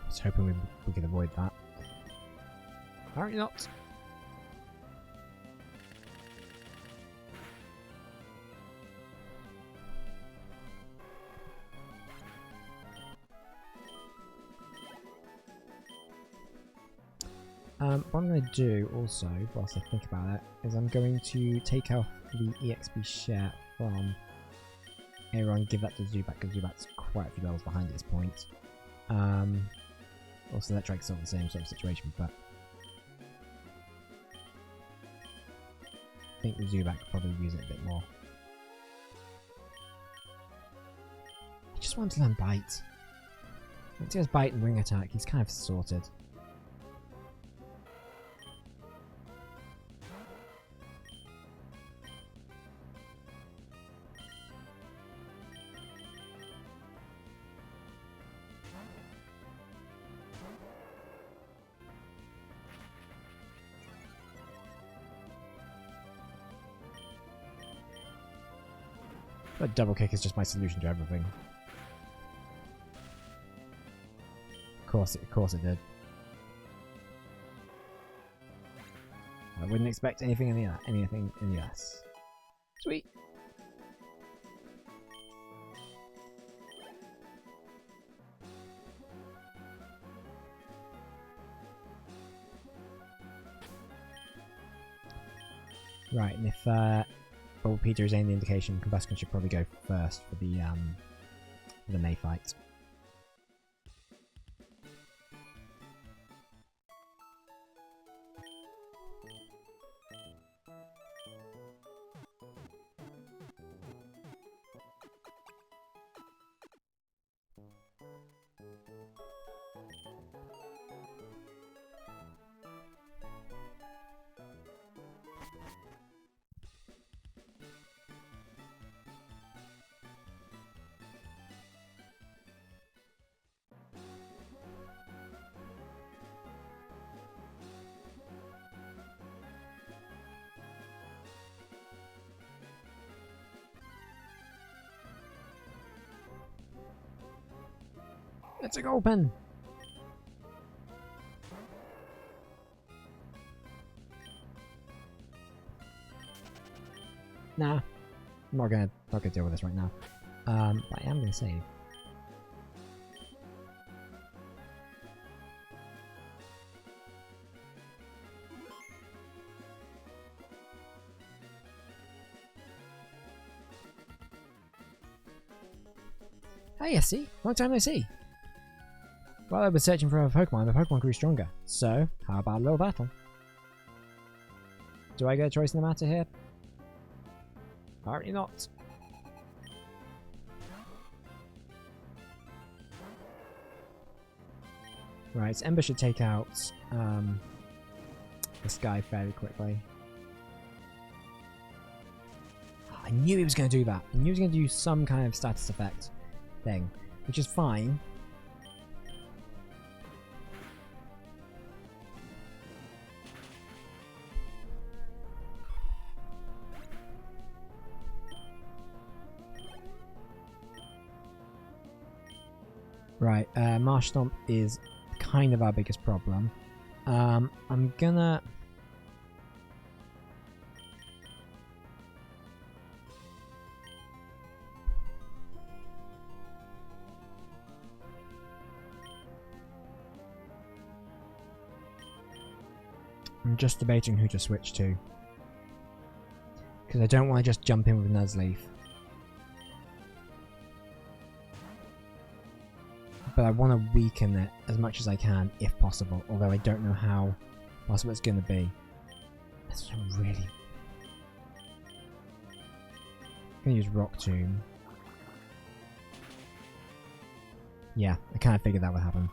I was hoping we could avoid that. Apparently not. What I'm going to do also, whilst I think about it, is I'm going to take off the EXP share from Aaron, give that to Zubat, because Zubat's quite a few levels behind at this point. Also, that Drake's not the same sort of situation, but I think the Zubat could probably use it a bit more. I just want to learn Bite. Once he has Bite and Wing Attack, he's kind of sorted. That double kick is just my solution to everything. Of course it did. I wouldn't expect anything any less. Sweet. Right, and if Well, Peter is any indication, Combustion should probably go first for the May fight. It's a gold pen! Nah. I'm not gonna deal with this right now. But I am gonna save. Hey, Essie! Long time no see! While I was searching for a Pokemon, the Pokemon grew stronger. So, how about a little battle? Do I get a choice in the matter here? Apparently not. Right, so Ember should take out this guy fairly quickly. I knew he was going to do that. I knew he was going to do some kind of status effect thing, which is fine. Right, Marsh Stomp is kind of our biggest problem. I'm gonna... I'm just debating who to switch to. Because I don't want to just jump in with Nuzleaf. But I want to weaken it as much as I can, if possible. Although I don't know how possible it's going to be. That's really... I'm going to use Rock Tomb. Yeah, I kind of figured that would happen.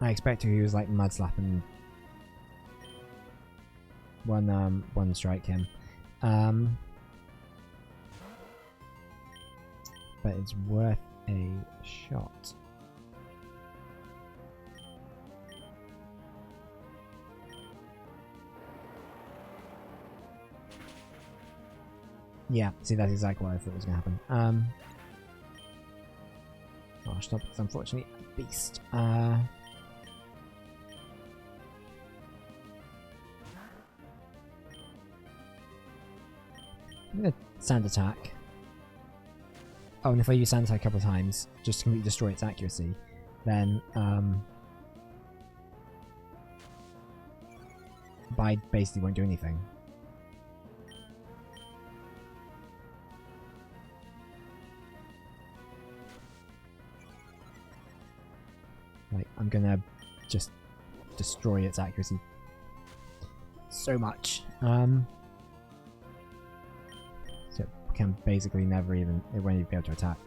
I expected he was like Mud Slap and one strike him. But it's worth a shot. Yeah, see, that's exactly what I thought was going to happen. Oh, stop, it's unfortunately a beast. I'm going to Sand Attack. Oh, and if I use Sand Attack a couple of times, just to completely destroy its accuracy, then Bide basically won't do anything. Like, I'm gonna just destroy its accuracy so much. So it can basically never even, it won't even be able to attack.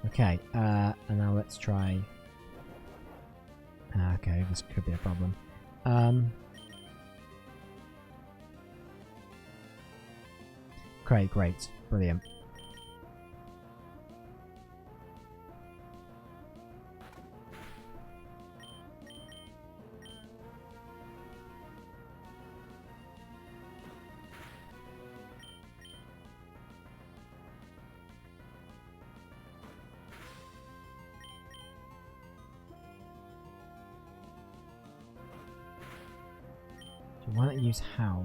Okay, and now let's try... okay, this could be a problem. Okay, great. Brilliant. Why not use Howl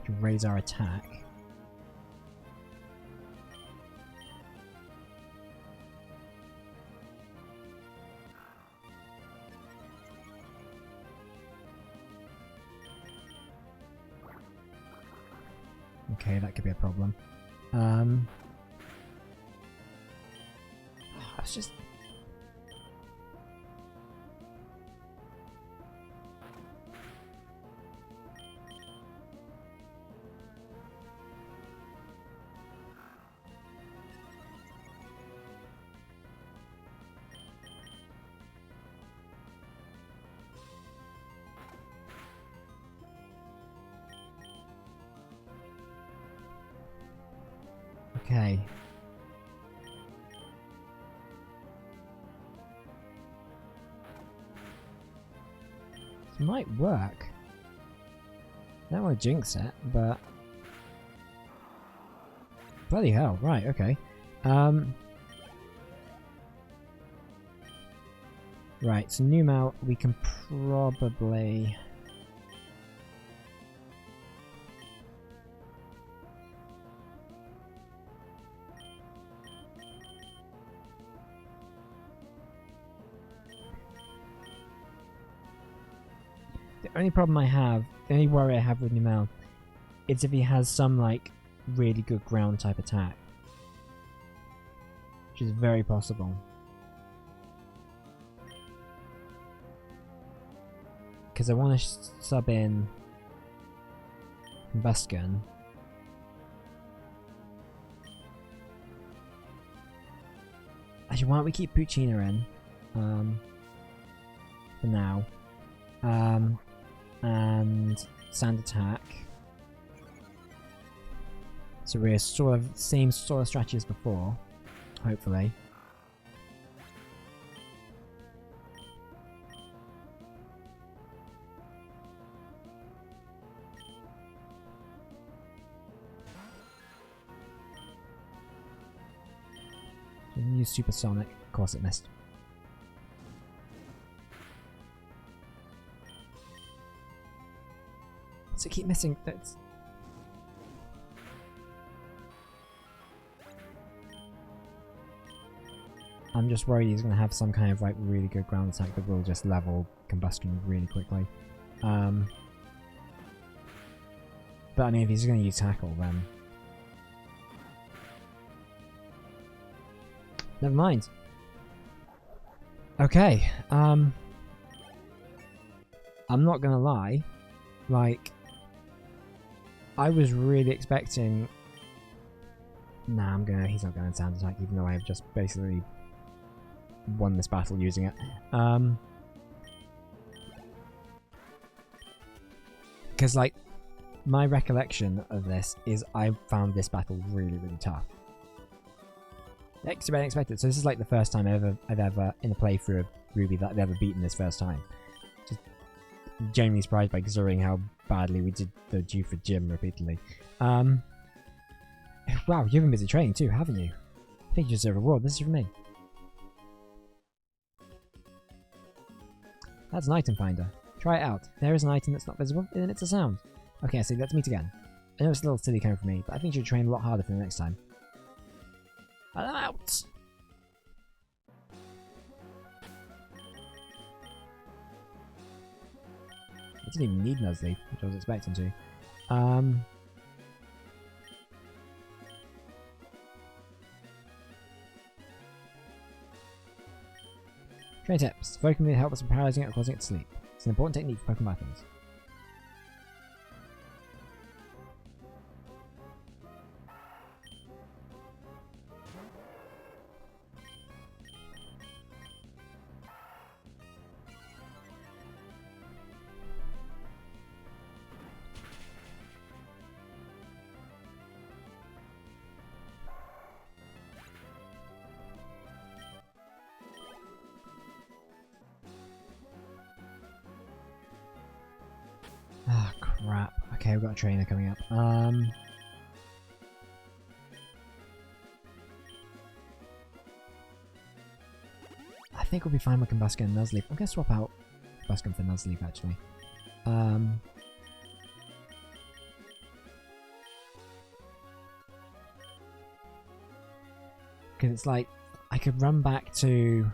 to raise our attack? Okay, that could be a problem. It's just... Okay. This might work. I don't want to jinx it, but... Bloody hell, right, okay. Right, so Numel, we can probably... The only problem I have, the only worry I have with Numel, is if he has some, like, really good ground type attack. Which is very possible. Because I want to sub in Combustion. Actually, why don't we keep Puccina in? For now. And Sand Attack. So we're sort of same sort of strategy as before, hopefully. Use Supersonic. Of course it missed. So keep missing. That's... I'm just worried he's going to have some kind of like really good ground attack that will just level Combustion really quickly. But I mean, if he's going to use Tackle, then... Never mind. Okay, I'm not gonna lie, like, I was really expecting... Nah, he's not going to Sound Attack, even though I've just basically won this battle using it. Because, like, my recollection of this is I found this battle really, really tough. Extra unexpected. So this is like the first time I've ever in a playthrough of Ruby that I've ever beaten this first time. Just genuinely surprised by considering how badly we did the due for Gym repeatedly. Wow, you've been busy training too, haven't you? I think you deserve a reward. This is from me. That's an item finder. Try it out. If there is an item that's not visible, then it's a sound. Okay, so let's meet again. I know it's a little silly coming from me, but I think you should train a lot harder for the next time. I'm out! I didn't even need Nuzleaf, which I was expecting to. Train tips. Focus may help us in paralyzing it or causing it to sleep. It's an important technique for Pokemon battles. Ah, crap. Okay, we've got a trainer coming up. I think we'll be fine with Combustion and Nuzleaf. I'm gonna swap out Combustion for Nuzleaf, actually. Because it's like, I could run back to...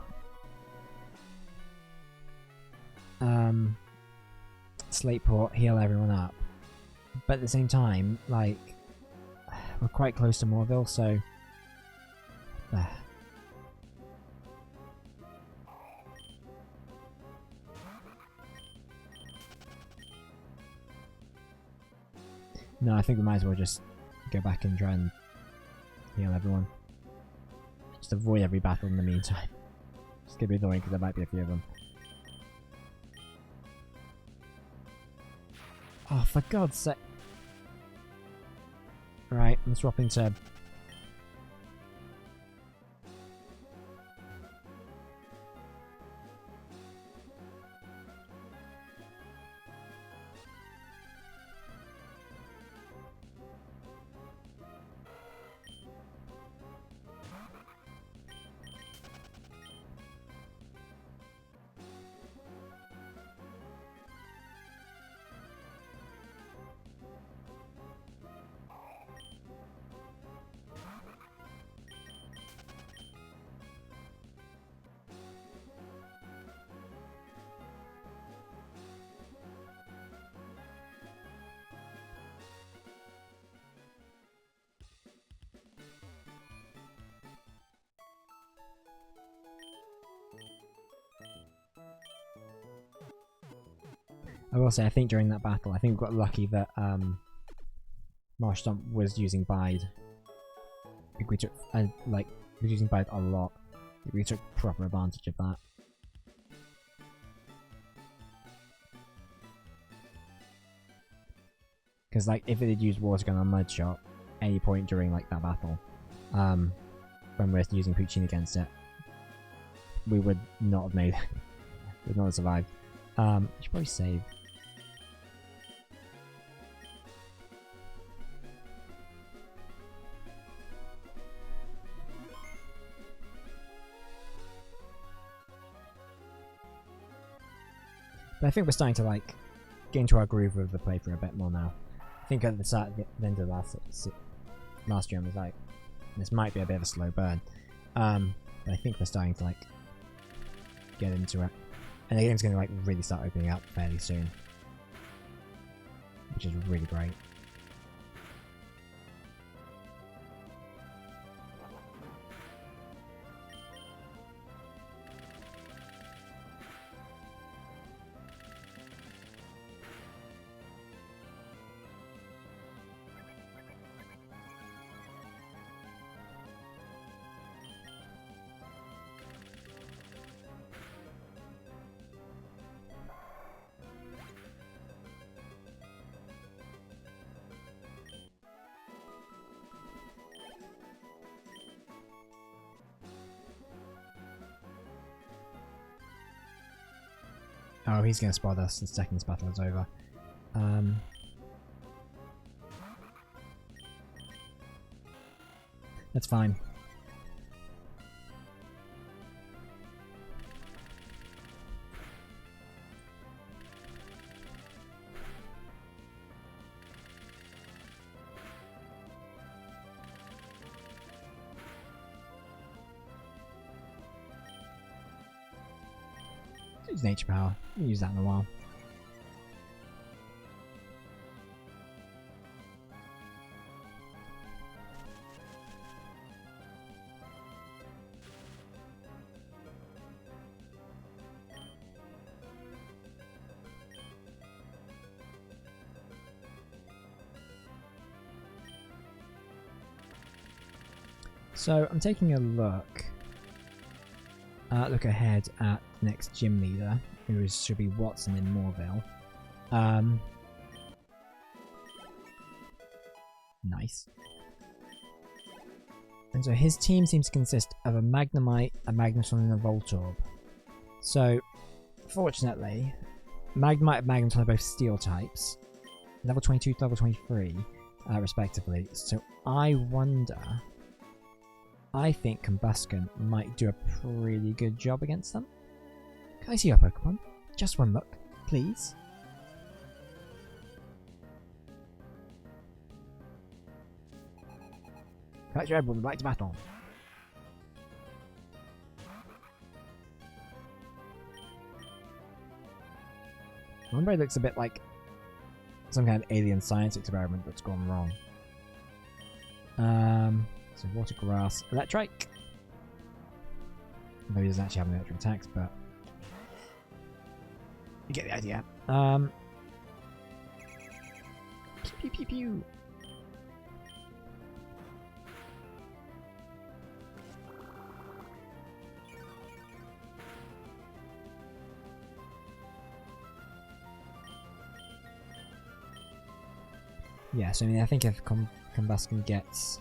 Slateport, heal everyone up. But at the same time, like, we're quite close to Moorville, so... No, I think we might as well just go back and try and heal everyone. Just avoid every battle in the meantime. It's gonna be annoying because there might be a few of them. Oh, for God's sake. Right, I'm swapping to I will say, I think during that battle, I think we got lucky that Marsh Stomp was using Bide. I think we took, like, was using Bide a lot. I think we took proper advantage of that. Because, like, if it had used Water Gun on Mud Shot any point during, like, that battle, when we're using Poochin against it, we would not have made we would not have survived. We should probably save. But I think we're starting to, like, get into our groove of the playthrough a bit more now. I think at the end of the last stream was like, this might be a bit of a slow burn. But I think we're starting to, like, get into it. And the game's going to, like, really start opening up fairly soon. Which is really great. Oh, he's going to spot us the second this battle is over. That's fine. Use nature power. We'll use that in a while. So I'm taking a look ahead at the next gym leader, who should be Watson in Moorville. Nice. And so his team seems to consist of a Magnemite, a Magneton, and a Voltorb. So, fortunately, Magnemite and Magneton are both Steel types, level 22 to level 23, respectively. So I wonder. I think Combusken might do a pretty good job against them. Can I see your Pokemon? Just one look, please. Collect your would like to battle. Lumberry looks a bit like some kind of alien science experiment that's gone wrong. So Water Grass, Electrike. Though he doesn't actually have an electric attacks, but you get the idea. Pew pew pew pew. Yeah, so I mean, I think if Combusken gets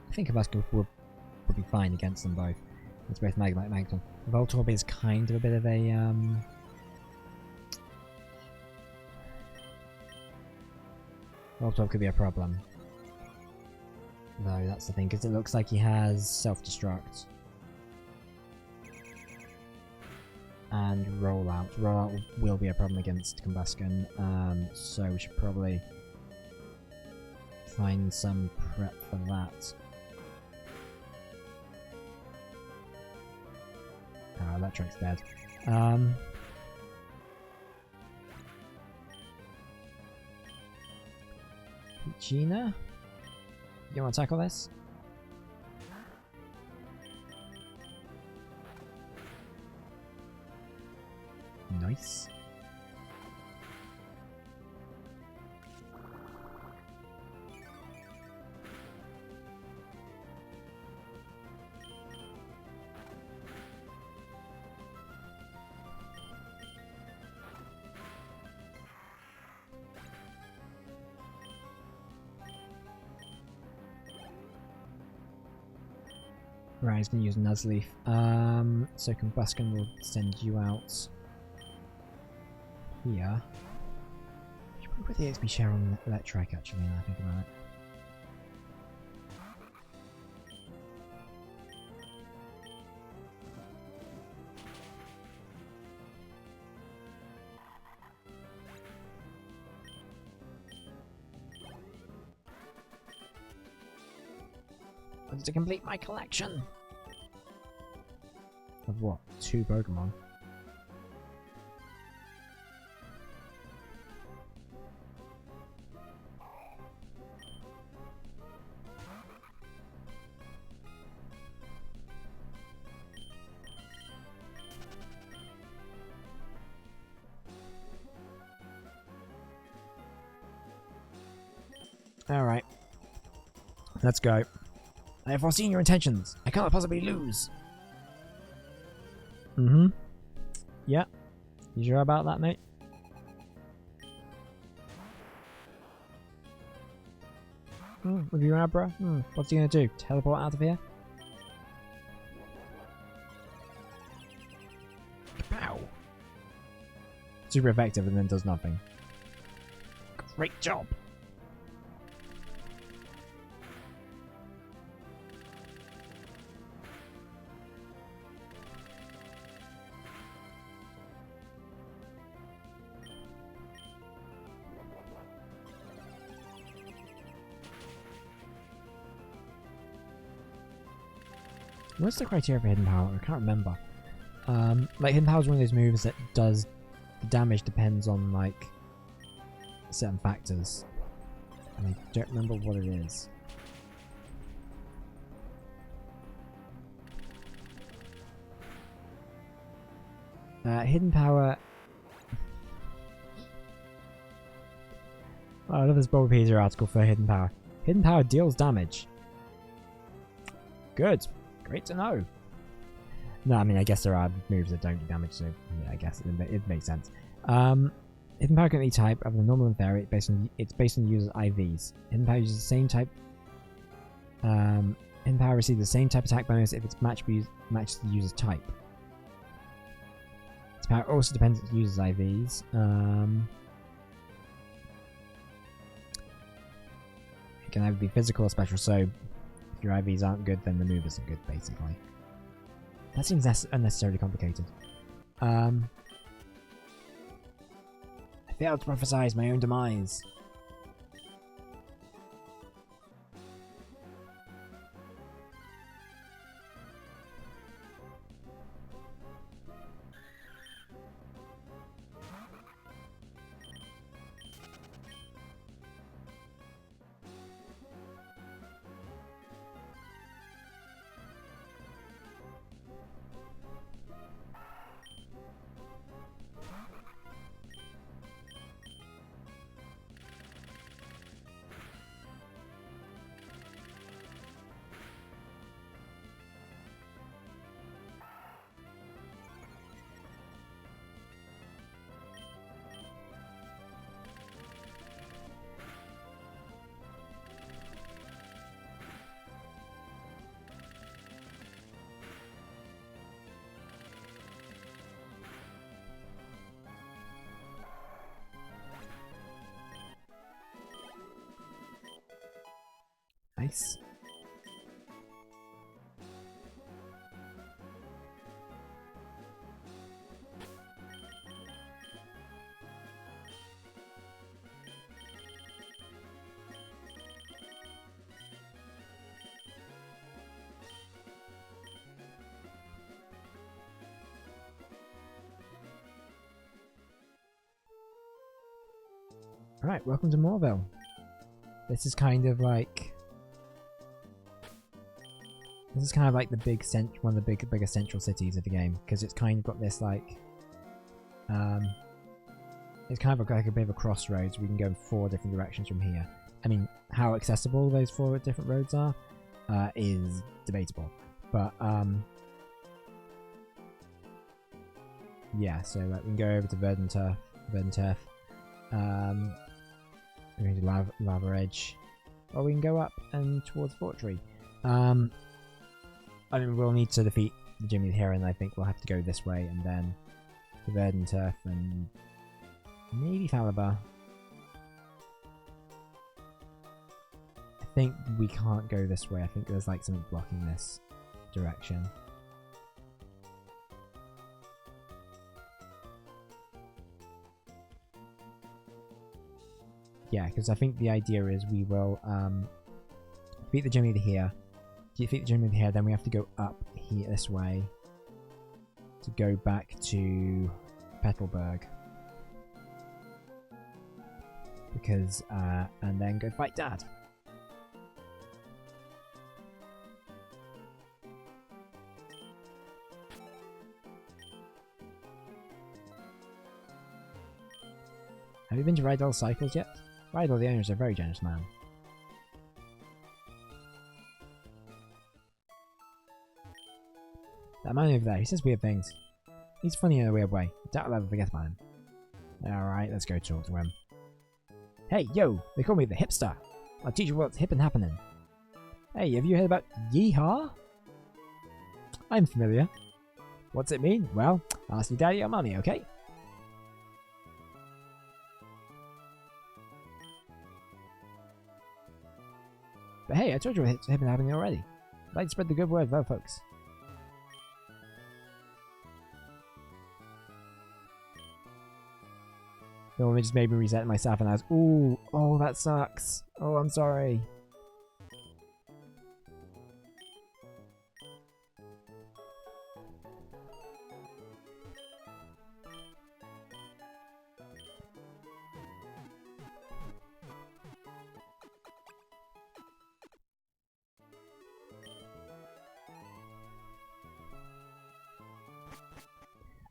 I think Combusken will be fine against them both. It's both Magnemite and Magneton. Voltorb is kind of a bit of a Voltorb could be a problem. No, that's the thing, because it looks like he has Self-Destruct. And Rollout. Rollout will be a problem against Combusken, so we should probably find some prep for that. Oh, Electric's dead. Gina? You want to tackle this? Nice. Right, he's going to use Nuzleaf. So Combustion will send you out here. Should probably put the XP share on Electric actually, now I think about it. To complete my collection of what? 2 Pokemon. Alright. Let's go. I have foreseen your intentions. I cannot possibly lose. Mm-hmm. Yeah. You sure about that, mate? With your Abra? What's he gonna do? Teleport out of here? Kapow! Super effective and then does nothing. Great job! What's the criteria for Hidden Power? I can't remember. Like Hidden Power is one of those moves that does the damage depends on like certain factors, and I don't remember what it is. Hidden Power. Oh, I love this Bulbapedia article for Hidden Power. Hidden Power deals damage. Good. Great to know. No, I mean, I guess there are moves that don't do damage, so yeah, I guess it makes sense. Hidden Power can be type other than normal and fairy. It's based on the user's IVs. Hidden Power uses the same type. Hidden Power receives the same type attack bonus if its matches the user's type. Its power also depends on the user's IVs. It can either be physical or special, so if your IVs aren't good, then the move isn't good, basically. That seems unnecessarily complicated. I failed to prophesize my own demise. Nice. Alright, welcome to Morville. This is kind of like... This is kind of like the big one of the bigger central cities of the game, because it's kind of got this like It's kind of like a bit of a crossroads. We can go in 4 different directions from here. I mean, how accessible those 4 different roads are is debatable. But, yeah, so we can go over to Verdant Turf. We're going to Lava Edge. Or we can go up and towards Fortree. I mean, we'll need to defeat the Jimmy the Hero, and I think we'll have to go this way and then to Verdant Turf and maybe Falabar. I think we can't go this way. I think there's like something blocking this direction. Yeah, because I think the idea is we will defeat the Jimmy the Hero. Defeat the Jimmy the Hero, then we have to go up here this way to go back to Petalburg. Because and then go fight Dad. Have you been to Rydell's Cycles yet? Rydell, the owner, is a very generous man. That man over there, he says weird things. He's funny in a weird way. I doubt I'll ever forget about him. Alright, let's go talk to him. Hey, yo! They call me the hipster. I'll teach you what's hip and happening. Hey, have you heard about Yeehaw? I'm familiar. What's it mean? Well, ask your daddy or mommy, okay? But hey, I told you what's hip and happening already. I'd like to spread the good word with other folks. The woman just made me reset myself and I was, ooh, oh, that sucks. Oh, I'm sorry.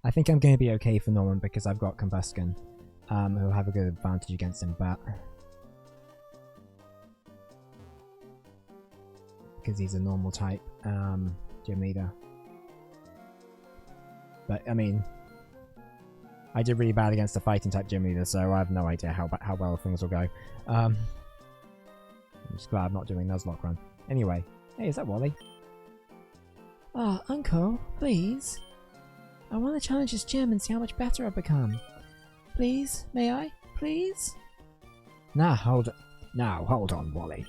I think I'm going to be okay for Norman because I've got Combustion. Who'll have a good advantage against him, but because he's a normal type gym leader. But I mean, I did really bad against the fighting type gym leader, so I have no idea how well things will go. I'm just glad I'm not doing Nuzlocke run. Anyway, hey, is that Wally? Ah, Uncle, please. I want to challenge this gym and see how much better I've become. Please, may I? Please? Now hold on, Wally.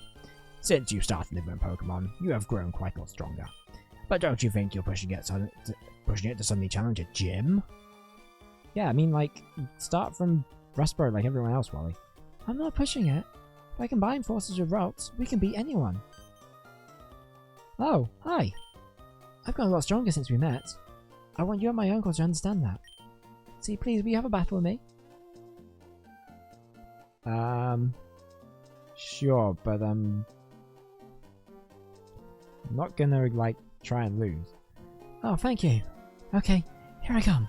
Since you started living Pokemon, you have grown quite a lot stronger. But don't you think you're pushing it to suddenly challenge a gym? Yeah, I mean, like, start from Rustboro like everyone else, Wally. I'm not pushing it. By combining forces with Ralts, we can beat anyone. Oh, hi. I've gotten a lot stronger since we met. I want you and my uncle to understand that. See, please, will you have a battle with me? Sure, but I'm not gonna, like, try and lose. Oh, thank you. Okay, here I come.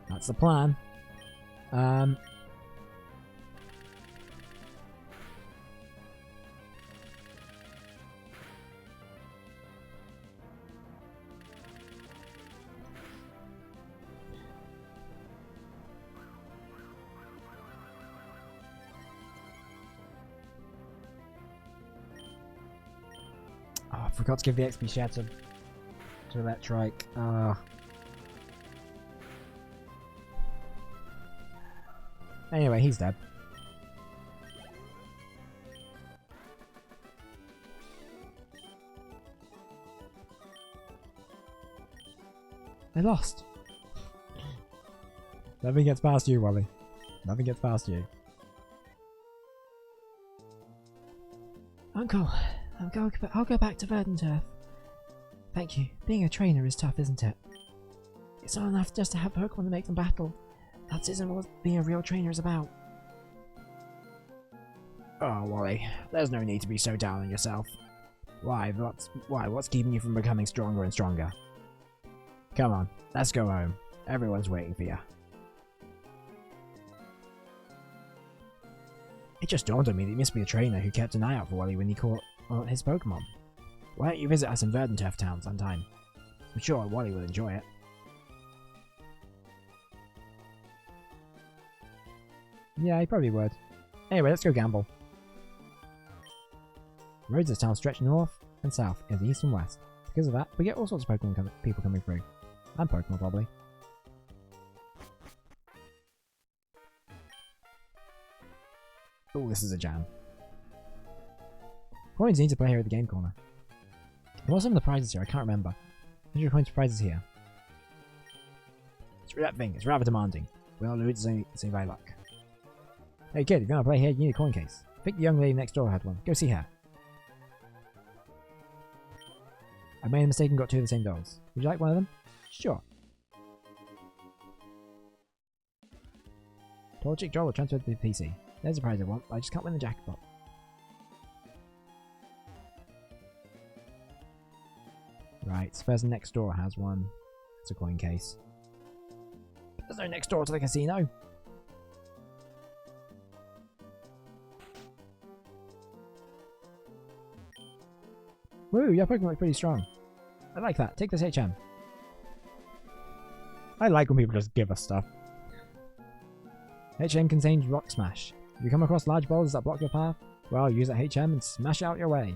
That's the plan. Oh, I forgot to give the XP share to Electrike. Anyway, he's dead. I lost. Nothing gets past you, Wally. Nothing gets past you. Uncle, I'll go back to Verdant Turf. Thank you. Being a trainer is tough, isn't it? It's not enough just to have Pokemon to make them battle. That isn't what being a real trainer is about. Oh, Wally, there's no need to be so down on yourself. Why? What's keeping you from becoming stronger and stronger? Come on, let's go home. Everyone's waiting for you. It just dawned on me that you must be the trainer who kept an eye out for Wally when he caught his Pokemon. Why don't you visit us in Verdanturf Town sometime? I'm sure Wally will enjoy it. Yeah, he probably would. Anyway, let's go gamble. Roads of this town stretch north and south, in the east and west. Because of that, we get all sorts of Pokemon people coming through. And Pokemon, probably. Oh, this is a jam. Coins need to play here at the game corner. What are some of the prizes here? I can't remember. 100 coins for prizes here. Screw that thing, it's rather demanding. Well, it's only by luck. Hey kid, if you want to play here, you need a coin case. I think the young lady next door had one. Go see her. I made a mistake and got 2 of the same dolls. Would you like one of them? Sure. Tall Chick Joel will transfer to the PC. There's a prize I want, but I just can't win the jackpot. Right, so person next door has one. It's a coin case. But there's no next door to the casino. Woo, your Pokemon look pretty strong. I like that. Take this HM. I like when people just give us stuff. HM contains Rock Smash. If you come across large boulders that block your path, well, use that HM and smash it out your way.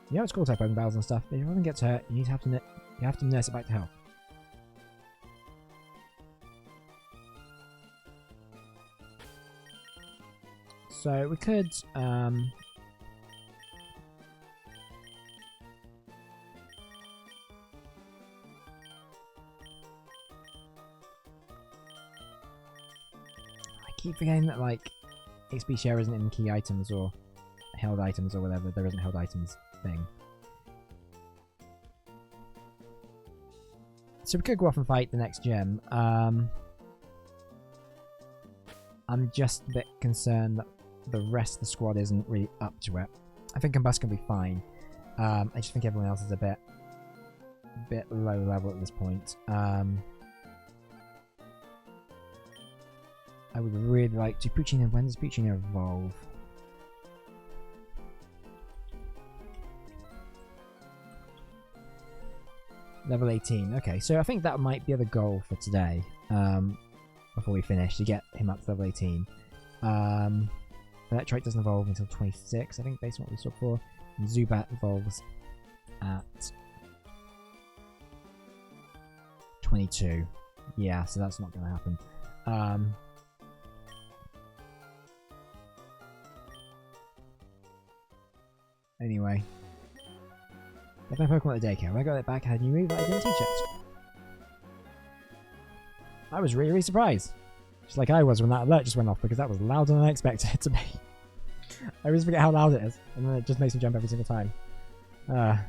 You know it's cool to have Pokemon battles and stuff, but if your Pokemon gets hurt, you have to nurse it back to health. So we could I keep forgetting that like XP share isn't in key items or held items or whatever. There isn't held items thing. So we could go off and fight the next gym. I'm just a bit concerned that the rest of the squad isn't really up to it. I think Combust can be fine. I just think everyone else is a bit low level at this point. I would really like to Puccino. When does Puccino evolve? Level 18. Okay, so I think that might be the goal for today. Before we finish, to get him up to level 18. Electrike doesn't evolve until 26, I think, based on what we saw before. And Zubat evolves at 22. Yeah, so that's not going to happen. Anyway. Left my Pokemon at the daycare. When I got it back, I had a new move that I didn't teach it. I was really surprised. Just like I was when that alert just went off, because that was louder than I expected it to be. I always forget how loud it is, and then it just makes me jump every single time. I'm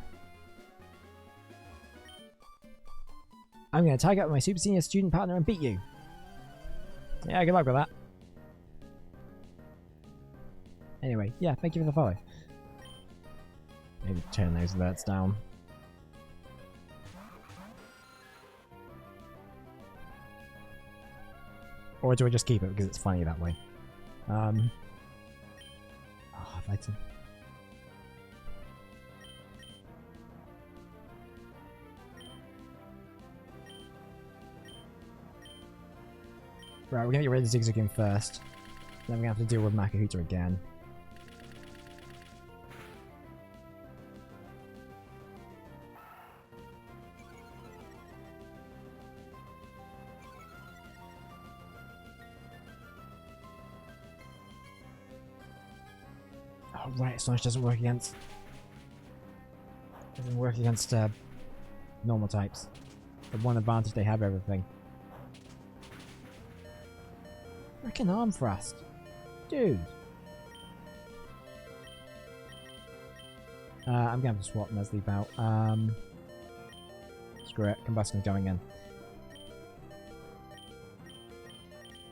going to tag up with my super senior student partner and beat you. Yeah, good luck with that. Anyway, yeah, thank you for the follow. Maybe turn those alerts down. Or do I just keep it because it's funny that way? Oh, if I had to... Right, we're gonna get rid of Zigzagoon first. Then we're gonna have to deal with Makuhita again. Oh right, Astonish doesn't work against normal types. The one advantage they have everything. Freaking arm thrust. Dude. I'm gonna have to swap Nesleep out. Screw it, combustion's going in.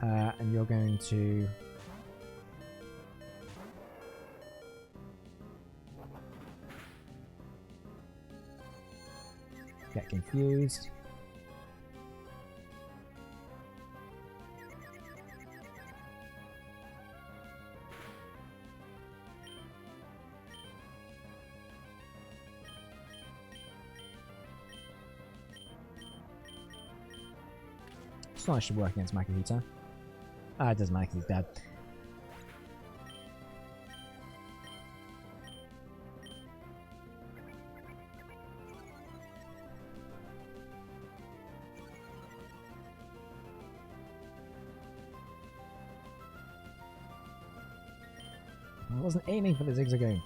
And you're going to... get confused. Slice should work against Makahita. Ah, it doesn't matter 'cause he's dead. I wasn't aiming for the Zigzagoon.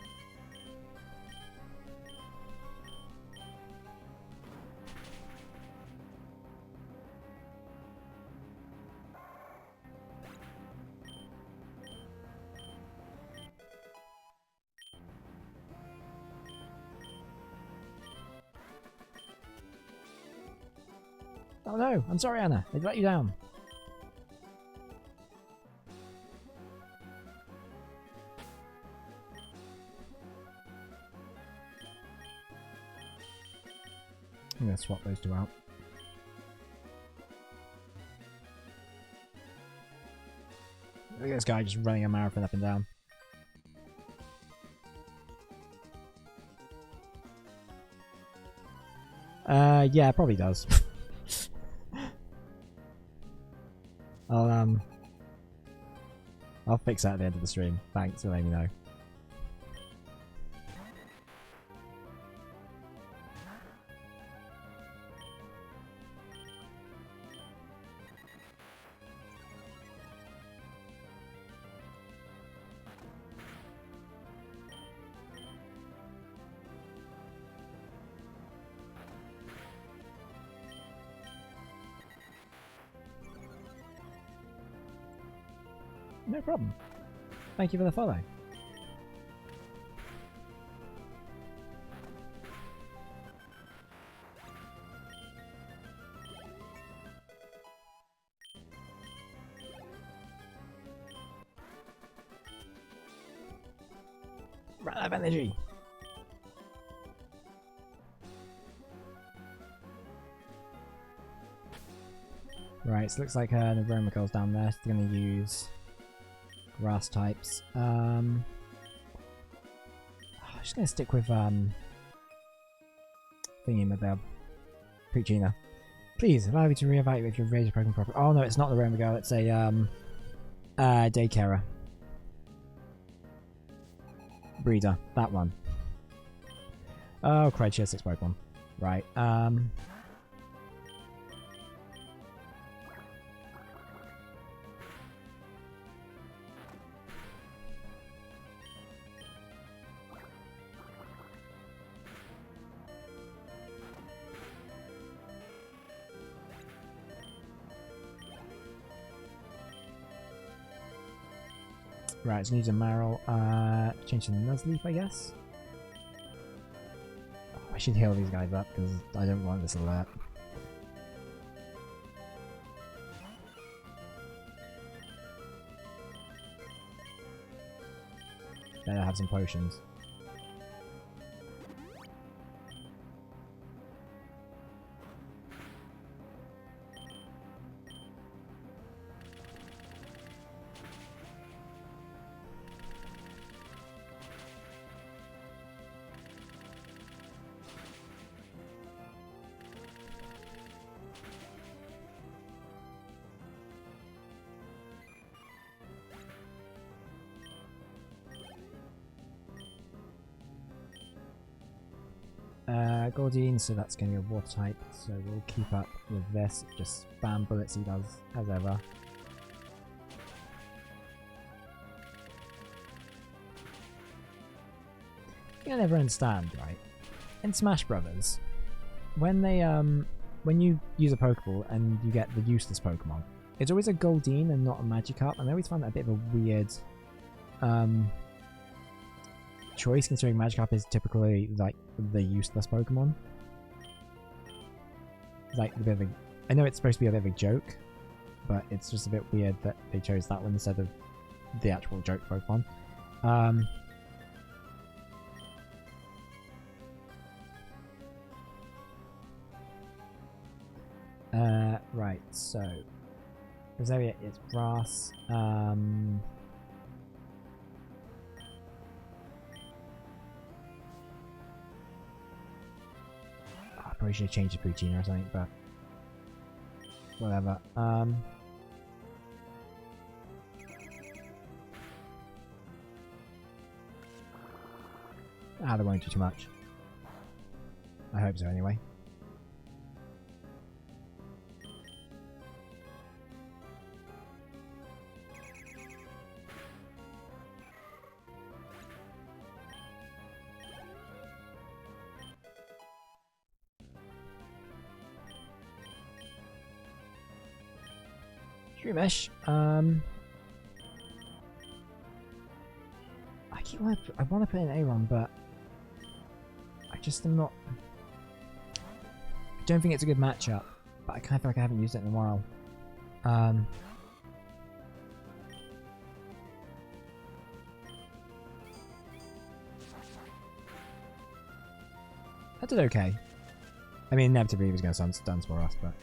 Oh no, I'm sorry Anna, they let you down. I'm going to swap those two out. Look at this guy just running a marathon up and down. Yeah, it probably does. I'll fix that at the end of the stream. Thanks for letting me know. No problem. Thank you for the follow. Right out of energy. Right, so it looks like the Roma girl's down there. She's going to use grass types. I'm just going to stick with thingy with Puccina. Please allow me to reevaluate your raise your Pokemon properly. Oh no, it's not the Roma girl. It's a daycarer. Breeder, that one. Oh, crud, she has 6 Pokemon. Right, right, so needs a Marill. Change to Nuzleaf, I guess. Oh, I should heal these guys up because I don't want this alert. Better have some potions. Gordine, so that's going to be a water type, so we'll keep up with this, just spam bullets he does, as ever. I never understand, right? In Smash Brothers, when they when you use a Pokeball and you get the useless Pokemon, it's always a Goldeen and not a Magikarp, and I always find that a bit of a weird choice, considering Magikarp is typically like the useless Pokemon. like a bit of a, I know it's supposed to be a bit of a joke, but it's just a bit weird that they chose that one instead of the actual joke Pokemon. Right, so this area is grass. I probably should have changed the routine or something, but whatever. They won't do too much. I hope so anyway. Mesh. I want to put in Aron, but I just am not. I don't think it's a good matchup, but I kind of feel like I haven't used it in a while. I did okay. I mean, inevitably he was going to stun for us, but.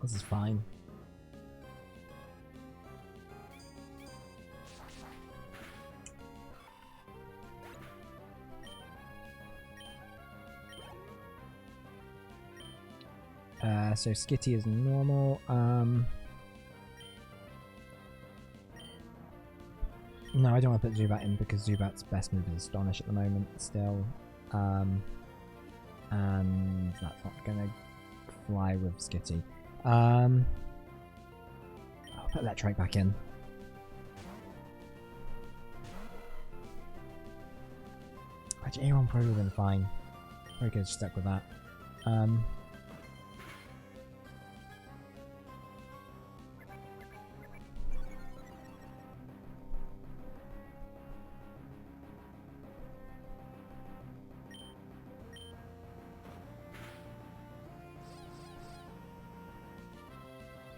This is fine. So Skitty is normal. No, I don't want to put Zubat in because Zubat's best move is Astonish at the moment still. And that's not going to fly with Skitty. I'll put that track back in. Actually, Aron probably would have been fine. Probably could have stuck with that.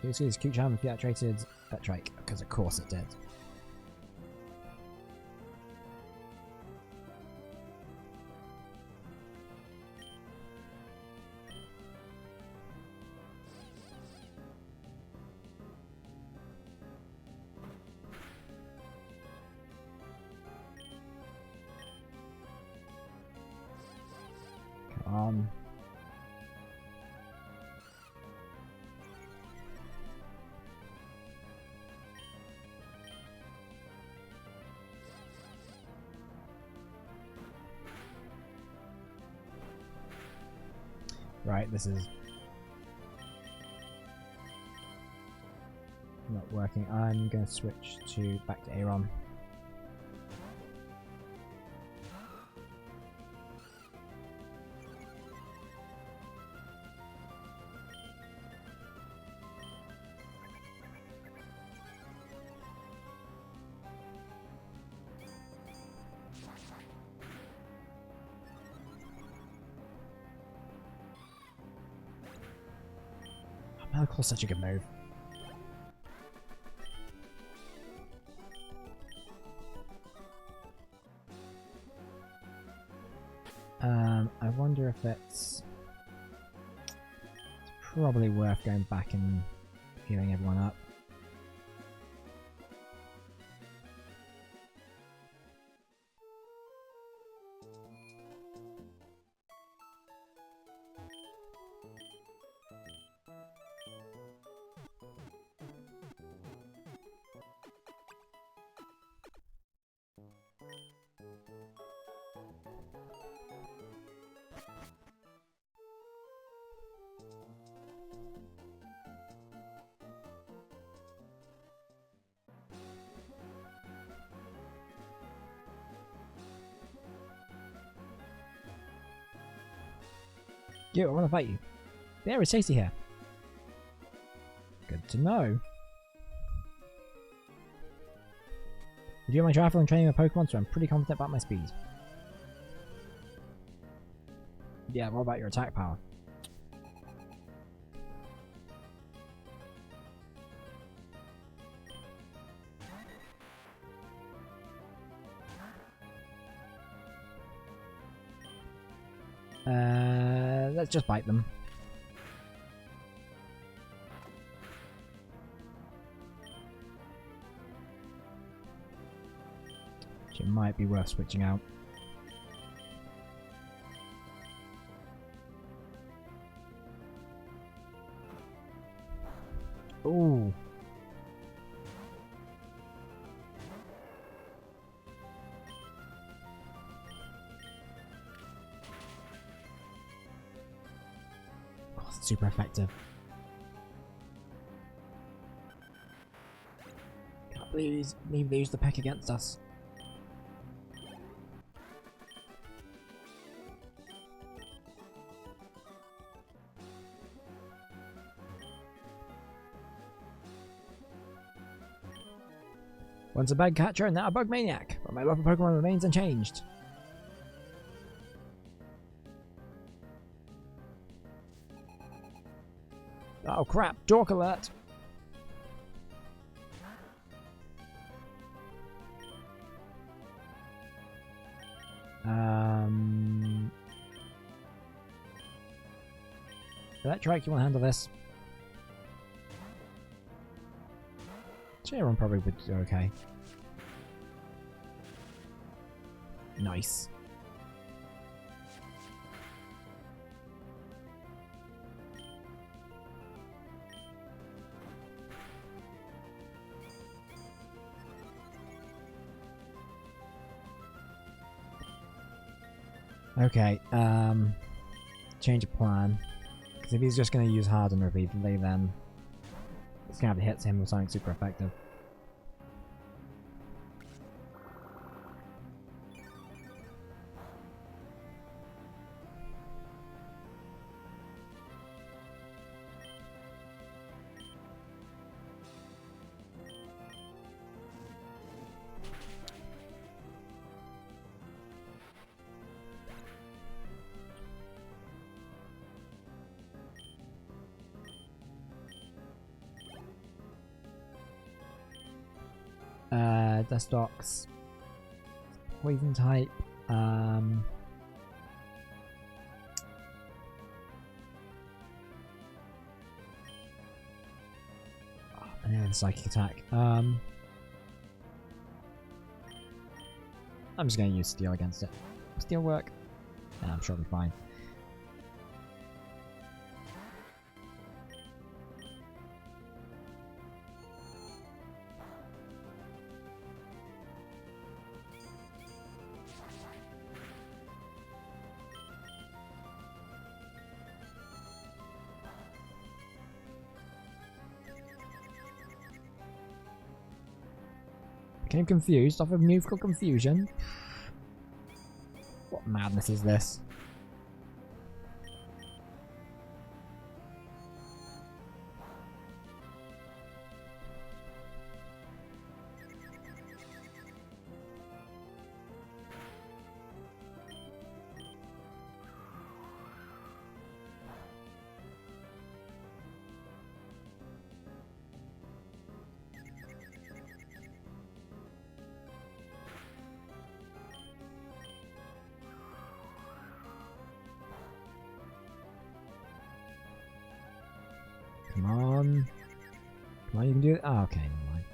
Excuse Cooch Ham deactivated that trike, because of course it did. Come on. Right, this is not working. I'm going to switch to back to Aron. Melical's such a good move. I wonder if it's probably worth going back and healing everyone up. You, I want to fight you. The air is tasty here. Good to know. I do my triathlon training with Pokemon, so I'm pretty confident about my speed. Yeah, what about your attack power? Let's just bite them. It might be worth switching out. Ooh. Oh, it's super effective. Can't believe they used the peck against us. Once a bug catcher and now a bug maniac, but my love for Pokemon remains unchanged. Oh crap, dork alert! Electric, you want to handle this? Everyone probably would do okay. Nice. Okay, change of plan. Because if he's just going to use Harden repeatedly, then it's going to have to hit him with something super effective. Dustox, poison type. Oh, and then the psychic attack. I'm just going to use steel against it. Steel work? Yeah, I'm sure it'll be fine. Became confused off of musical confusion. What madness is this? Come on. Come on, you can do it. Oh, okay, never mind.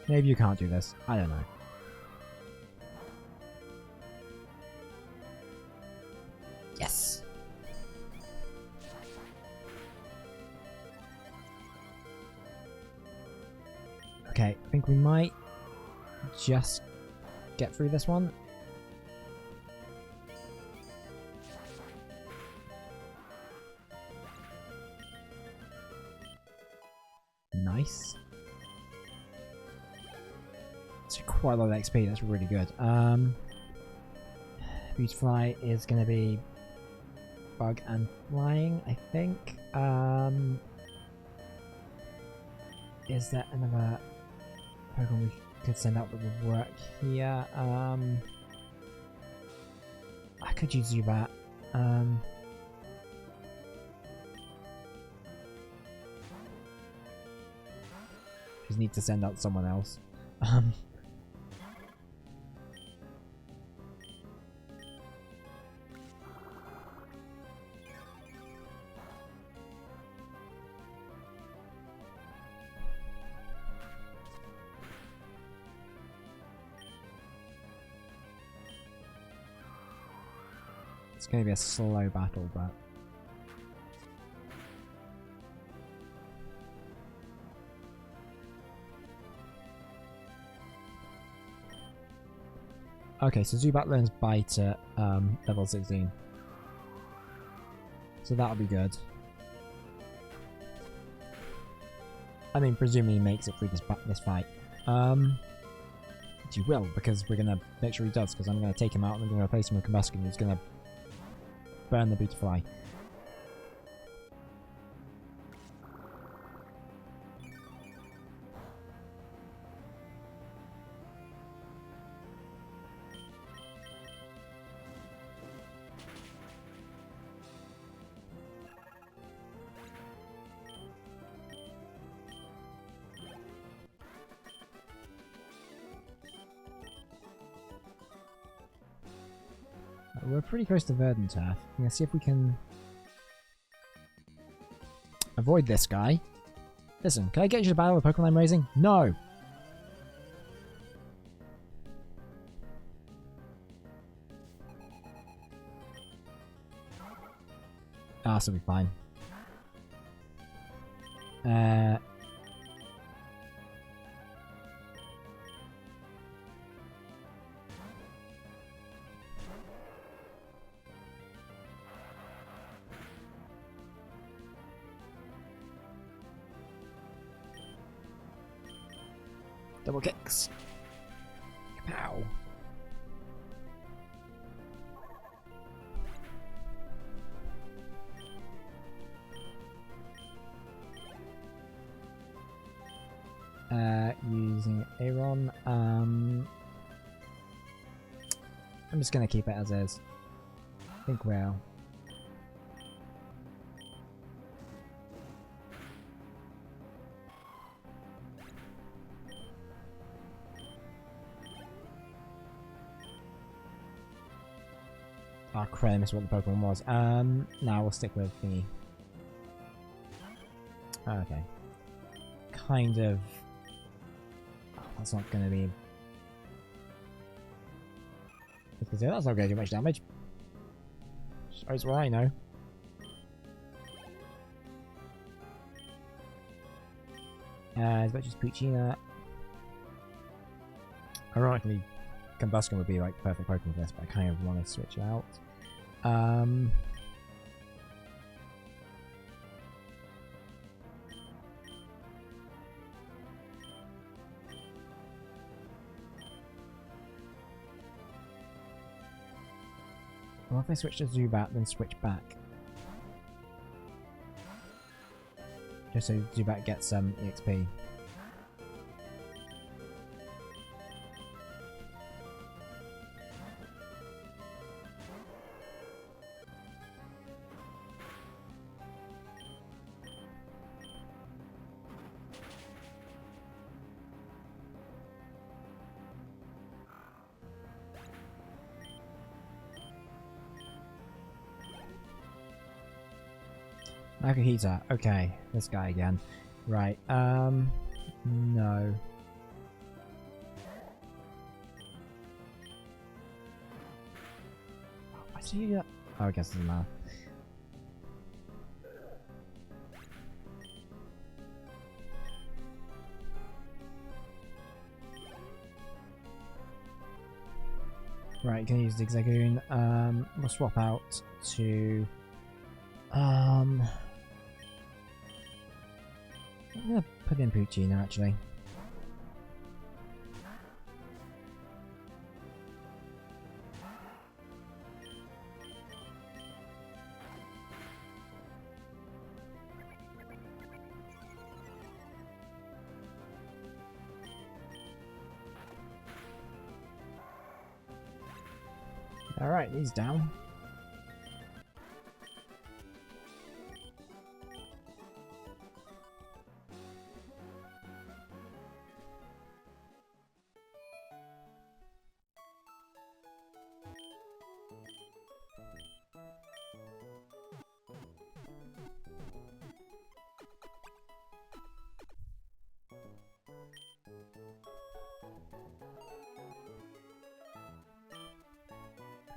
Maybe you can't do this. I don't know. Yes! Okay, I think we might just get through this one. Nice. It's quite a lot of XP, that's really good. Beautifly is going to be bug and flying, I think. Is there another Pokemon we could send out that would work here? I could use Zubat. Just need to send out someone else. It's going to be a slow battle, but... Okay, so Zubat learns Bite at level 16. So that'll be good. I mean, presumably he makes it through this fight. Which he will, because we're going to make sure he does, because I'm going to take him out and I'm going to replace him with Combustion, who's going to burn the Beautifly. We're pretty close to Verdanturf. Let's see if we can avoid this guy. Listen, can I get you to battle with Pokemon I'm raising? No! Ah, so we'll be fine. Double kicks. Pow. Using Aeron. I'm just gonna keep it as is. I think well. Oh crap, I missed what the Pokemon was. Now we'll stick with the... Okay. Kind of... Oh, that's not going to be... That's not going to do much damage. As well I know. As much as Puccina. Ironically, Combustion would be like perfect Pokemon for this, but I kind of want to switch it out. Well, if I switch to Zubat, then switch back. Just so Zubat gets some EXP. Akihita. Okay, this guy again. Right, no. Why did you do that? Oh, I guess it doesn't matter. Right, gonna use Zigzagoon. We'll swap out to... I'm gonna put in Puccina actually. Alright, he's down.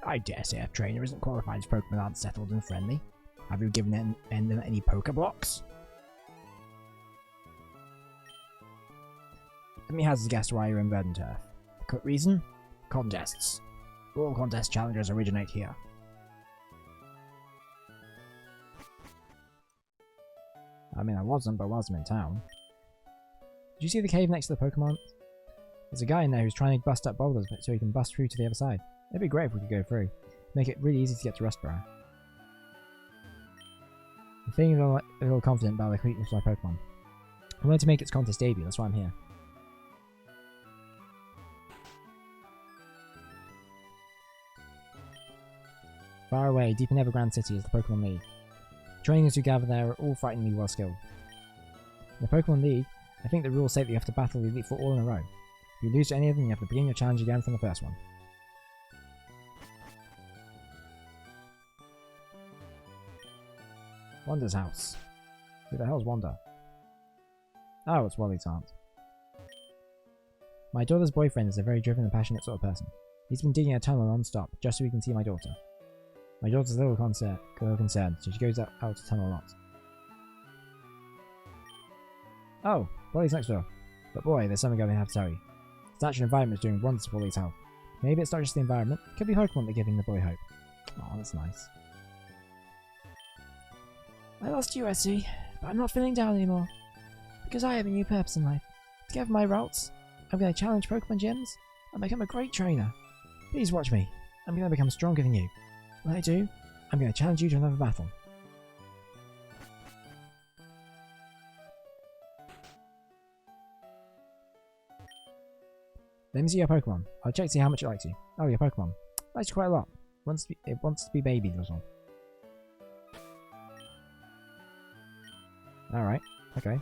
I dare say a trainer isn't qualified if Pokemon aren't settled and friendly. Have you given them any Pokeblocks? Let me hazard a guess why you're in Verdant Turf. Reason? Contests. All contest challengers originate here. I mean, I wasn't, but whilst I'm in town. Did you see the cave next to the Pokemon? There's a guy in there who's trying to bust up boulders so he can bust through to the other side. It'd be great if we could go through. Make it really easy to get to Rustboro. I'm feeling a little confident about the completeness of my Pokemon. I wanted to make its contest debut, that's why I'm here. Far away, deep in Evergrande City is the Pokemon League. The trainers who gather there are all frighteningly well skilled. In the Pokemon League, I think the rules say that you have to battle the Elite Four all in a row. If you lose to any of them, you have to begin your challenge again from the first one. Wanda's house. Who the hell's Wanda? Oh, it's Wally's aunt. My daughter's boyfriend is a very driven and passionate sort of person. He's been digging a tunnel non-stop, just so he can see my daughter. My daughter's a little concerned, so she goes out to tunnel a lot. Oh, Wally's next door. But boy, there's something I have to tell you. The natural environment is doing wonders for Wally's health. Maybe it's not just the environment, it could be Pokemon that are giving the boy hope. Oh, that's nice. I lost you, Essie, but I'm not feeling down anymore. Because I have a new purpose in life. To gather my routes, I'm going to challenge Pokemon gyms and become a great trainer. Please watch me. I'm going to become stronger than you. When I do, I'm going to challenge you to another battle. Let me see your Pokemon. I'll check to see how much it likes you. Oh, your Pokemon. Likes you quite a lot. It wants to be babied or something. Alright, okay.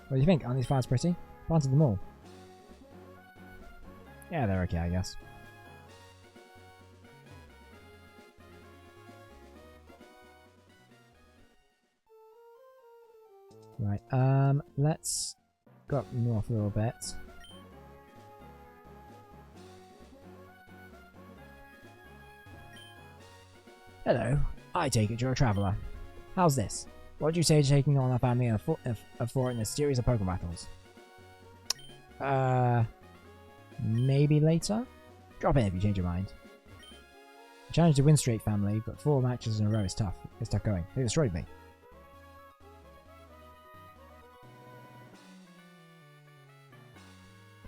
What do you think? Aren't these flowers pretty? Planted them all. Yeah, they're okay, I guess. Right, let's go up north a little bit. Hello, I take it you're a traveller. How's this? What would you say to taking on our family and a fort in a series of Pokemon battles? Maybe later? Drop in if you change your mind. I challenged the Win Streak family, but 4 matches in a row is tough. It's tough going. They destroyed me.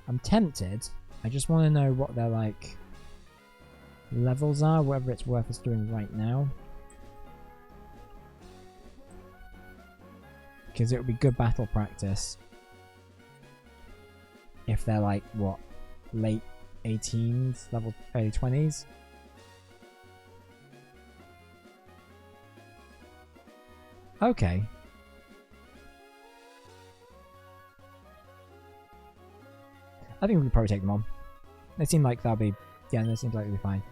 I'm tempted. I just want to know what their, like, levels are, whether it's worth us doing right now. Because it would be good battle practice if they're like, what, late 18s, level early 20s? Okay. I think we could probably take them on. They seem like they'll be, yeah, they seem like they'll be fine.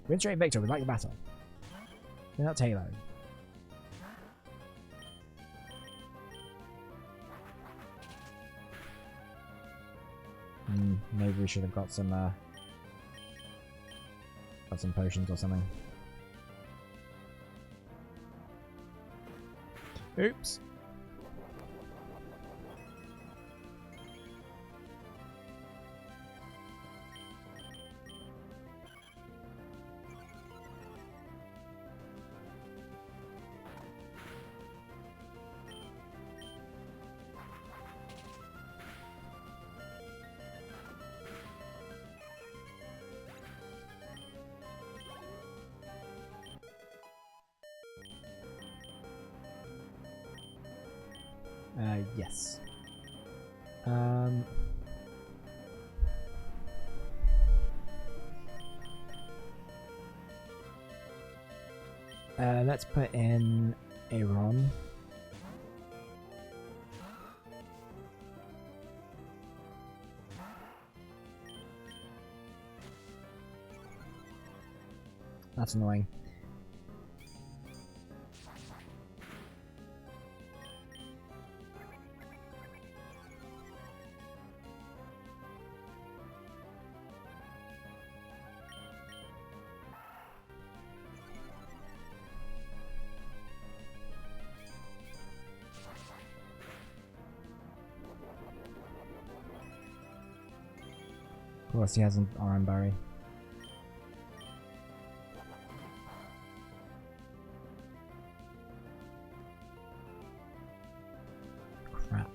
Win Streak Victor would like the battle. They're not Halo. Maybe we should have got some potions or something. Oops. Yes. Let's put in Aaron. That's annoying. Of course, he has an iron berry. Crap.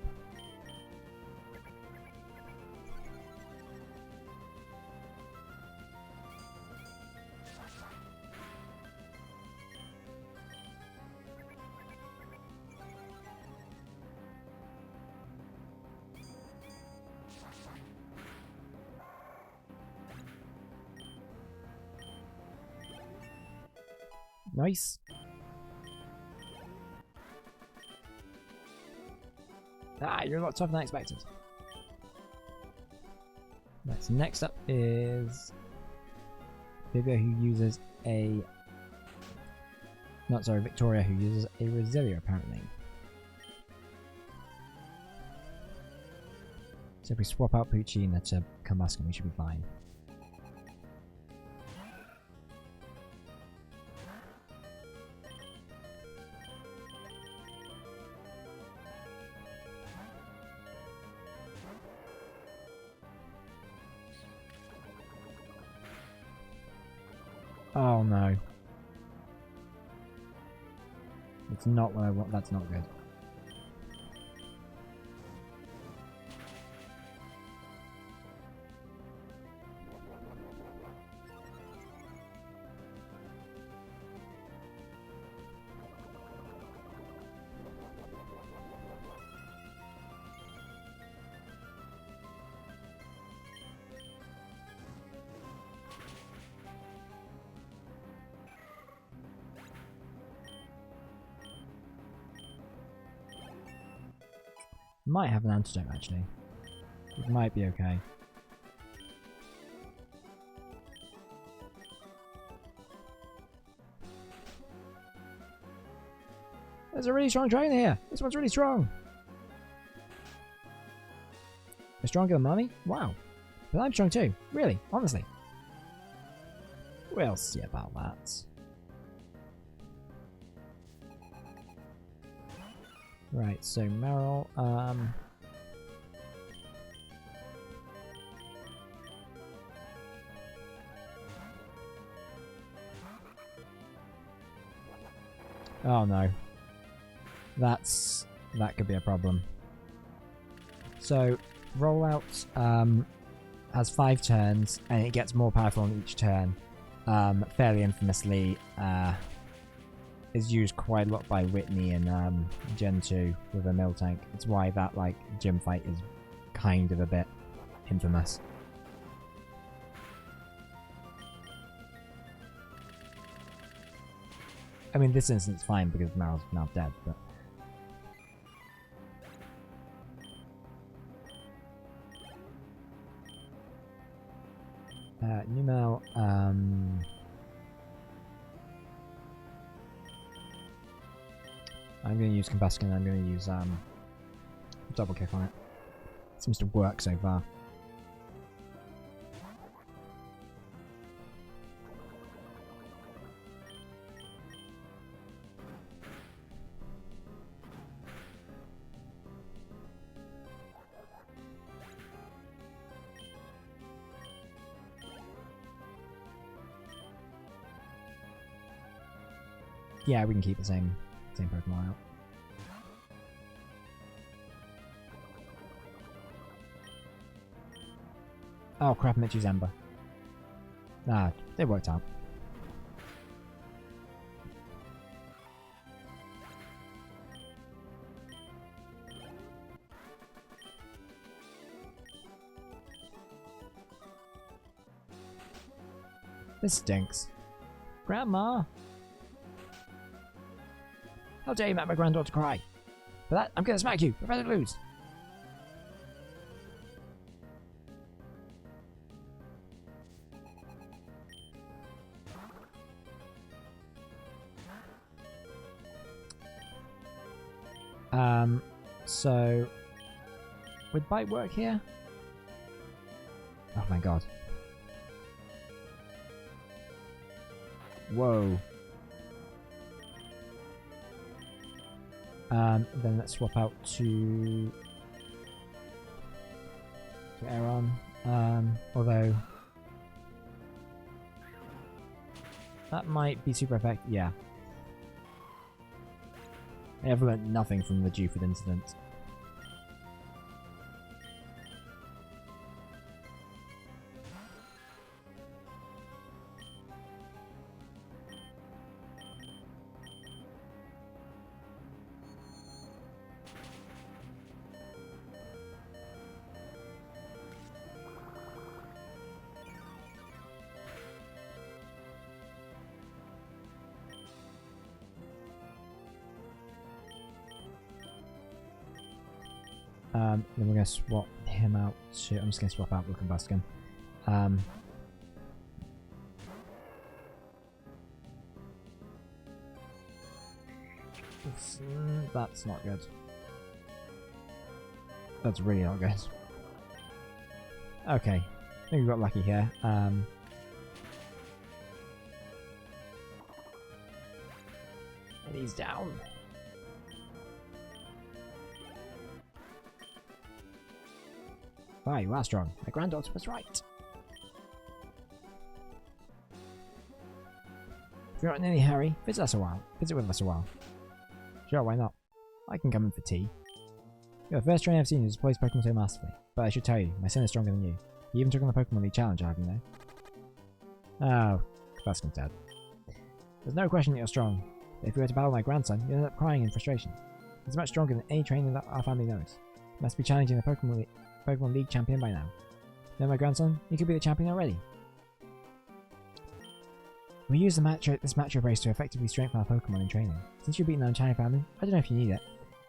Nice. Ah, you're a lot tougher than I expected. Right, so next up is Vivian, who uses a... Not sorry, Victoria, who uses a Resilio, apparently. So if we swap out Puccina to Combuskin, we should be fine. Oh no. It's not what I want. That's not good. Might have an antidote actually. It might be okay. There's a really strong trainer here. This one's really strong. They're stronger than Mummy? Wow. But I'm strong too. Really? Honestly. We'll see about that. Right, so Meryl, oh no. That could be a problem. So, rollout has 5 turns, and it gets more powerful on each turn. Fairly infamously, is used quite a lot by Whitney in Gen 2 with a mill tank. It's why that like gym fight is kind of a bit infamous. I mean, this instance fine because Maryl's now dead, but Numel, I'm going to use Combuskin, I'm going to use double kick on it. Seems to work so far. Yeah, we can keep the same Pokemon out. Oh crap, Mitch's Ember. Ah, they worked out. This stinks. Grandma! How dare you make my granddaughter cry? For that, I'm gonna smack you. Prepare to lose. So would bite work here? Oh my god. Whoa. Then let's swap out to Aaron. Although that might be super effective. Yeah. I have learnt nothing from the Dewford incident. Then we're going to swap him out to... I'm just going to swap out Wilkin Buskin. That's not good. That's really not good. Okay. I think we got lucky here. And he's down. Wow, you are strong. My granddaughter was right. If you're not in any hurry, visit with us a while. Sure, why not? I can come in for tea. You're the first trainer I've seen who displays Pokemon so masterfully. But I should tell you, my son is stronger than you. He even took on the Pokemon League Challenge, I have, you know. Oh, Baskin's dead. There's no question that you're strong. But if you were to battle my grandson, you'd end up crying in frustration. He's much stronger than any trainer that our family knows. He must be challenging the Pokemon League champion by now. Know my grandson? He could be the champion already. We use this matchup race to effectively strengthen our Pokemon in training. Since you've beaten our entire family, I don't know if you need it,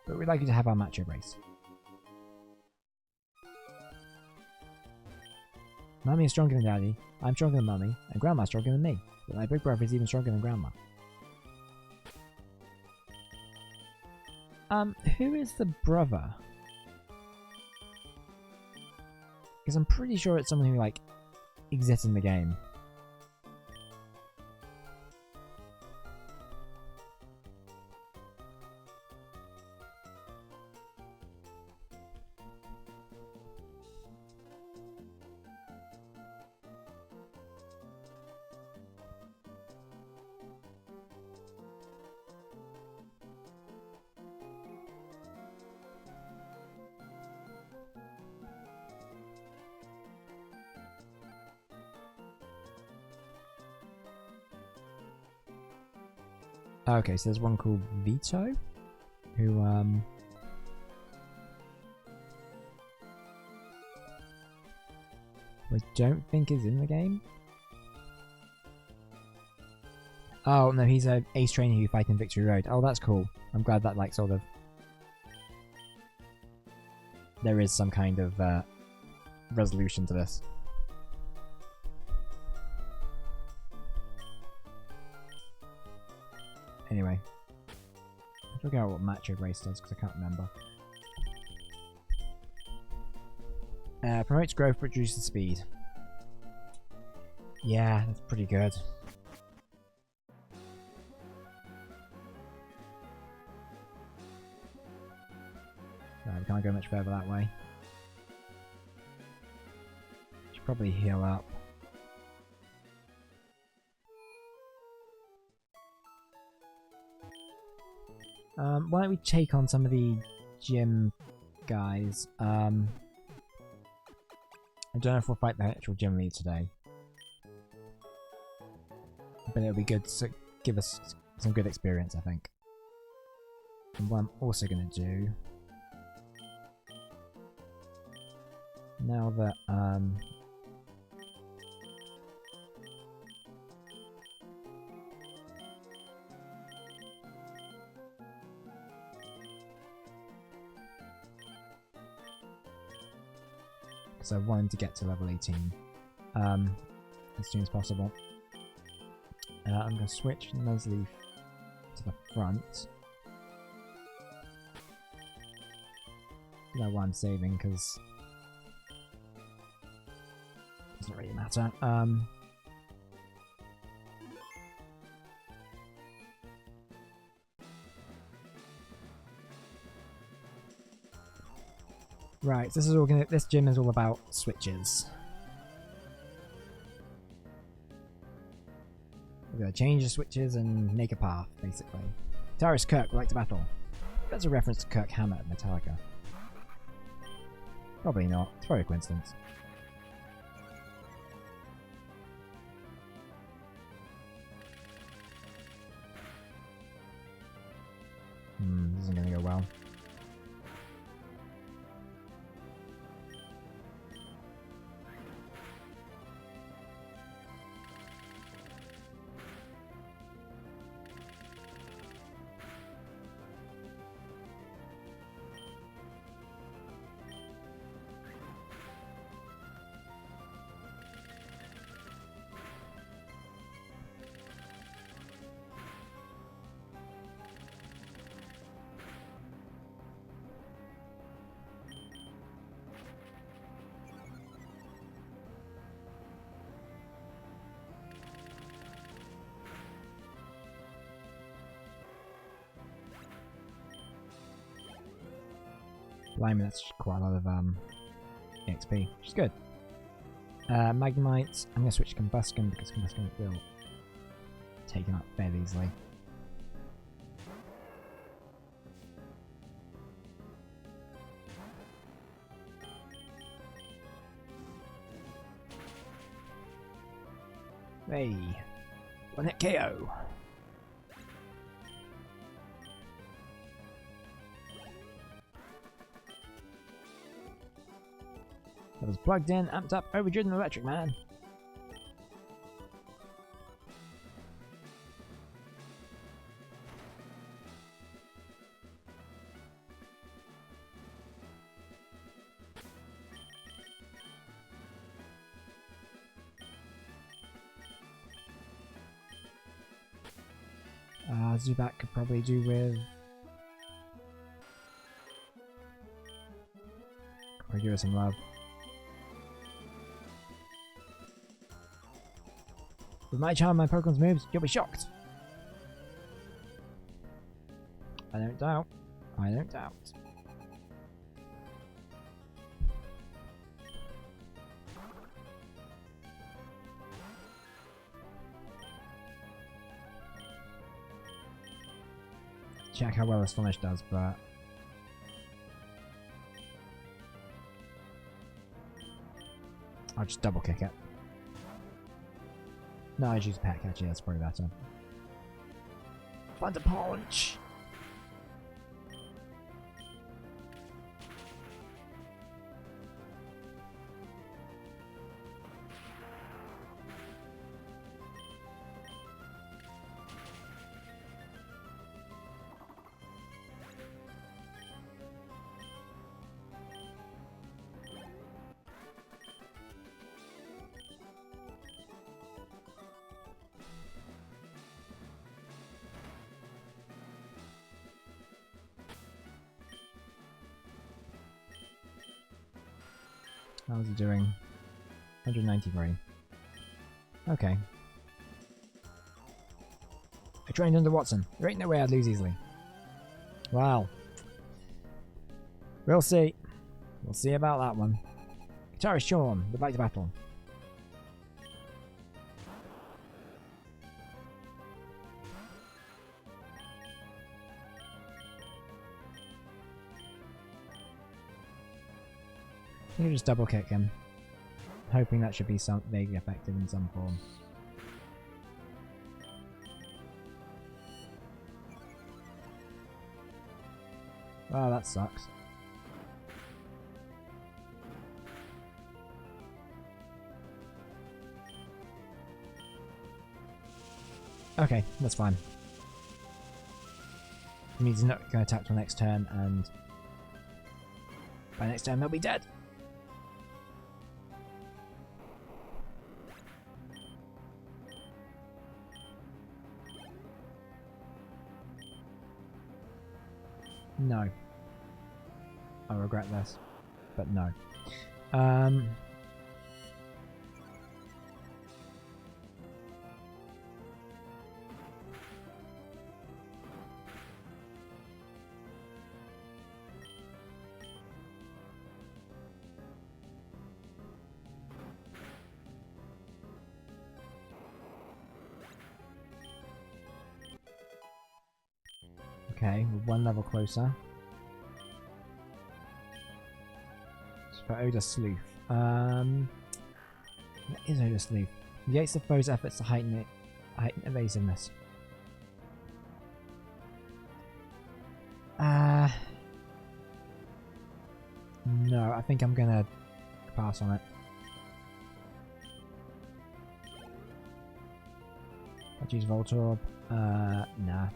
but we'd like you to have our matchup race. Mummy is stronger than Daddy, I'm stronger than Mummy, and Grandma's stronger than me, but my big brother is even stronger than Grandma. Who is the brother? Because I'm pretty sure it's someone who, like, exists in the game. Okay, so there's one called Vito, who, I don't think is in the game. Oh, no, he's a ace trainer who fight in Victory Road. Oh, that's cool. I'm glad that, like, sort of... there is some kind of, resolution to this. Anyway, let's figure out what matchup race does because I can't remember. Promotes growth but reduces speed. Yeah, that's pretty good. We can't go much further that way. Should probably heal up. Why don't we take on some of the gym guys? I don't know if we'll fight the actual gym lead today. But it'll be good to give us some good experience, I think. And what I'm also going to do... now that, because I want him to get to level 18 as soon as possible. I'm going to switch Nuzleaf to the front. No, why I'm saving, because it doesn't really matter. Right, this is all gonna. This gym is all about switches. We're gonna change the switches and make a path, basically. Tyrus Kirk would like to battle. That's a reference to Kirk Hammett at Metallica. Probably not. It's probably a coincidence. This isn't gonna go well. Blimey, that's quite a lot of EXP, which is good. Magnemite, I'm going to switch to Combustion because Combustion will take him up fairly easily. Hey, 1-hit KO. That was plugged in, amped up, overdriven electric man. Zubat could probably do with... Or give us some love. With my charm, my Pokemon's moves, you'll be shocked. I don't doubt. I don't doubt. Check how well Astonish does, but... I'll just double kick it. No, I use Peck, actually, that's probably better. Thunder Punch! How's he doing? 193. Okay. I trained under Watson. There ain't no way I'd lose easily. Wow. We'll see. We'll see about that one. Guitarist Sean would like to battle. You can just double kick him, hoping that should be some vaguely effective in some form. Oh, that sucks. Okay, that's fine. It means he's not going to attack till next turn, and by next turn they'll be dead. No. I regret this. But no. Okay, we're one level closer. For Oda Sleuth. What is Oda Sleuth? Negates the foe's efforts to heighten evasiveness. No, I think I'm gonna pass on it. I'll use Voltorb. Nah.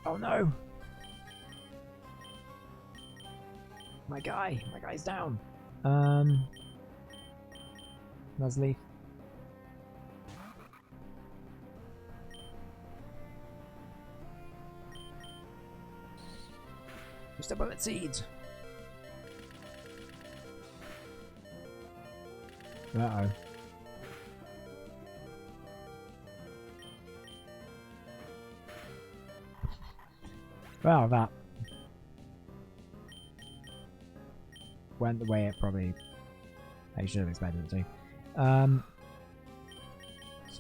Oh no! My guy's down. Leslie. Just a bullet seeds. Uh-oh. Well, that went the way it probably I should have expected it to. So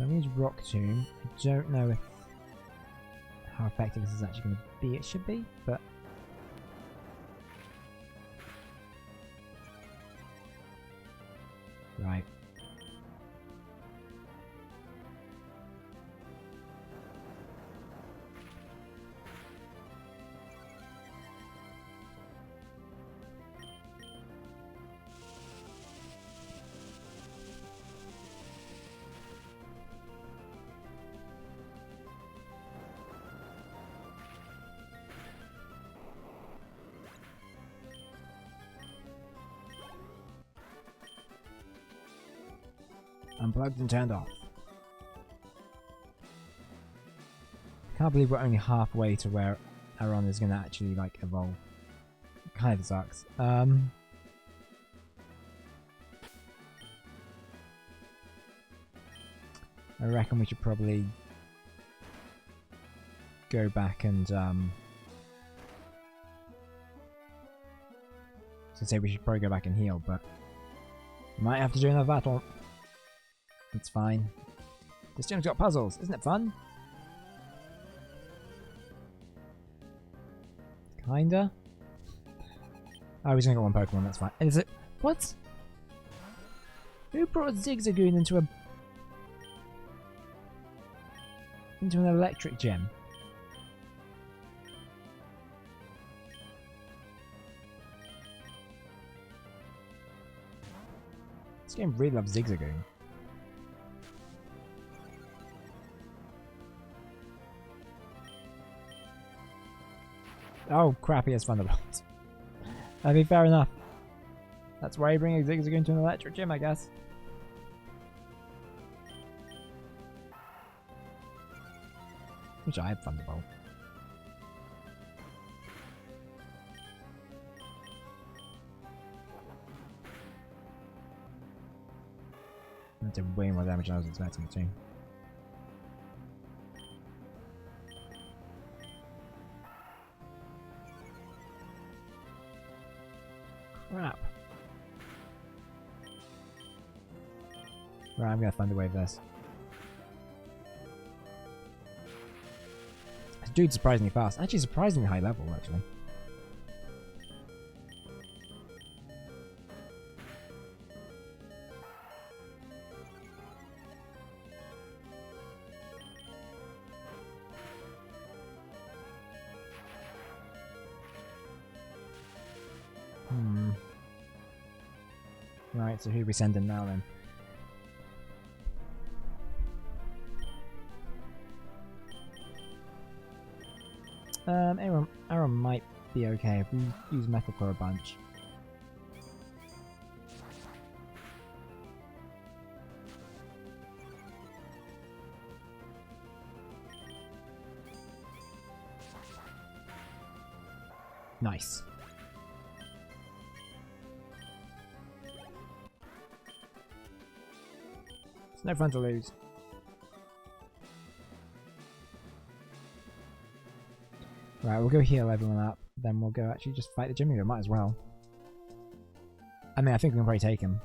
I'm going to use Rock Tomb. I don't know if how effective this is actually going to be. It should be, but right. Unplugged and turned off. Can't believe we're only halfway to where Aron is going to actually like evolve. It kind of sucks. I reckon we should probably go back and so say we should probably go back and heal, but we might have to do another battle. It's fine. This gym's got puzzles, isn't it fun? Kinda. Oh, he's only got one Pokemon, that's fine. Is it? What? Who brought Zigzagoon into an electric gym? This game really loves Zigzagoon. Oh crap, he has Thunderbolt. I mean, fair enough. That's why you bring a Zigzagoon to an electric gym, I guess. Wish I had Thunderbolt. That did way more damage than I was expecting it to. Crap. Right, I'm gonna Thunder Wave this. This dude's surprisingly fast. Actually, surprisingly high level, actually. Right, so who are we sending now then? Aaron might be okay if we use Metal Claw a bunch. Nice. It's no fun to lose. Right, we'll go heal everyone up, then we'll go actually just fight the gym leader. Might as well. I mean, I think we can probably take him.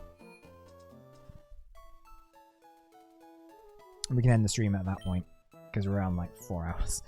We can end the stream at that point, because we're around like 4 hours.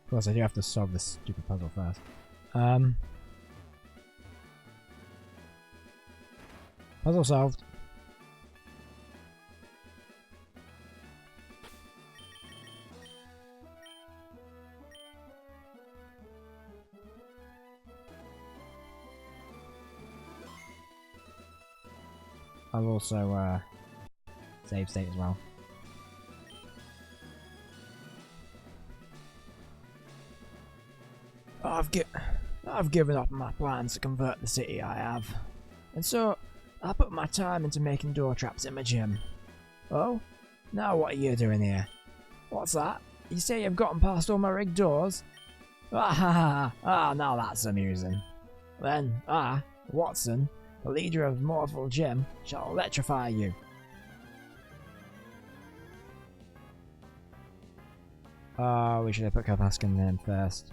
Of course, I do have to solve this stupid puzzle first. Puzzle solved. I'll also save state as well. I've given up my plans to convert the city, I have. And so, I put my time into making door traps in my gym. Oh? Now what are you doing here? What's that? You say you've gotten past all my rigged doors? Ah ha ha! Ah, now that's amusing. Then, Watson, the leader of Mortal Gym, shall electrify you. Oh, we should have put Karpaskin in first.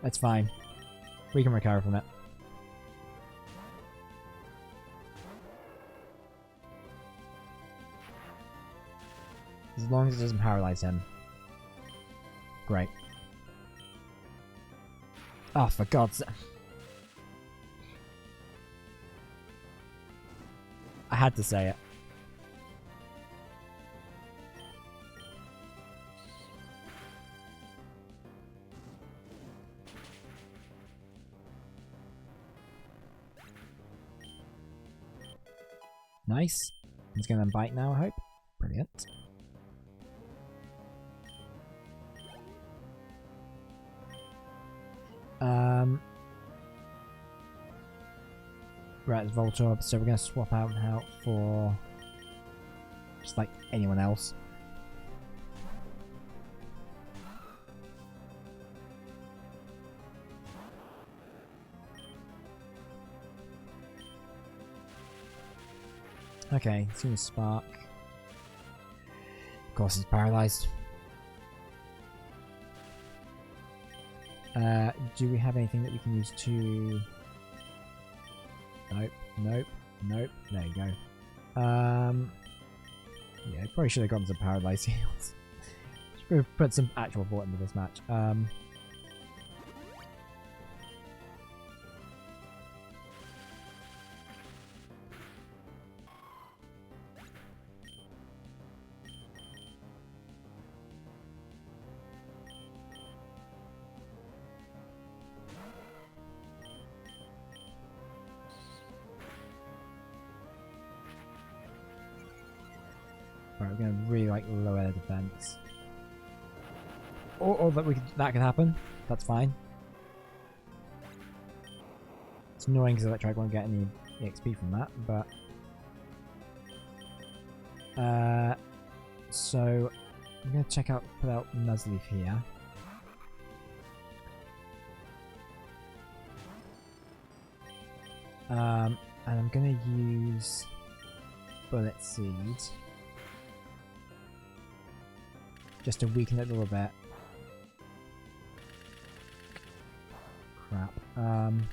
That's fine. We can recover from it. As long as it doesn't paralyze him. Great. Oh, for God's sake. I had to say it. Nice. He's gonna bite now, I hope. Brilliant. Right, it's Voltorb, so we're gonna swap out now for just like anyone else. Okay, it's gonna spark. Of course, it's paralyzed. Do we have anything that we can use to... Nope, nope, nope. There you go. Yeah, probably should have gotten some paralyzed heals. Should have put some actual thought into this match. Right, we're gonna really like lower the defense. Or that could happen. That's fine. It's annoying because Electrike won't get any EXP from that, but so I'm gonna put out Nuzleaf here. And I'm gonna use Bullet Seed just to weaken it a little bit. Crap. Come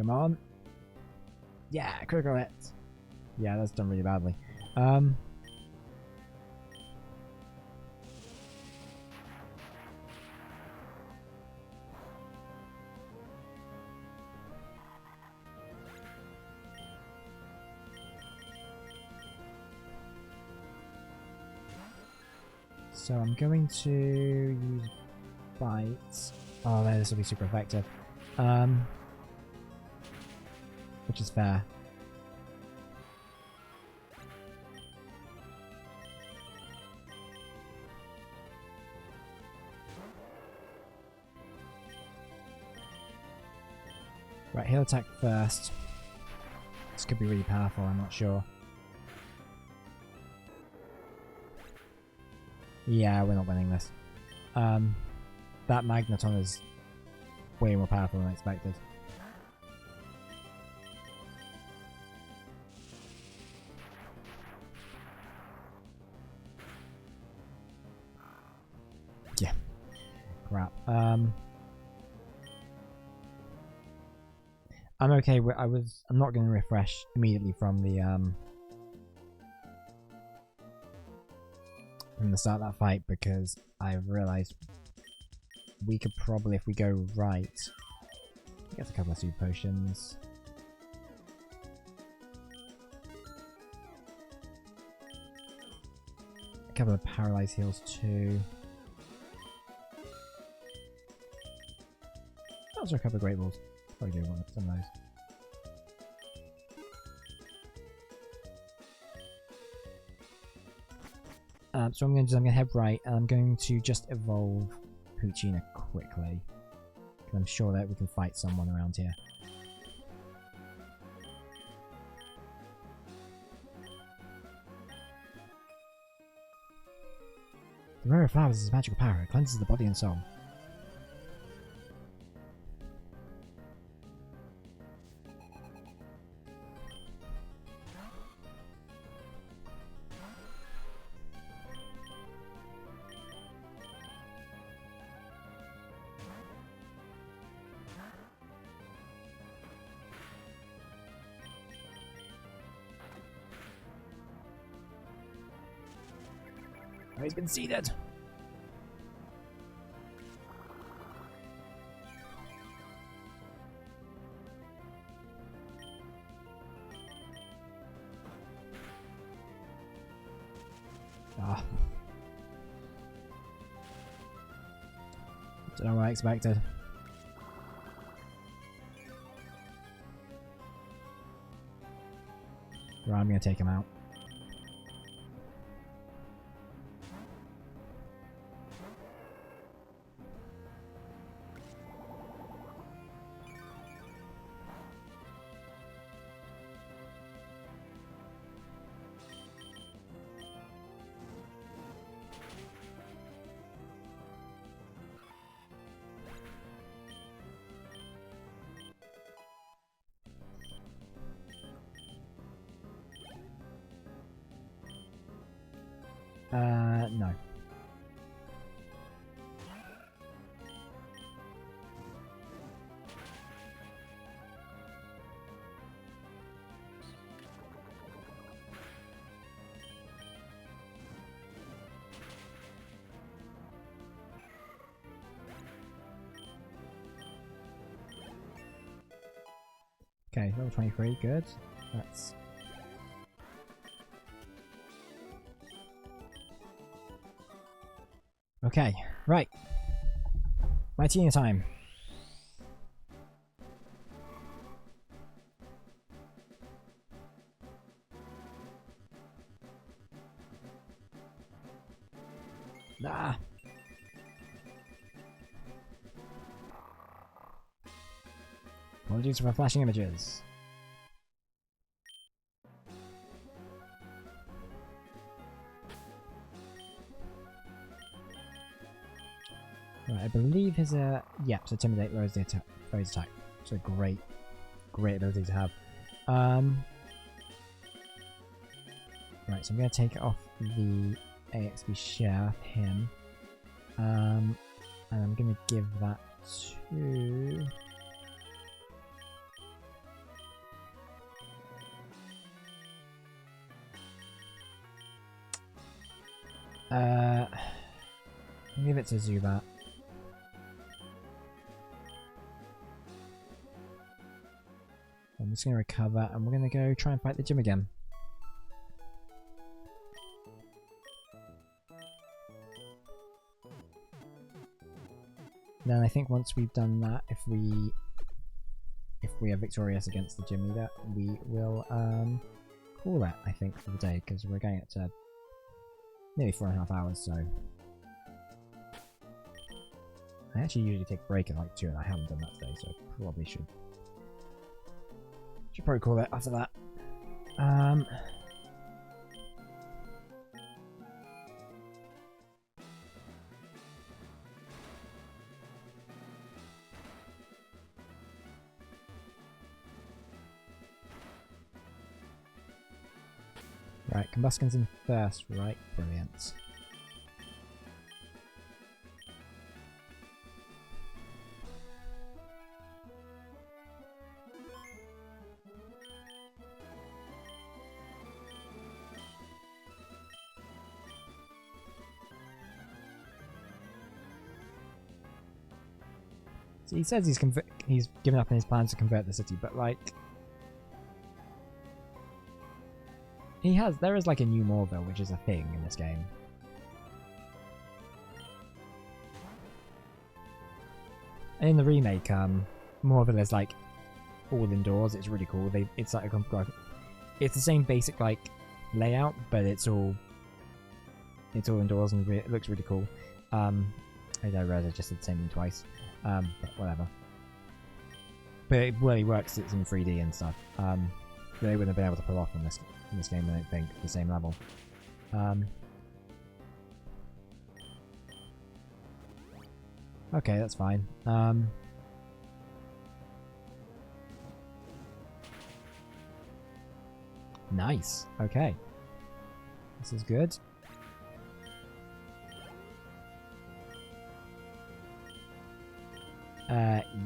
on. Yeah, critical hit. Yeah, that's done really badly. So I'm going to use bites. Oh, this will be super effective. Which is fair. Right, he'll attack first. This could be really powerful, I'm not sure. Yeah, we're not winning this. That Magneton is way more powerful than expected. Yeah. Crap. I'm okay with, I'm not going to refresh immediately from the start of that fight because I've realised we could probably, if we go right, get a couple of super potions. A couple of paralyze heals too. Those are a couple of great balls. Probably do want some of those. So I'm going to head right, and I'm going to just evolve Poochyena quickly. Because I'm sure that we can fight someone around here. The rare flowers is magical power. It cleanses the body and soul. Oh, he's been seeded! Ah. Don't know what I expected. Right, I'm gonna take him out. No. Okay, level 23, good. That's... Okay, right. Mightyena time. Ah! Apologies for flashing images. Right, I believe his yeah, so Intimidate lowers the attack, lowers attack. It's a great ability to have. Right, so I'm gonna take off the AXP share of him. And I'm gonna give that to I'll give it to Zubat. I'm just going to recover and we're going to go try and fight the gym again. Then I think once we've done that, if we are victorious against the gym leader, we will call it, I think, for the day, because we're going to nearly 4.5 hours, so I actually usually take a break at like 2 and I haven't done that today, so I probably should probably call it after that. Right, Combustion's in first, right? Brilliant. So he says he's given up on his plans to convert the city, but like there is like a new Morville, which is a thing in this game. And in the remake, Morville is like all indoors. It's really cool. It's like it's the same basic like layout, but it's all indoors and it looks really cool. I realized I just did the same thing twice, but whatever. But it really works. It's in 3D and stuff. They wouldn't have been able to pull off in this game, I don't think, the same level. Okay, that's fine. Nice. Okay. This is good.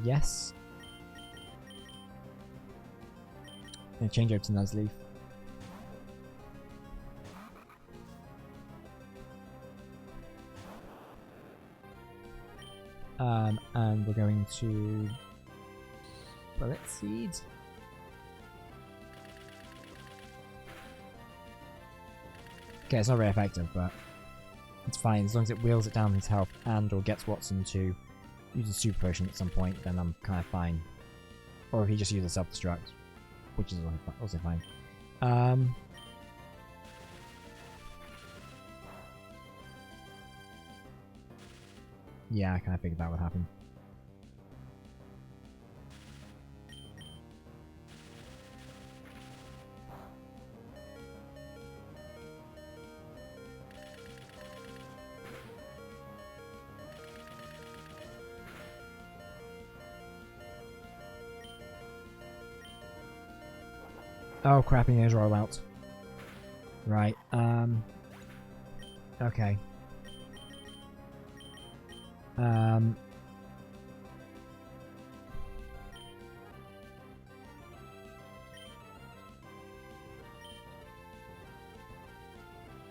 Yes. I'm gonna change over to Nuzleaf. And we're going to Bullet Seed. Okay, it's not very effective, but it's fine as long as it wheels it down his health and or gets Watson to use a super potion at some point, then I'm kind of fine. Or if he just uses self-destruct, which is also fine. Yeah, I kind of figured that would happen. Oh crap, he knows rollout. Right, okay.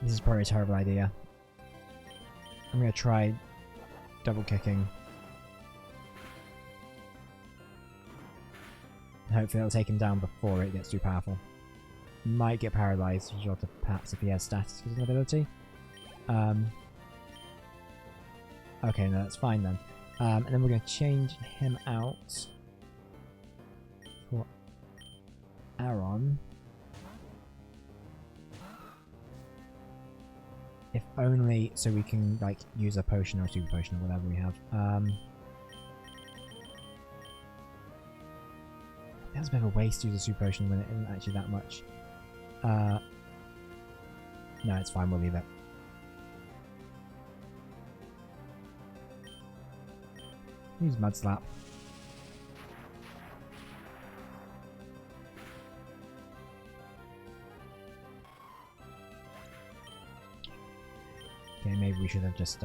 This is probably a terrible idea. I'm gonna try double kicking. Hopefully that'll take him down before it gets too powerful. Might get paralyzed, perhaps if he has status as an ability. Okay, no, that's fine then. And then we're going to change him out for Aaron. If only so we can like use a potion or a super potion or whatever we have. That's a bit of a waste to use a super potion when it isn't actually that much. No, it's fine, we'll leave it. Use Mud Slap. Okay, maybe we should have just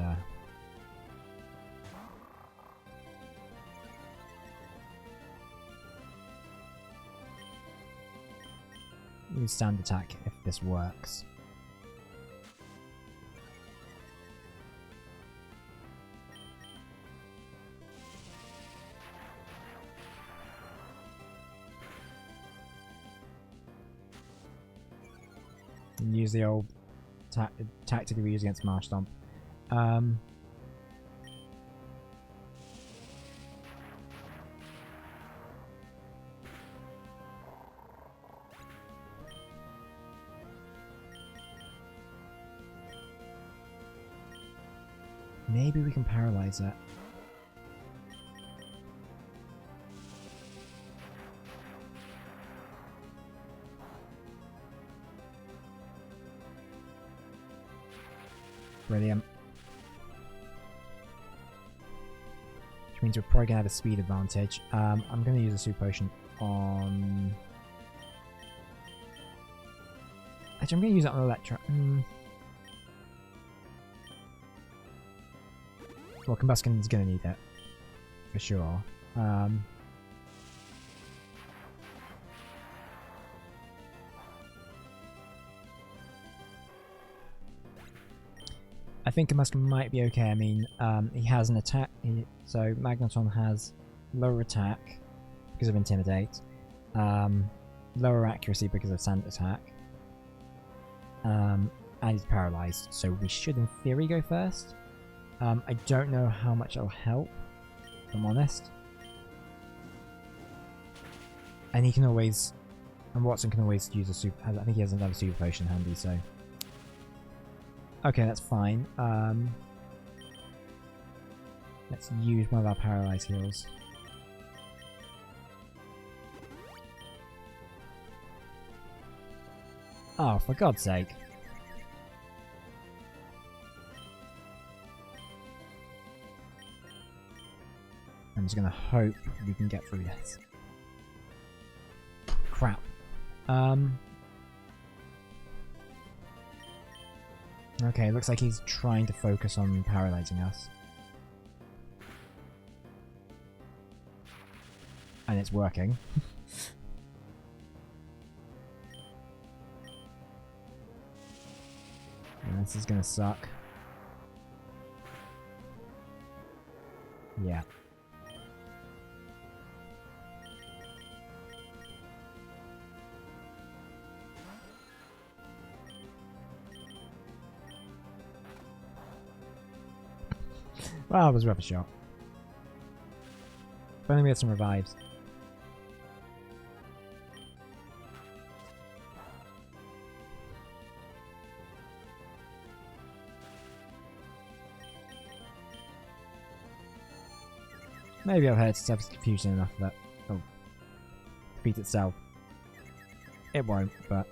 use stand attack if this works. And use the old tactic we use against Marsh Stomp. Maybe we can paralyze it. Brilliant. Which means we're probably going to have a speed advantage. I'm going to use a super potion on... Actually, I'm going to use it on Electra. Well, Combustion's going to need it. For sure. I think Combustion might be okay. I mean, he has an attack. So Magneton has lower attack because of Intimidate, lower accuracy because of Sand Attack, and he's paralyzed. So we should, in theory, go first. I don't know how much it'll help, if I'm honest. And he can always, and Watson can always use a super. I think he has another super potion handy, so. Okay, that's fine. Let's use one of our paralyzed heals. Oh, for God's sake. I'm just gonna hope we can get through this. Crap. Okay, looks like he's trying to focus on paralyzing us. And it's working. And this is gonna suck. Yeah. Well, it was worth a shot. If only we had some revives. Maybe I've heard Steph's confusion enough that it'll defeat itself. It won't, but...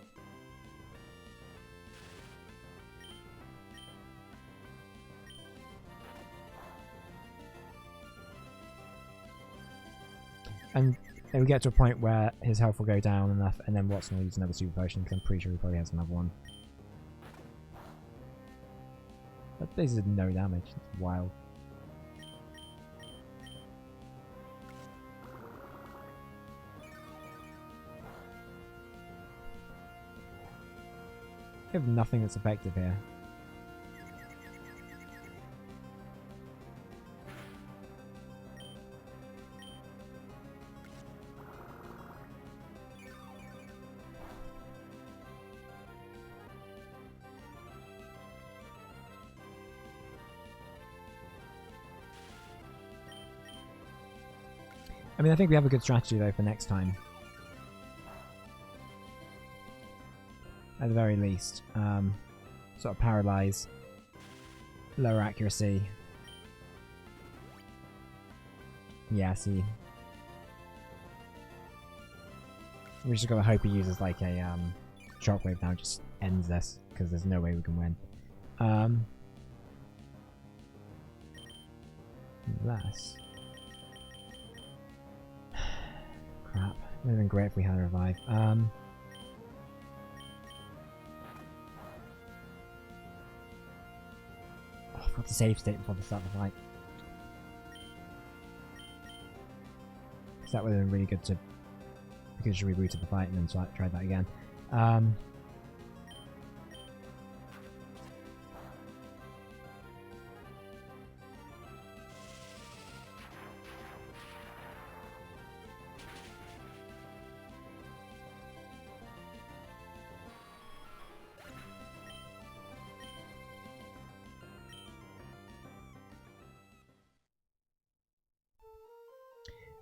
And it will get to a point where his health will go down enough, and then Watson will use another super potion, because I'm pretty sure he probably has another one. But this is no damage. It's wild. We have nothing that's effective here. I mean, I think we have a good strategy though for next time. At the very least. Sort of paralyze. Lower accuracy. Yeah, see. We just gotta hope he uses like a shockwave now, just ends this, because there's no way we can win. Unless... Crap. It would have been great if we had a revive. I forgot to save state before the start of the fight. So that would have been really good to... We could just rebooted the fight and then try that again.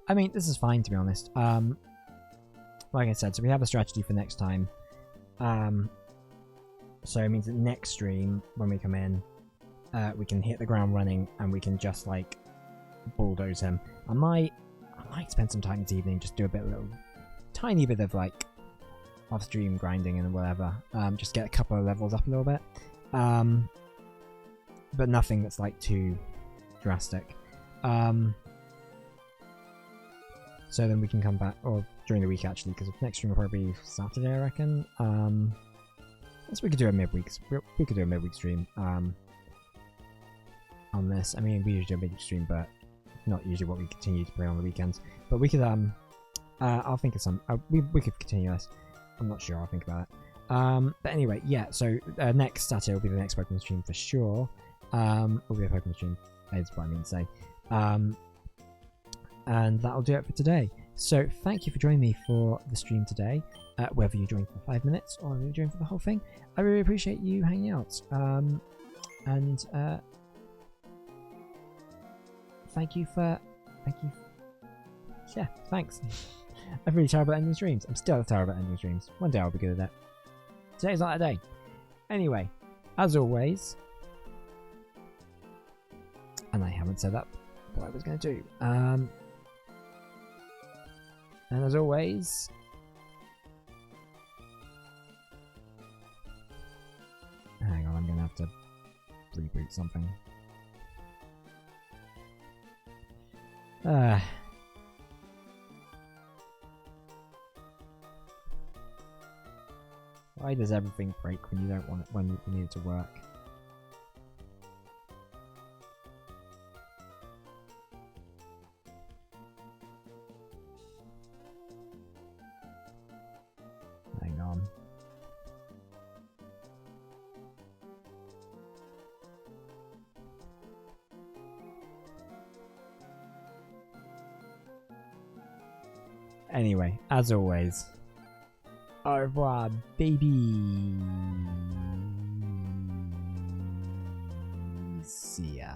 I mean, this is fine, to be honest. Like I said, so we have a strategy for next time. So it means that next stream, when we come in, we can hit the ground running and we can just like bulldoze him. I might spend some time this evening, just do a little tiny bit of like off-stream grinding and whatever. Just get a couple of levels up a little bit. But nothing that's like too drastic. So then we can come back, or during the week actually, because next stream will probably be Saturday, I reckon. So we could do a midweek. We could do a midweek stream on this. I mean, we usually do a midweek stream, but not usually what we continue to play on the weekends. But we could I'll think of some. We could continue this. I'm not sure. I'll think about it. But anyway, yeah. So next Saturday will be the next Pokemon stream for sure. Will be a Pokemon stream. Is what I mean to say. And that'll do it for today. So thank you for joining me for the stream today. Whether you joined for 5 minutes or you joined for the whole thing, I really appreciate you hanging out. Thank you. Yeah, thanks. I'm really terrible at ending streams. I'm still terrible at ending streams. One day I'll be good at it. Today's not a day. Anyway, as always, and I haven't set up what I was going to do. And as always, hang on, I'm going to have to reboot something. Why does everything break when you don't want it, when you need it to work? Hang on. Anyway, as always, au revoir, baby. See ya.